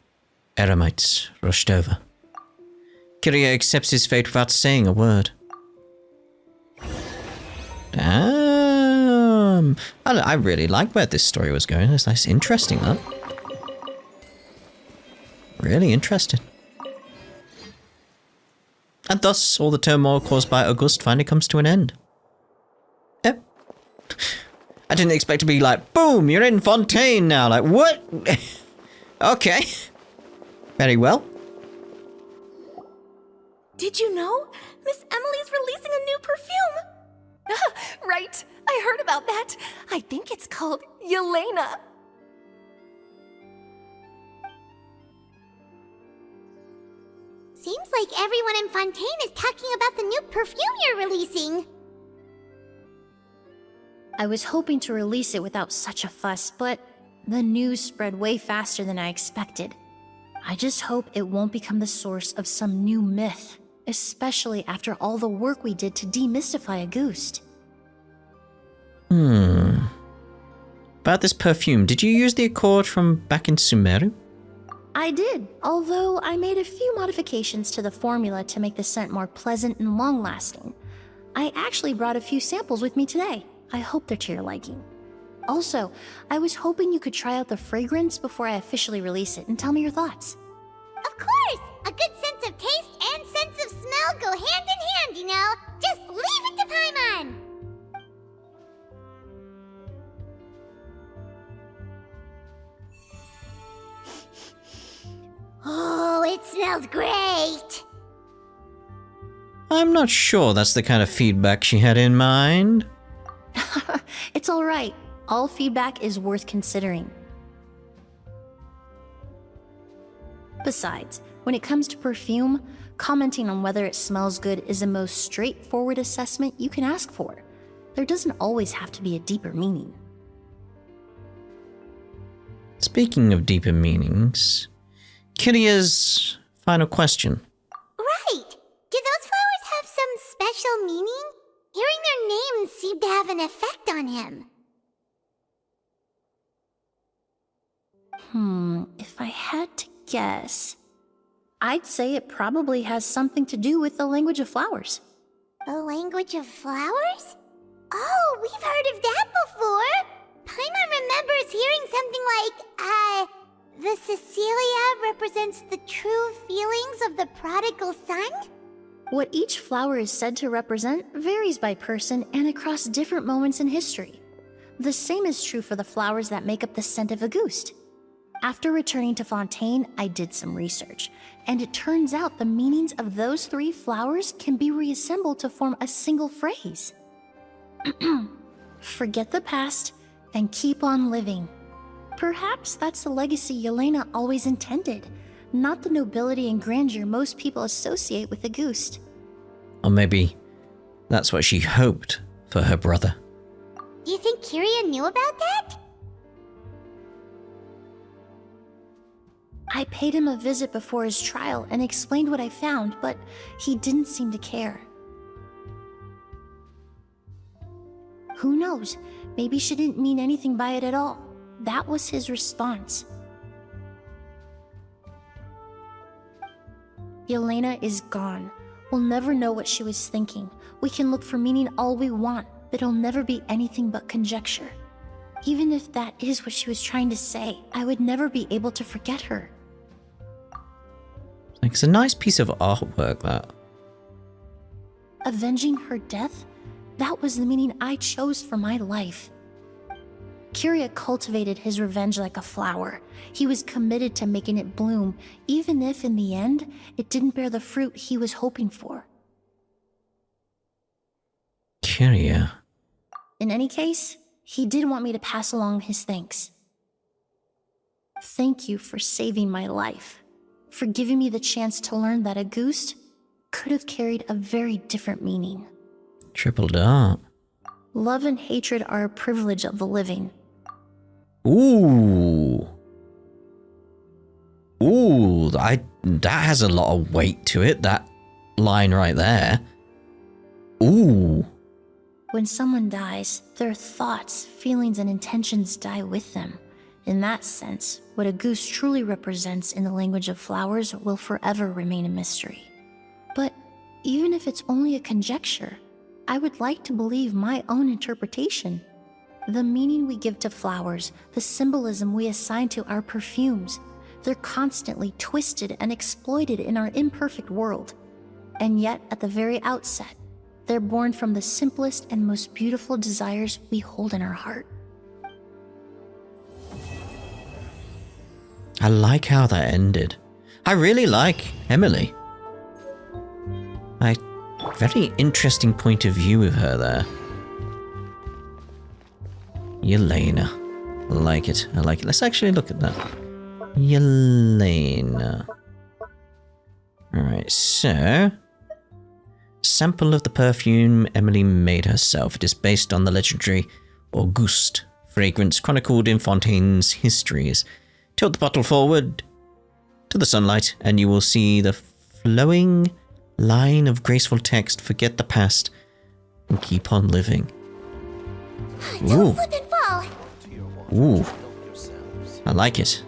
eremites rushed over. Kiria accepts his fate without saying a word. Damn! I really like where this story was going. It's nice, interesting, that. Really interesting. And thus, all the turmoil caused by Auguste finally comes to an end. Yep. I didn't expect to be like, boom, you're in Fontaine now. Like, what? Okay. Very well. Did you know? Miss Emilie's releasing a new perfume! Right, I heard about that. I think it's called Yelena. Seems like everyone in Fontaine is talking about the new perfume you're releasing. I was hoping to release it without such a fuss, but the news spread way faster than I expected. I just hope it won't become the source of some new myth, especially after all the work we did to demystify Auguste. About this perfume, did you use the accord from back in Sumeru? I did, although I made a few modifications to the formula to make the scent more pleasant and long-lasting. I actually brought a few samples with me today. I hope they're to your liking. Also, I was hoping you could try out the fragrance before I officially release it and tell me your thoughts. Of course! A good sense of taste and sense of smell go hand in hand, you know? Just leave it to Paimon! Oh, it smells great! I'm not sure that's the kind of feedback she had in mind. It's all right. All feedback is worth considering. Besides, when it comes to perfume, commenting on whether it smells good is the most straightforward assessment you can ask for. There doesn't always have to be a deeper meaning. Speaking of deeper meanings, Kiria's final question. Right! Do those flowers have some special meaning? Hearing their names seemed to have an effect on him. If I had to guess, I'd say it probably has something to do with the language of flowers. The language of flowers? Oh, we've heard of that before! Paimon remembers hearing something like, the Cecilia represents the true feelings of the prodigal son? What each flower is said to represent varies by person and across different moments in history. The same is true for the flowers that make up the scent of Auguste. After returning to Fontaine, I did some research, and it turns out the meanings of those 3 flowers can be reassembled to form a single phrase. Forget the past and keep on living. Perhaps that's the legacy Yelena always intended, not the nobility and grandeur most people associate with Auguste. Or maybe that's what she hoped for her brother. Do you think Kiria knew about that? I paid him a visit before his trial and explained what I found, but he didn't seem to care. Who knows? Maybe she didn't mean anything by it at all. That was his response. Yelena is gone. We'll never know what she was thinking. We can look for meaning all we want, but it'll never be anything but conjecture. Even if that is what she was trying to say, I would never be able to forget her. It's a nice piece of artwork, that. Avenging her death? That was the meaning I chose for my life. Kiria cultivated his revenge like a flower. He was committed to making it bloom, even if in the end, it didn't bear the fruit he was hoping for. Kiria. In any case, he did want me to pass along his thanks. Thank you for saving my life, for giving me the chance to learn that Auguste could have carried a very different meaning. Triple dart. Love and hatred are a privilege of the living. Ooh. Ooh, that has a lot of weight to it, that line right there. Ooh. When someone dies, their thoughts, feelings, and intentions die with them. In that sense, what Auguste truly represents in the language of flowers will forever remain a mystery. But even if it's only a conjecture, I would like to believe my own interpretation. The meaning we give to flowers, the symbolism we assign to our perfumes, they're constantly twisted and exploited in our imperfect world. And yet, at the very outset, they're born from the simplest and most beautiful desires we hold in our heart. I like how that ended. I really like Emilie. Very interesting point of view of her there. Yelena. I like it. I like it. Let's actually look at that. Yelena. Alright, so... Sample of the perfume Emilie made herself. It is based on the legendary Auguste fragrance chronicled in Fontaine's histories. Tilt the bottle forward to the sunlight and you will see the flowing line of graceful text, forget the past and keep on living. Don't slip and fall! Ooh. I like it.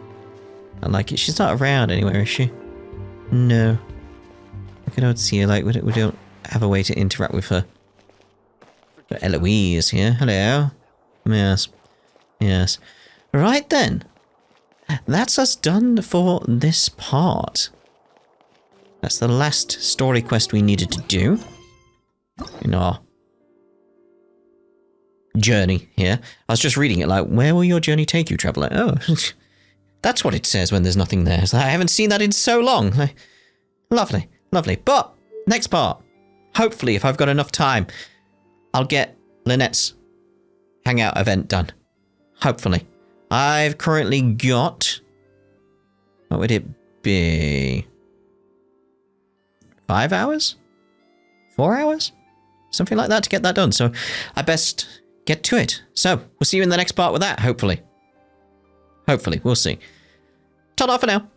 I like it. She's not around anywhere, is she? No. I don't see her, like, we don't have a way to interact with her. But Eloise here. Hello. Yes. Yes. Right then. That's us done for this part. That's the last story quest we needed to do in our journey here. I was just reading it like, where will your journey take you, traveler? Oh, that's what it says when there's nothing there. So I haven't seen that in so long. Lovely, lovely. But, next part. hopefully, if I've got enough time, I'll get Lynette's hangout event done. Hopefully. I've currently got... What would it be? 5 hours? 4 hours? Something like that to get that done. So I best get to it. So we'll see you in the next part with that, hopefully. Hopefully, we'll see. Ta-da for now.